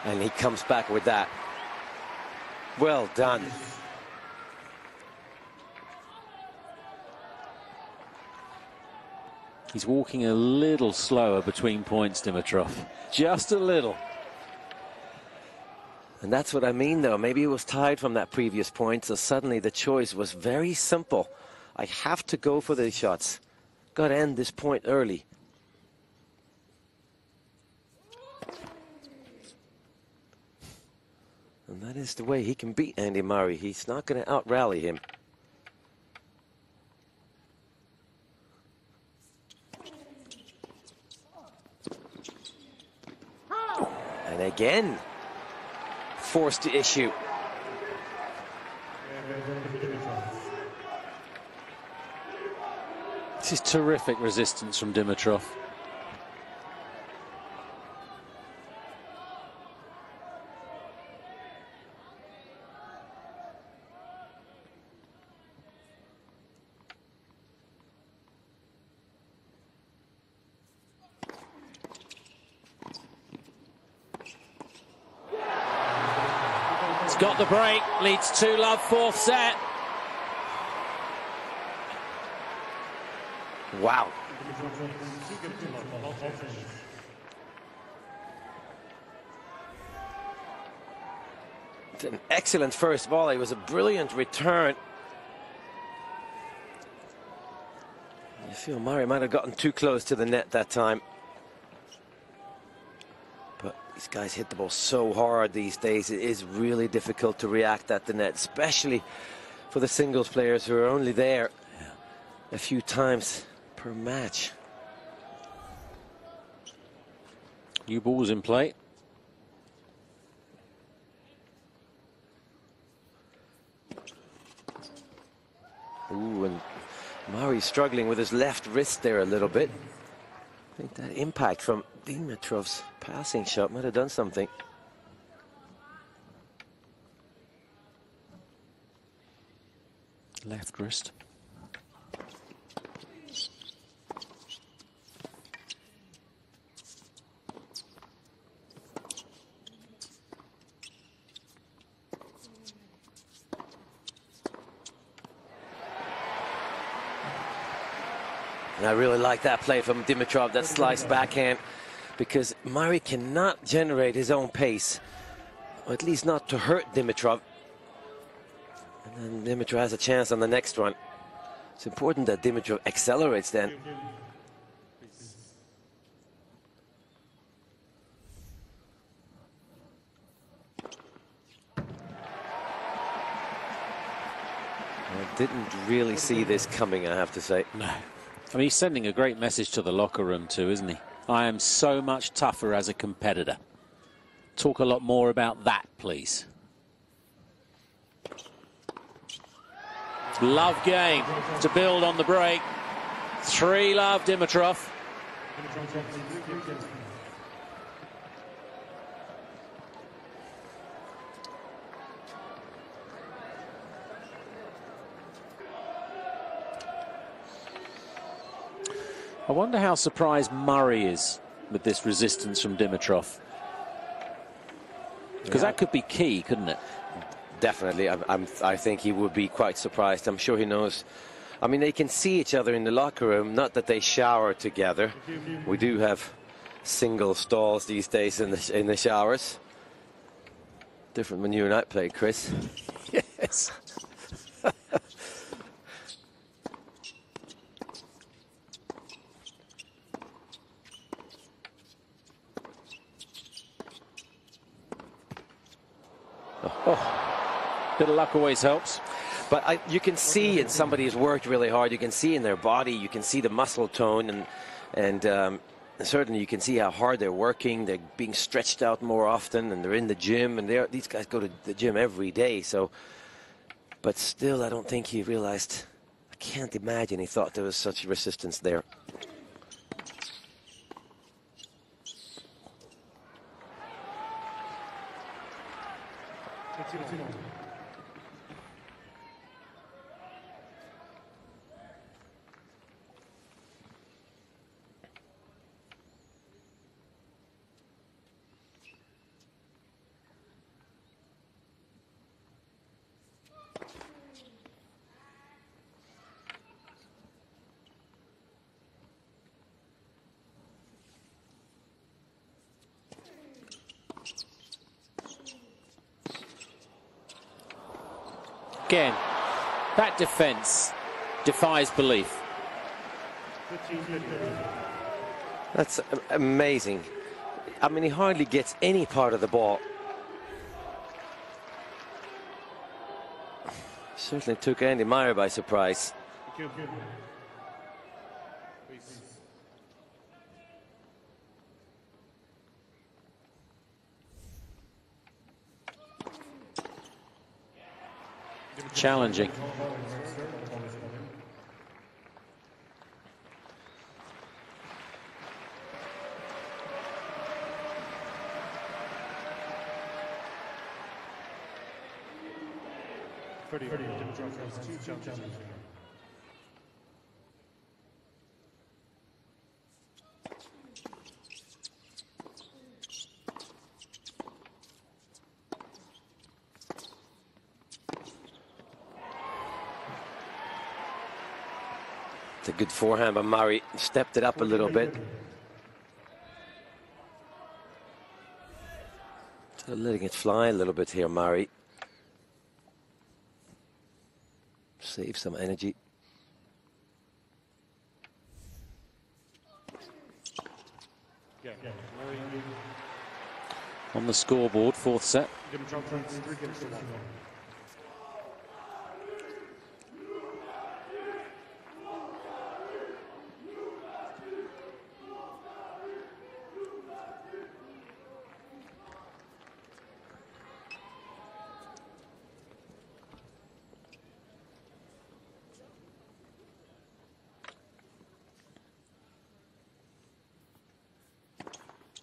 Speaker 2: And he comes back with that. Well done.
Speaker 1: He's walking a little slower between points, Dimitrov. Just a little.
Speaker 2: And that's what I mean, though. Maybe he was tired from that previous point, so suddenly the choice was very simple. I have to go for these shots. Got to end this point early. And that is the way he can beat Andy Murray. He's not going to out-rally him. And again, forced the issue.
Speaker 1: This is terrific resistance from Dimitrov. Got the break, leads 2-love, fourth set.
Speaker 2: Wow. It's an excellent first volley. It was a brilliant return. I feel Murray might have gotten too close to the net that time. But these guys hit the ball so hard these days, it is really difficult to react at the net, especially for the singles players who are only there a few times per match.
Speaker 1: New balls in play.
Speaker 2: Ooh, and Murray struggling with his left wrist there a little bit. I think that impact from Dimitrov's passing shot might have done something.
Speaker 1: Left wrist.
Speaker 2: And I really like that play from Dimitrov, that slice backhand, because Murray cannot generate his own pace, or at least not to hurt Dimitrov. And then Dimitrov has a chance on the next one. It's important that Dimitrov accelerates then. I didn't really see this coming, I have to say.
Speaker 1: No. I mean, he's sending a great message to the locker room too, isn't he? I am so much tougher as a competitor. Talk a lot more about that, please. Love game to build on the break. 3-love Dimitrov. I wonder how surprised Murray is with this resistance from Dimitrov. Because that could be key, couldn't it?
Speaker 2: Definitely. I think he would be quite surprised. I'm sure he knows. I mean, they can see each other in the locker room. Not that they shower together. We do have single stalls these days in the showers. Different when you and I played, Chris.
Speaker 1: Yes. Oh, bit of luck always helps.
Speaker 2: But you can see in somebody who's worked really hard, you can see in their body, you can see the muscle tone, and And certainly you can see how hard they're working. They're being stretched out more often, and they're in the gym, and these guys go to the gym every day. So, but still, I don't think he realized, I can't imagine he thought there was such resistance there.
Speaker 1: Again, that defence defies belief.
Speaker 2: That's amazing. I mean, he hardly gets any part of the ball. Certainly took Andy Meyer by surprise.
Speaker 1: Challenging.
Speaker 3: Dimitrov has 2 challenges.
Speaker 2: It's a good forehand by Murray. Stepped it up a little bit. So letting it fly a little bit here, Murray. Save some energy.
Speaker 1: On the scoreboard, 4th set.
Speaker 3: Dimitrov points 3 games to 1.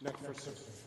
Speaker 3: Next for 6.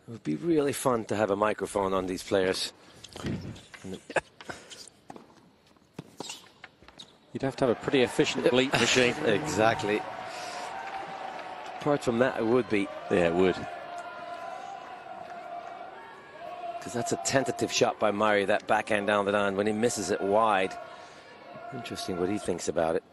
Speaker 2: It would be really fun to have a microphone on these players.
Speaker 1: You'd have to have a pretty efficient bleep machine.
Speaker 2: Exactly. Apart from that, it would be.
Speaker 1: Yeah, it would.
Speaker 2: Because that's a tentative shot by Murray, that backhand down the line. When he misses it wide, interesting what he thinks about it.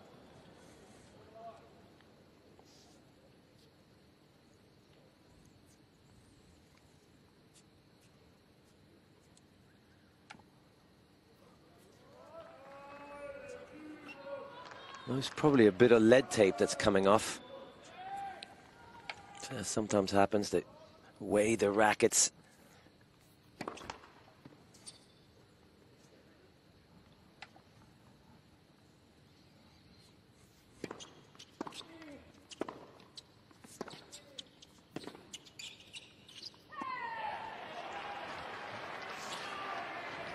Speaker 2: There's probably a bit of lead tape that's coming off. Sometimes happens, they weigh the rackets.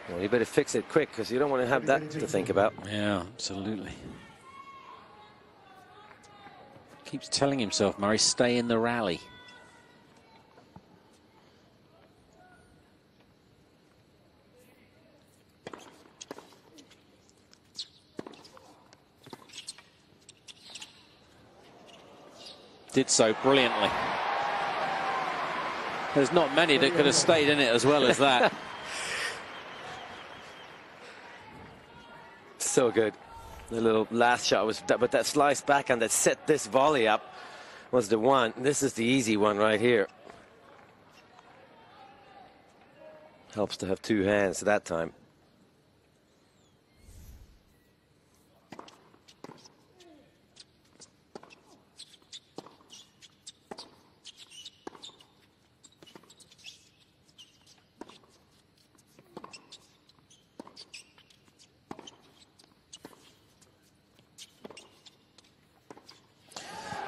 Speaker 2: Well, you better fix it quick, because you don't want to have that to think about.
Speaker 1: Yeah, absolutely. Keeps telling himself, Murray, stay in the rally. Did so brilliantly. There's not many that could have stayed in it as well as that.
Speaker 2: So good. The little last shot was, but that slice backhand that set this volley up was the one. This is the easy one right here. Helps to have two hands that time.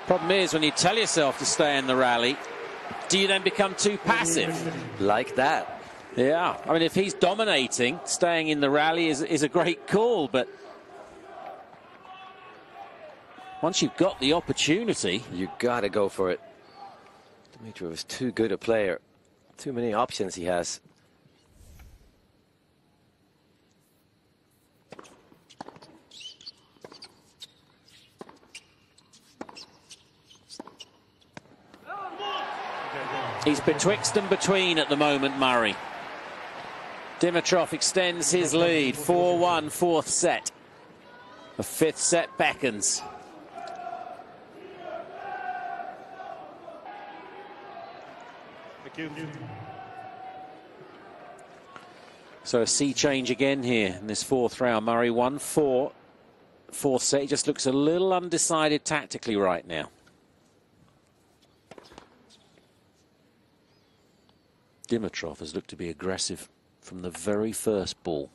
Speaker 1: Problem is, when you tell yourself to stay in the rally, do you then become too passive?
Speaker 2: Like that.
Speaker 1: Yeah, I mean, if he's dominating, staying in the rally is a great call, but once you've got the opportunity,
Speaker 2: you got to go for it. Dimitrov is too good a player. Too many options he has.
Speaker 1: He's betwixt and between at the moment, Murray. Dimitrov extends his lead. 4-1, fourth set. The fifth set beckons. So a sea change again here in this fourth round. Murray 1-4. Fourth set. He just looks a little undecided tactically right now. Dimitrov has looked to be aggressive from the very first ball.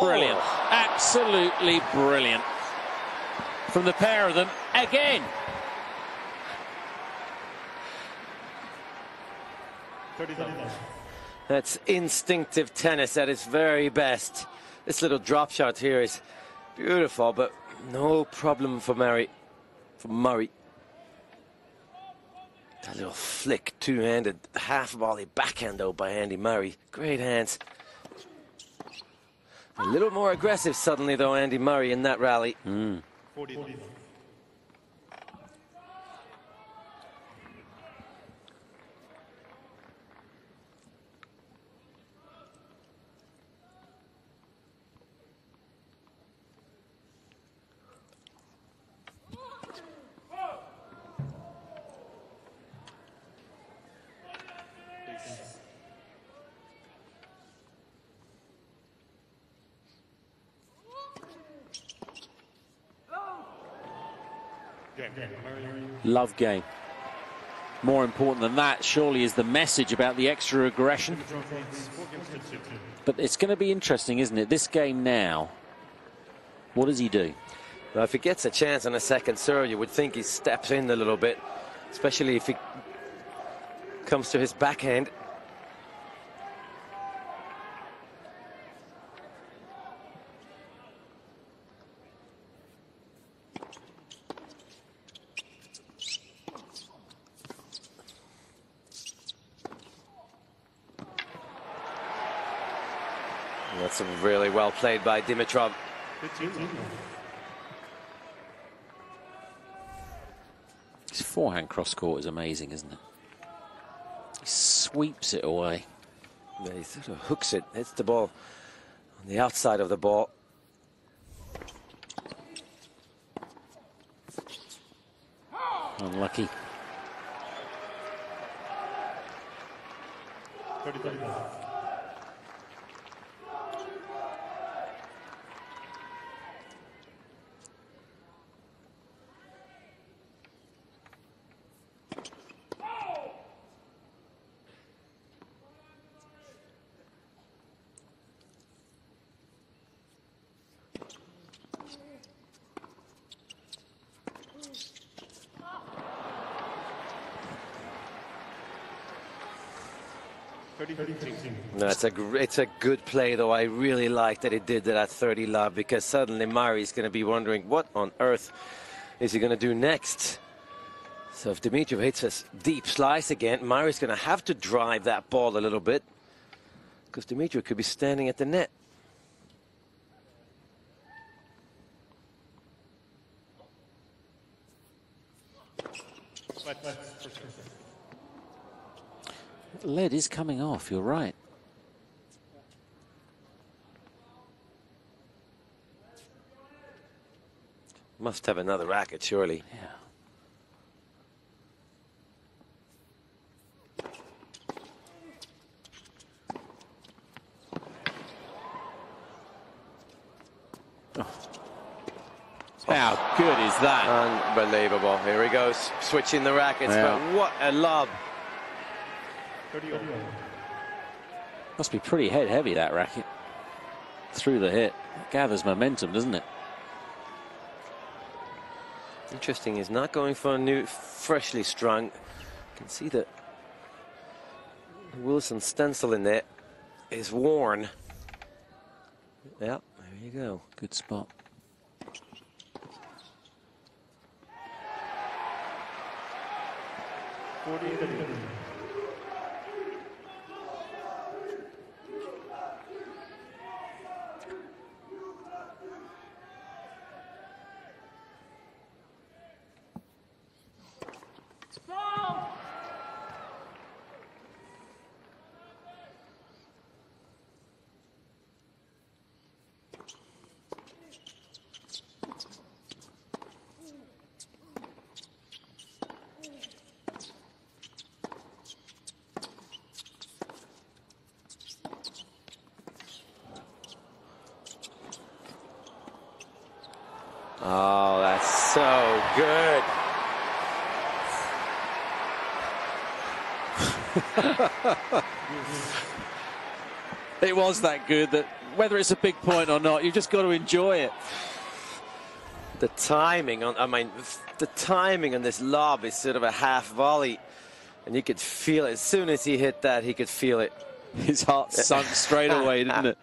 Speaker 1: Brilliant. Absolutely brilliant. From the pair of them again.
Speaker 2: That's instinctive tennis at its very best. This little drop shot here is beautiful, but no problem for Murray. That little flick, two-handed half volley backhand though by Andy Murray. Great hands. A little more aggressive suddenly though, Andy Murray in that rally.
Speaker 3: 40.
Speaker 1: Love game. More important than that, surely, is the message about the extra aggression. But it's going to be interesting, isn't it? This game now, what does he do?
Speaker 2: Well, if he gets a chance on a second serve, you would think he steps in a little bit, especially if he comes to his backhand. That's really well played by Dimitrov.
Speaker 1: His forehand cross-court is amazing, isn't it? He sweeps it away.
Speaker 2: Yeah, he sort of hooks it, hits the ball on the outside of the ball.
Speaker 1: Unlucky.
Speaker 3: 35.
Speaker 2: No, it's a good play, though. I really like that he did that at 30 love, because suddenly Murray's going to be wondering what on earth is he going to do next. So if Dimitrov hits a deep slice again, Murray's going to have to drive that ball a little bit, because Dimitrov could be standing at the net.
Speaker 1: Lead is coming off, you're right.
Speaker 2: Must have another racket, surely.
Speaker 1: Yeah. Oh. How good is that?
Speaker 2: Unbelievable. Here he goes, switching the rackets,
Speaker 1: Yeah.
Speaker 2: but what a lob.
Speaker 1: Must be pretty head heavy, that racket. Through the hit. It gathers momentum, doesn't it?
Speaker 2: Interesting, he's not going for a new, freshly strung. You can see that Wilson's stencil in there is worn. Yeah, there you go.
Speaker 1: Good spot.
Speaker 2: Oh, that's so good.
Speaker 1: It was that good that whether it's a big point or not, you've just got to enjoy it.
Speaker 2: The timing on, the timing on this lob is sort of a half volley, and you could feel it. As soon as he hit that, he could feel it.
Speaker 1: His heart sunk straight away, didn't it?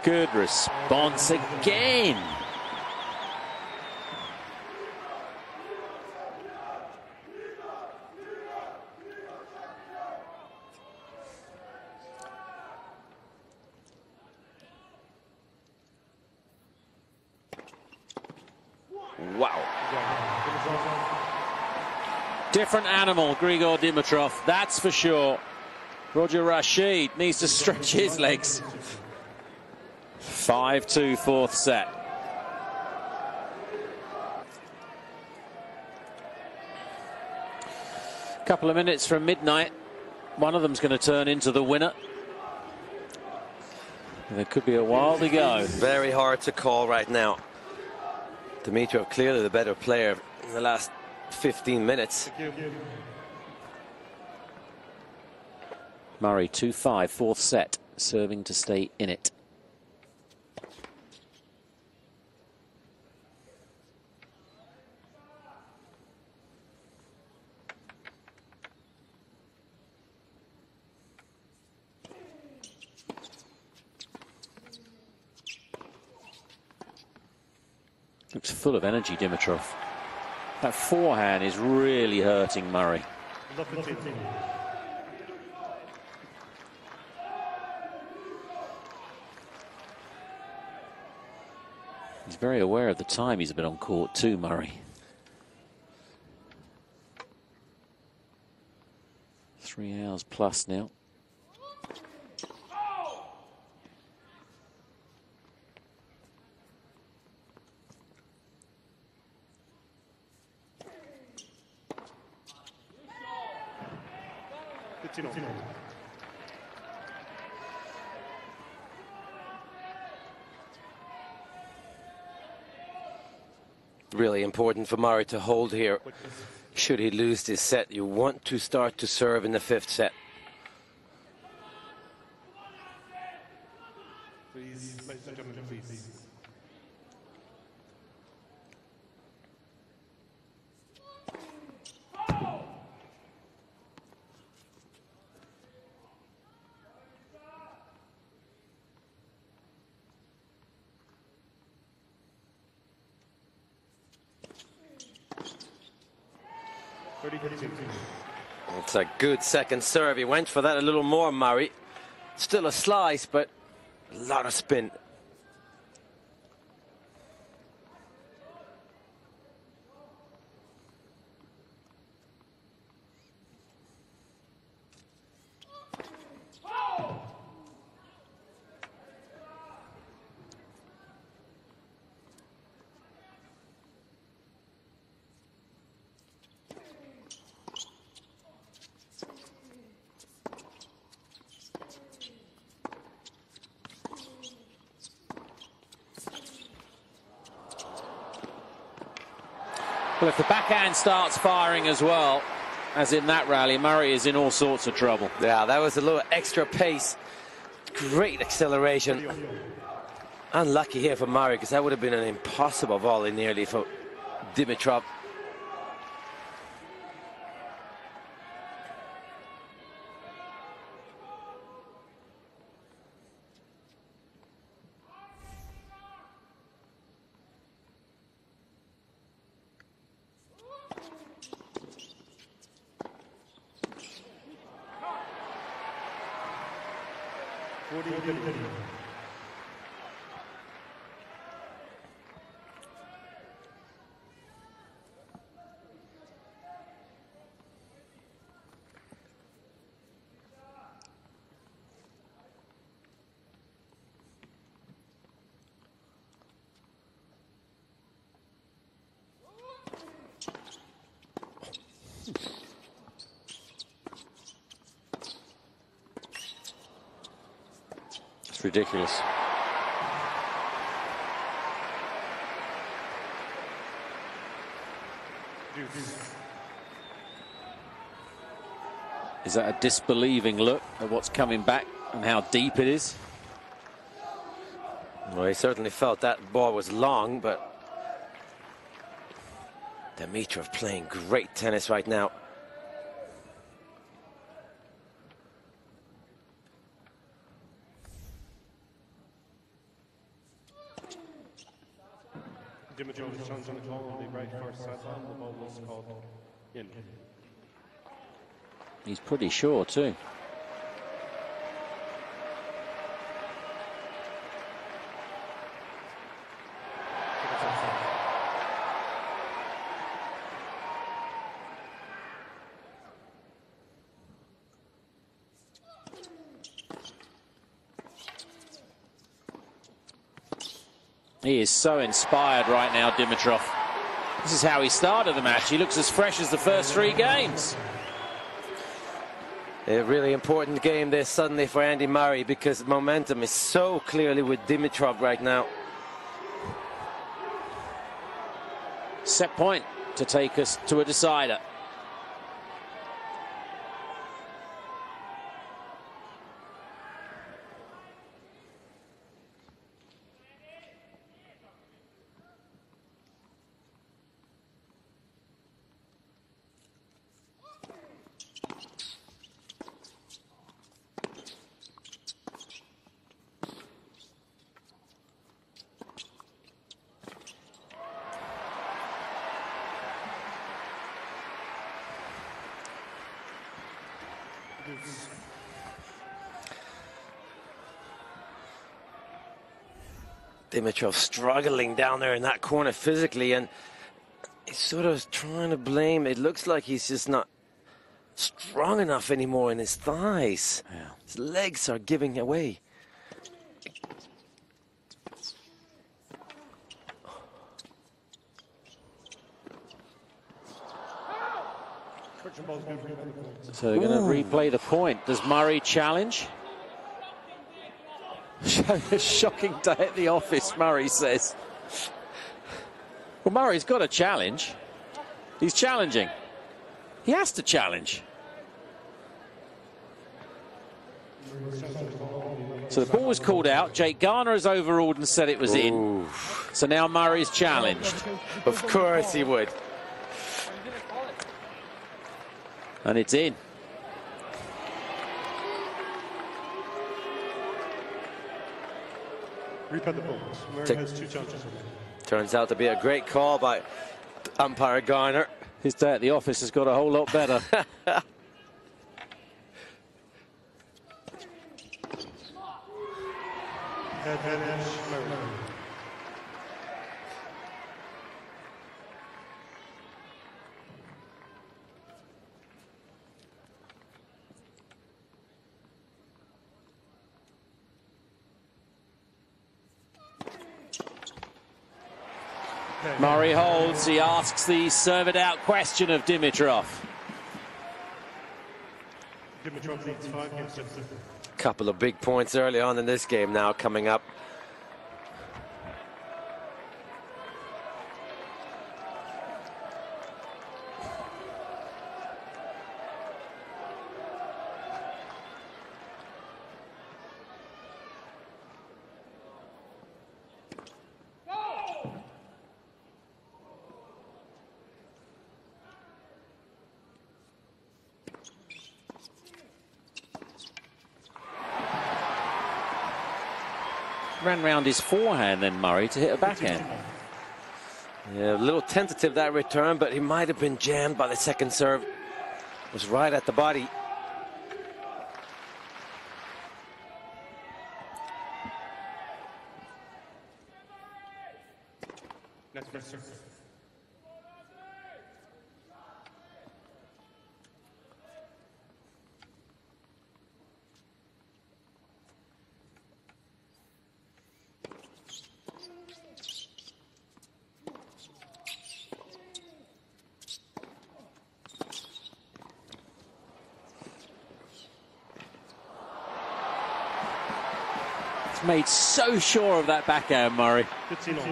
Speaker 1: Good response again.
Speaker 2: Wow.
Speaker 1: Different animal, Grigor Dimitrov, that's for sure. Roger Rashid needs to stretch his legs. 5-2 fourth set. Couple of minutes from midnight. One of them's going to turn into the winner. And there could be a while to go.
Speaker 2: Very hard to call right now. Dimitrov clearly the better player in the last 15 minutes.
Speaker 1: Murray 2-5 fourth set, serving to stay in it. Looks full of energy, Dimitrov. That forehand is really hurting Murray. He's very aware of the time he's been on court too, Murray. 3 hours plus now.
Speaker 2: Really important for Murray to hold here. Should he lose this set, you want to start to serve in the fifth set.
Speaker 3: Please, ladies and gentlemen, please.
Speaker 2: It's a good second serve. He went for that a little more, Murray. Still a slice, but a lot of spin.
Speaker 1: Well, if the backhand starts firing as well as in that rally, Murray is in all sorts of trouble.
Speaker 2: Yeah, that was a little extra pace. Great acceleration. Unlucky here for Murray, because that would have been an impossible volley nearly for Dimitrov.
Speaker 1: It's ridiculous. Is that a disbelieving look at what's coming back and how deep it is?
Speaker 2: Well, he certainly felt that ball was long, but Dimitrov playing great tennis right now.
Speaker 3: Dimitrov was challenging the ball on the right first set line. The ball was called in.
Speaker 1: He's pretty sure too. He is so inspired right now, Dimitrov. This is how he started the match. He looks as fresh as the first 3 games.
Speaker 2: A really important game there suddenly for Andy Murray, because momentum is so clearly with Dimitrov right now.
Speaker 1: Set point to take us to a decider.
Speaker 2: Dimitrov struggling down there in that corner physically, and he's sort of trying to blame. It looks like he's just not strong enough anymore in his thighs.
Speaker 1: Yeah.
Speaker 2: His legs are giving away.
Speaker 1: So they're going to replay the point. Does Murray challenge? A shocking day at the office, Murray says. Well, Murray's got a challenge. He's challenging. He has to challenge. So the ball was called out. Jake Garner has overruled and said it was in. So now Murray's challenged.
Speaker 2: Of course he would.
Speaker 1: And it's in.
Speaker 3: Replay the balls. Murray has 2 challenges.
Speaker 2: Turns out to be a great call by umpire Garner.
Speaker 1: His day at the office has got a whole lot better. Murray holds. He asks the serve it out question of Dimitrov.
Speaker 3: Dimitrov leads 5 games to 0.
Speaker 2: Couple of big points early on in this game now coming up.
Speaker 1: Ran round his forehand then, Murray, to hit a backhand.
Speaker 2: Yeah, a little tentative that return, but he might have been jammed by the second serve. It was right at the body.
Speaker 3: Next first serve.
Speaker 1: Made so sure of that backhand, Murray.
Speaker 3: 15 all.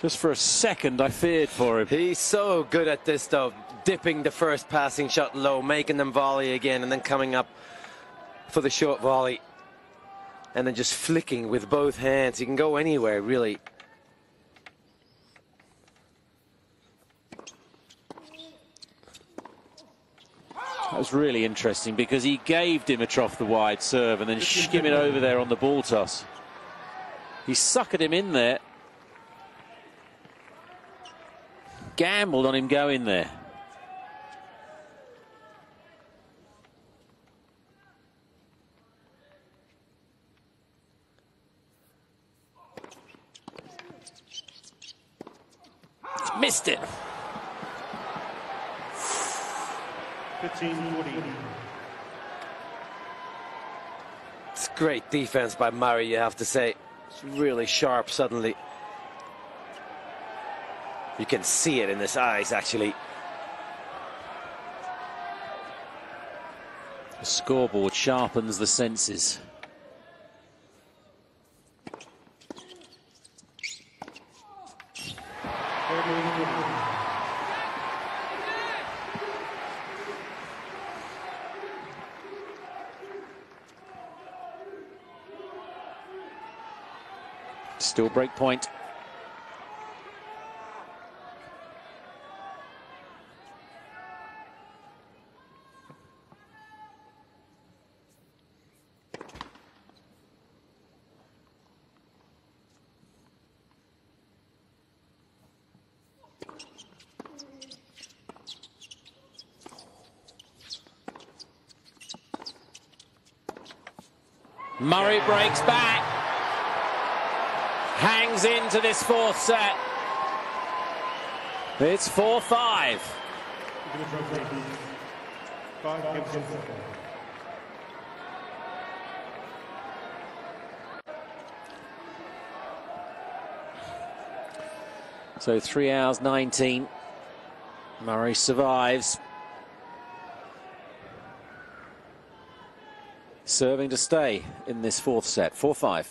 Speaker 1: Just for a second, I feared for him.
Speaker 2: He's so good at this, though. Dipping the first passing shot low, making them volley again, and then coming up for the short volley. And then just flicking with both hands. He can go anywhere, really.
Speaker 1: That was really interesting because he gave Dimitrov the wide serve and then skim it over there on the ball toss. He suckered him in there. Gambled on him going there. He's missed it.
Speaker 3: 15-14.
Speaker 2: It's great defense by Murray, you have to say. It's really sharp suddenly. You can see it in his eyes, actually.
Speaker 1: The scoreboard sharpens the senses. Still break point. Murray breaks back. Hangs into this fourth set. It's 4-5.
Speaker 3: Dimitrov leads 5 games to 0.
Speaker 1: So 3 hours 19. Murray survives. Serving to stay in this fourth set. 4-5.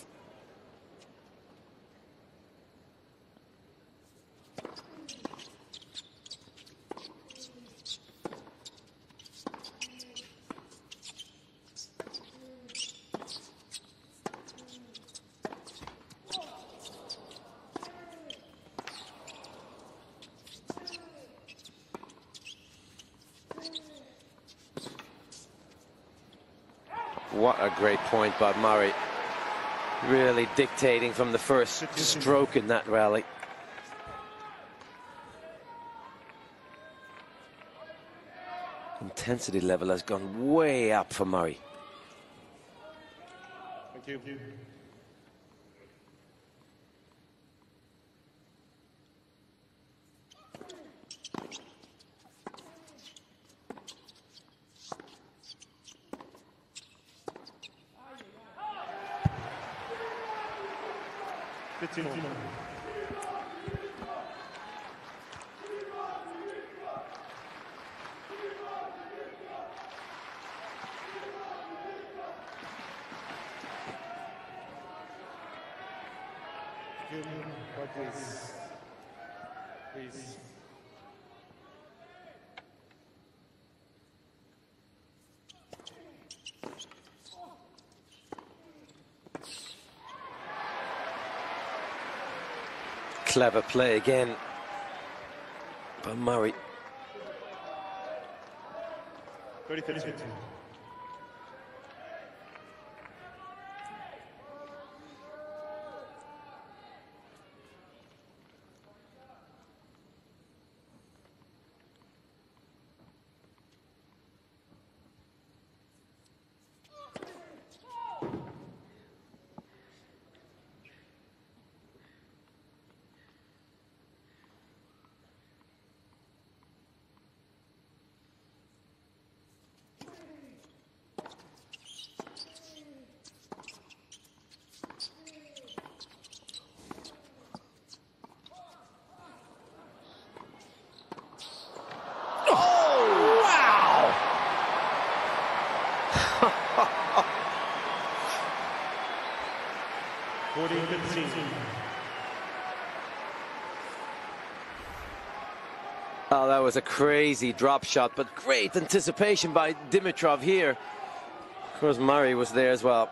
Speaker 2: What a great point by Murray. Really dictating from the first stroke in that rally. intensity level has gone way up for Murray.
Speaker 3: Thank you. Please.
Speaker 2: Clever play again by Murray.
Speaker 3: 30-32.
Speaker 2: Oh, that was a crazy drop shot, but great anticipation by Dimitrov here. Of course, Murray was there as well.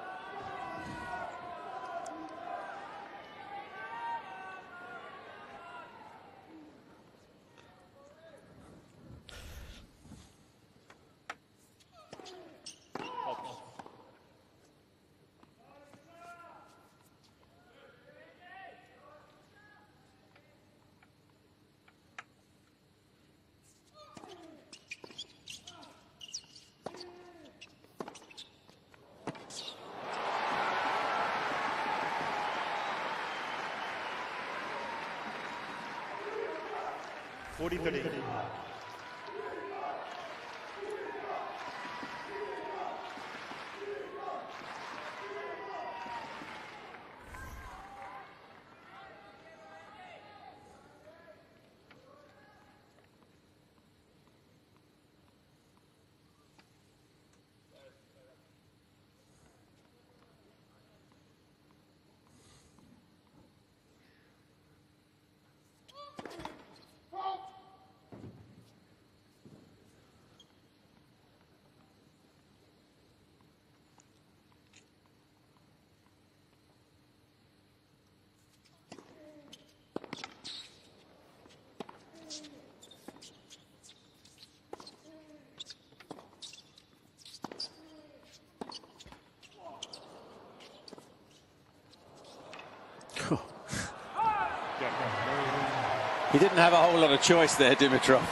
Speaker 1: He didn't have a whole lot of choice there, Dimitrov.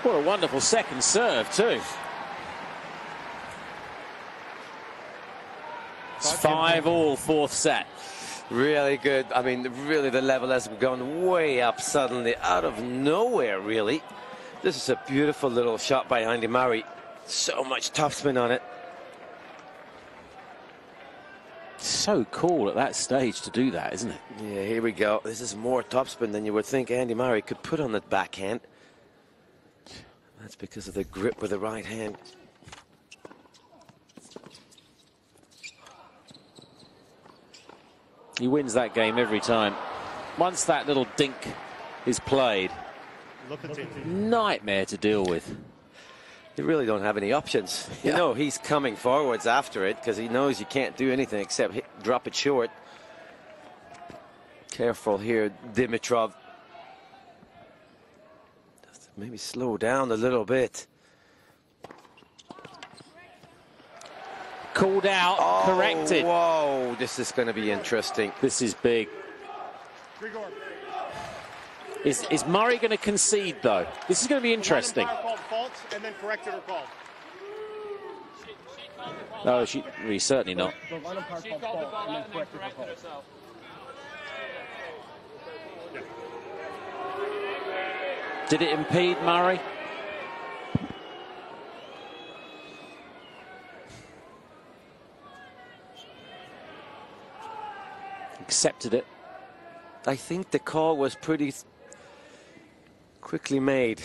Speaker 1: What a wonderful second serve, too. It's 5-all, fourth set.
Speaker 2: Really good. I mean, really, the level has gone way up suddenly, out of nowhere, really. This is a beautiful little shot by Andy Murray. So much topspin on it.
Speaker 1: So cool at that stage to do that, isn't it?
Speaker 2: Yeah, here we go. This is more topspin than you would think Andy Murray could put on that backhand. That's because of the grip with the right hand.
Speaker 1: He wins that game every time. Once that little dink is played, nightmare to deal with.
Speaker 2: You really don't have any options. You know he's coming forwards after it because he knows you can't do anything except drop it short. Careful here, Dimitrov. Just maybe slow down a little bit.
Speaker 1: Called out, corrected.
Speaker 2: Whoa, this is going to be interesting.
Speaker 1: This is big.
Speaker 3: Grigor.
Speaker 1: Is Murray going to concede, though? This is going to be interesting.
Speaker 3: And then corrected or called.
Speaker 1: No, he's certainly not. Did it impede Murray? Accepted it.
Speaker 2: I think the call was pretty quickly made.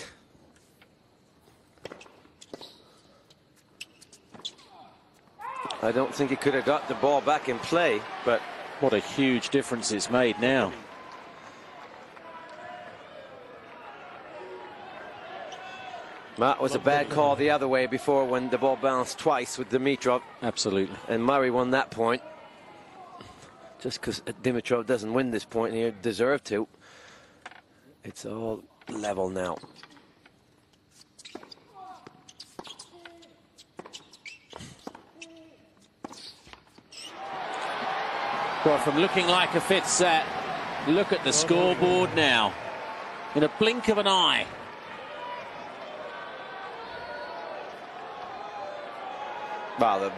Speaker 2: I don't think he could have got the ball back in play, but
Speaker 1: what a huge difference it's made now.
Speaker 2: That was a bad call the other way before when the ball bounced twice with Dimitrov.
Speaker 1: Absolutely.
Speaker 2: And Murray won that point. Just because Dimitrov doesn't win this point, and he deserved to. It's all level now.
Speaker 1: Well, from looking like a fifth set, look at the scoreboard now. In a blink of an eye.
Speaker 2: Well,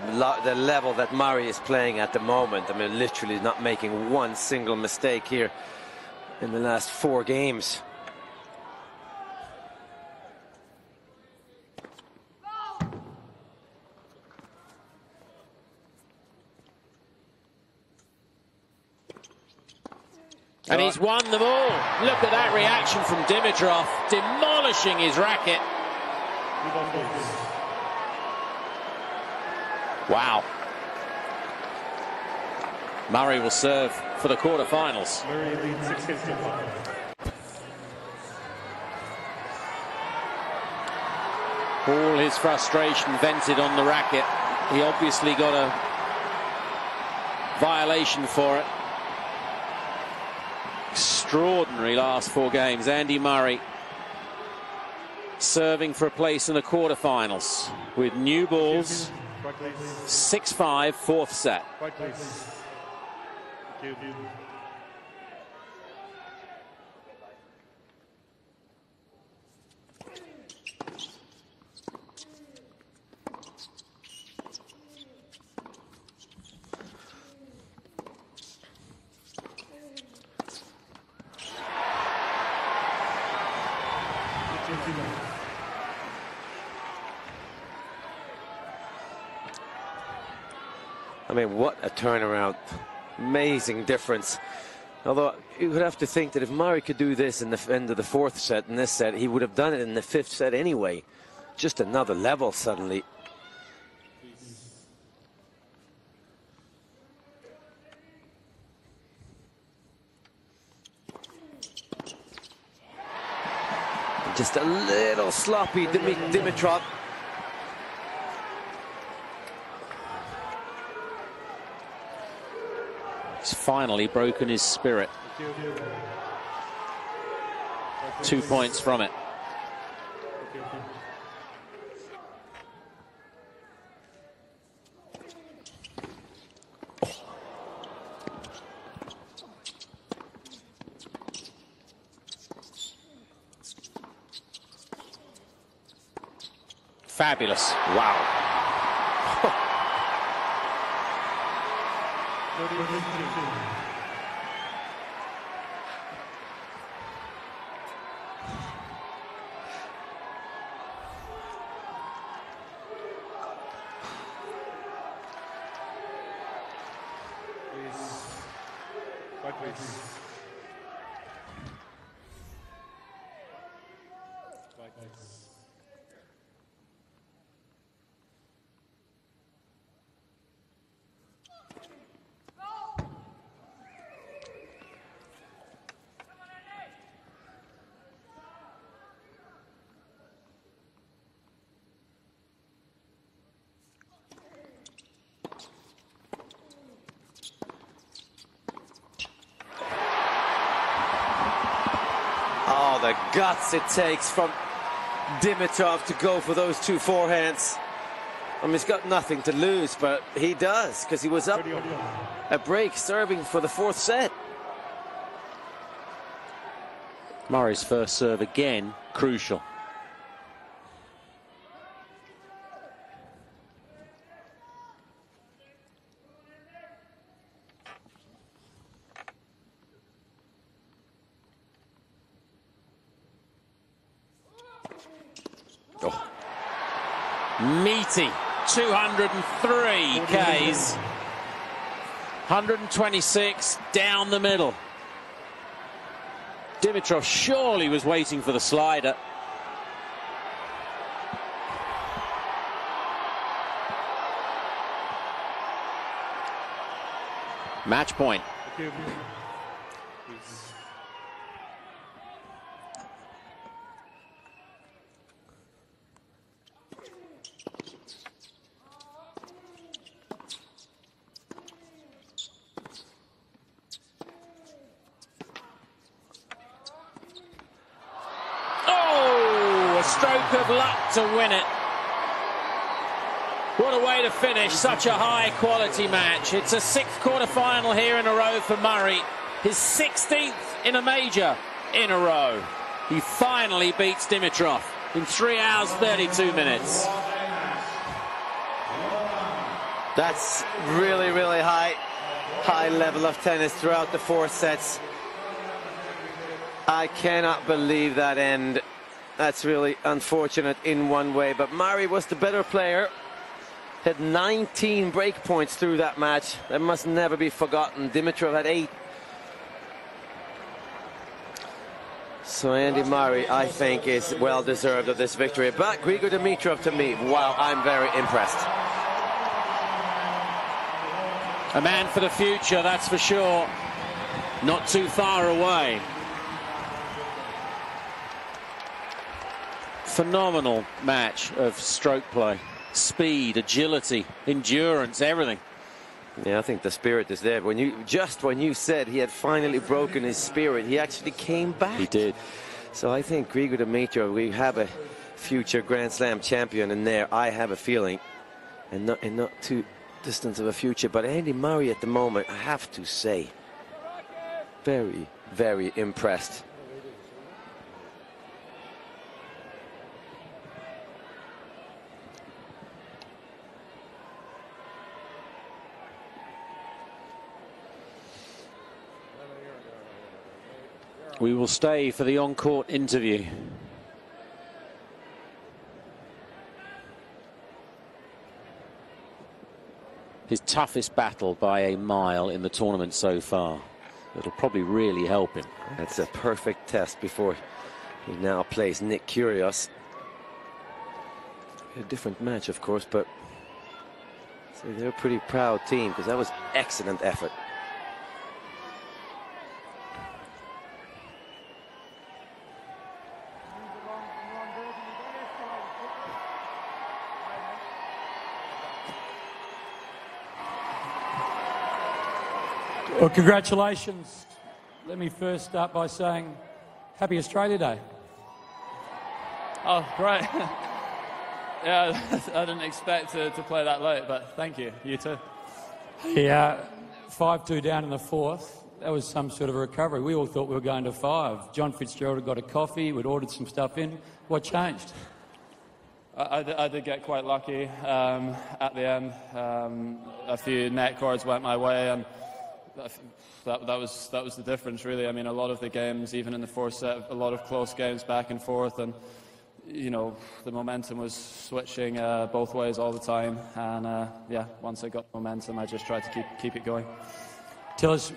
Speaker 2: the level that Murray is playing at the moment, I mean, literally not making one single mistake here in the last 4 games.
Speaker 1: And he's won them all. Look at that reaction from Dimitrov, demolishing his racket. Wow. Murray will serve for the quarterfinals.
Speaker 3: Murray leads 6-5.
Speaker 1: All his frustration vented on the racket. He obviously got a violation for it. Extraordinary last 4 games. Andy Murray serving for a place in the quarterfinals with new balls. 6-5, 4th set.
Speaker 3: Right, please. Thank you.
Speaker 2: I mean, what a turnaround. Amazing difference. Although you would have to think that if Murray could do this in the end of the 4th set in this set, he would have done it in the 5th set anyway. Just another level suddenly. Just a little sloppy, Dimitrov.
Speaker 1: He's finally broken his spirit. 2 points from it. Fabulous. Wow.
Speaker 2: Oh, the guts it takes from Dimitrov to go for those 2 forehands. I mean, he's got nothing to lose, but he does, because he was up a break serving for the 4th set.
Speaker 1: Murray's first serve again, crucial. Oh. Meaty, 203 Ks, 126 down the middle. Dimitrov surely was waiting for the slider. Match point. Stroke of luck to win it. What a way to finish such a high quality match. It's a sixth quarter-final here in a row for Murray. His 16th in a major in a row. He finally beats Dimitrov in 3 hours 32 minutes.
Speaker 2: That's really, really high level of tennis throughout the 4 sets. I cannot believe that end. That's really unfortunate in one way, but Murray was the better player. Had 19 break points through that match. That must never be forgotten. Dimitrov had 8. So Andy Murray, I think, is well deserved of this victory. But Grigor Dimitrov, to me, wow, I'm very impressed.
Speaker 1: A man for the future, that's for sure. Not too far away. Phenomenal match of stroke play. Speed, agility, endurance, everything.
Speaker 2: Yeah, I think the spirit is there. When you said he had finally broken his spirit, he actually came back.
Speaker 1: He did.
Speaker 2: So I think Grigor Dimitrov, we have a future Grand Slam champion in there. I have a feeling, and not too distant of a future. But Andy Murray at the moment, I have to say, very, very impressed.
Speaker 1: We will stay for the on-court interview. His toughest battle by a mile in the tournament so far. It'll probably really help him.
Speaker 2: That's a perfect test before he now plays Nick Kyrgios. A different match, of course, but so they're a pretty proud team because that was excellent effort.
Speaker 5: Well, congratulations. Let me first start by saying Happy Australia Day.
Speaker 6: Oh, great. Yeah, I didn't expect to play that late, but thank you. You too.
Speaker 5: Yeah, 5-2 down in the 4th. That was some sort of a recovery. We all thought we were going to 5. John Fitzgerald had got a coffee. We'd ordered some stuff in. What changed?
Speaker 6: I did get quite lucky at the end. A few net cords went my way, and that was the difference, really. I mean, a lot of the games, even in the 4th set, a lot of close games back and forth, and you know, the momentum was switching both ways all the time. And yeah, once I got momentum, I just tried to keep it going.
Speaker 5: Tell us,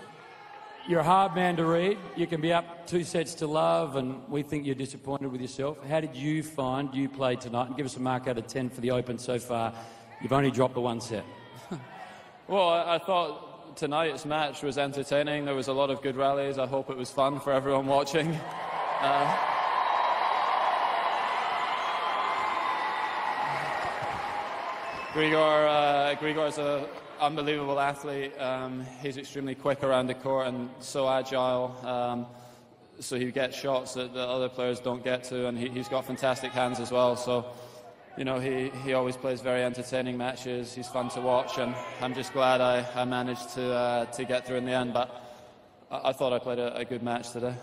Speaker 5: you're a hard man to read. You can be up 2 sets to love, and we think you're disappointed with yourself. How did you find you played tonight? And give us a mark out of 10 for the Open so far. You've only dropped the 1 set.
Speaker 6: Well, I thought tonight's match was entertaining. There was a lot of good rallies. I hope it was fun for everyone watching. Grigor's an unbelievable athlete. He's extremely quick around the court and so agile. So he gets shots that the other players don't get to, and he's got fantastic hands as well. So, you know, he always plays very entertaining matches. He's fun to watch, and I'm just glad I managed to get through in the end. But I thought I played a good match today.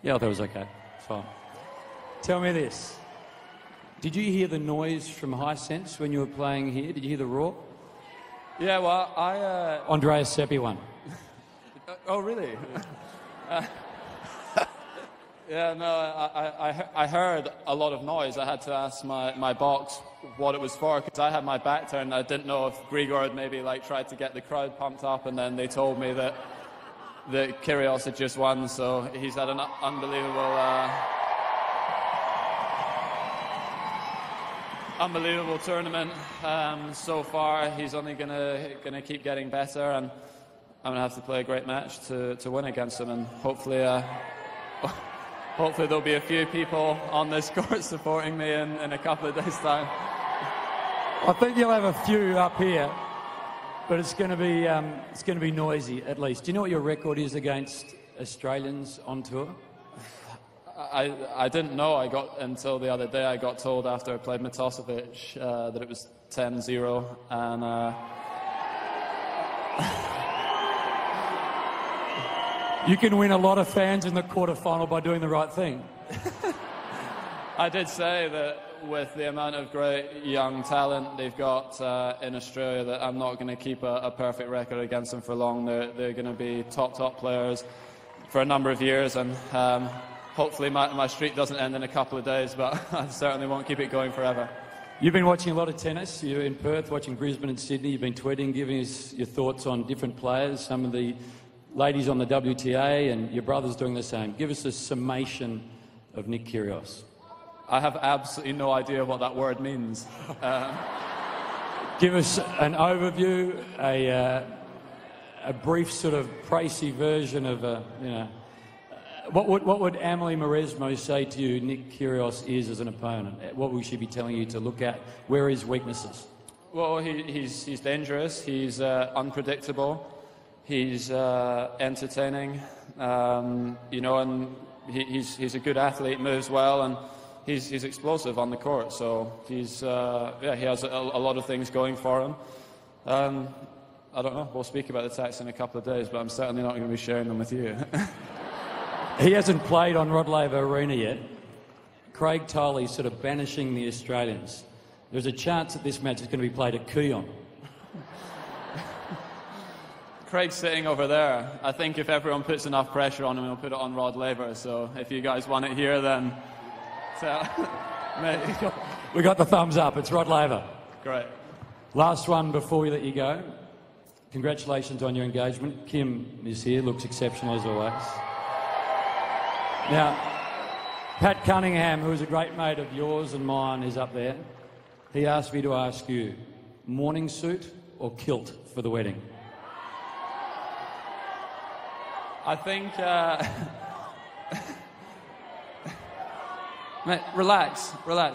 Speaker 5: Yeah, I thought it was okay. Fine. Tell me this. Did you hear the noise from High Sense when you were playing here? Did you hear the roar?
Speaker 6: Yeah, well,
Speaker 5: Andreas Seppi won.
Speaker 6: Oh, really? Yeah, no, I heard a lot of noise. I had to ask my box what it was for, because I had my back turned. I didn't know if Grigor had maybe tried to get the crowd pumped up, and then they told me that Kyrgios had just won, so he's had an unbelievable tournament so far. He's only gonna keep getting better, and I'm gonna have to play a great match to win against him, and hopefully there'll be a few people on this court supporting me in a couple of days' time.
Speaker 5: I think you'll have a few up here, but it's going to be noisy at least. Do you know what your record is against Australians on tour?
Speaker 6: I didn't know. Until the other day, I got told after I played Matosevic that it was 10-0, and
Speaker 5: you can win a lot of fans in the quarterfinal by doing the right thing.
Speaker 6: I did say that with the amount of great young talent they've got in Australia, that I'm not going to keep a perfect record against them for long. They're going to be top players for a number of years, and hopefully my streak doesn't end in a couple of days, but I certainly won't keep it going forever.
Speaker 5: You've been watching a lot of tennis. You're in Perth, watching Brisbane and Sydney. You've been tweeting, giving us your thoughts on different players, some of the ladies on the WTA, and your brother's doing the same. Give us a summation of Nick Kyrgios.
Speaker 6: I have absolutely no idea what that word means.
Speaker 5: Give us an overview, a brief sort of précis version of what would Amelie Mauresmo say to you Nick Kyrgios is as an opponent? What will she be telling you to look at? Where are his weaknesses?
Speaker 6: Well, he's dangerous. He's unpredictable. He's entertaining. And he's a good athlete, moves well, and he's explosive on the court. So he has a lot of things going for him. I don't know. We'll speak about the tactics in a couple of days, but I'm certainly not going to be sharing them with you.
Speaker 5: He hasn't played on Rod Laver Arena yet. Craig Toley's sort of banishing the Australians. There's a chance that this match is going to be played at Kuyon.
Speaker 6: Craig's sitting over there. I think if everyone puts enough pressure on him, he'll put it on Rod Laver. So if you guys want it here, then...
Speaker 5: We got the thumbs up. It's Rod Laver.
Speaker 6: Great.
Speaker 5: Last one before we let you go. Congratulations on your engagement. Kim is here, looks exceptional as always. Now, Pat Cunningham, who is a great mate of yours and mine, is up there. He asked me to ask you, morning suit or kilt for the wedding?
Speaker 6: I think... Mate, relax. I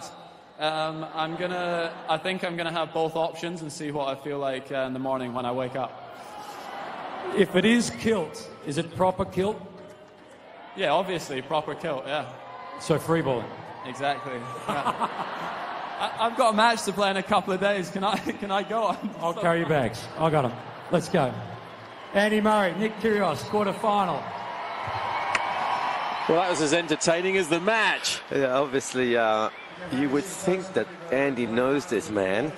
Speaker 6: think I'm gonna have both options and see what I feel like in the morning when I wake up.
Speaker 5: If it is kilt, is it proper kilt?
Speaker 6: Yeah, obviously, proper kilt, yeah.
Speaker 5: So freeballing.
Speaker 6: Exactly. Yeah. I've got a match to play in a couple of days. Can I go?
Speaker 5: I'll carry your bags. I got them. Let's go. Andy Murray, Nick Kyrgios, quarter-final.
Speaker 1: Well, that was as entertaining as the match.
Speaker 2: Yeah, obviously, you would think that Andy knows this man.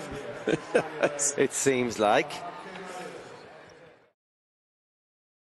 Speaker 2: It seems like.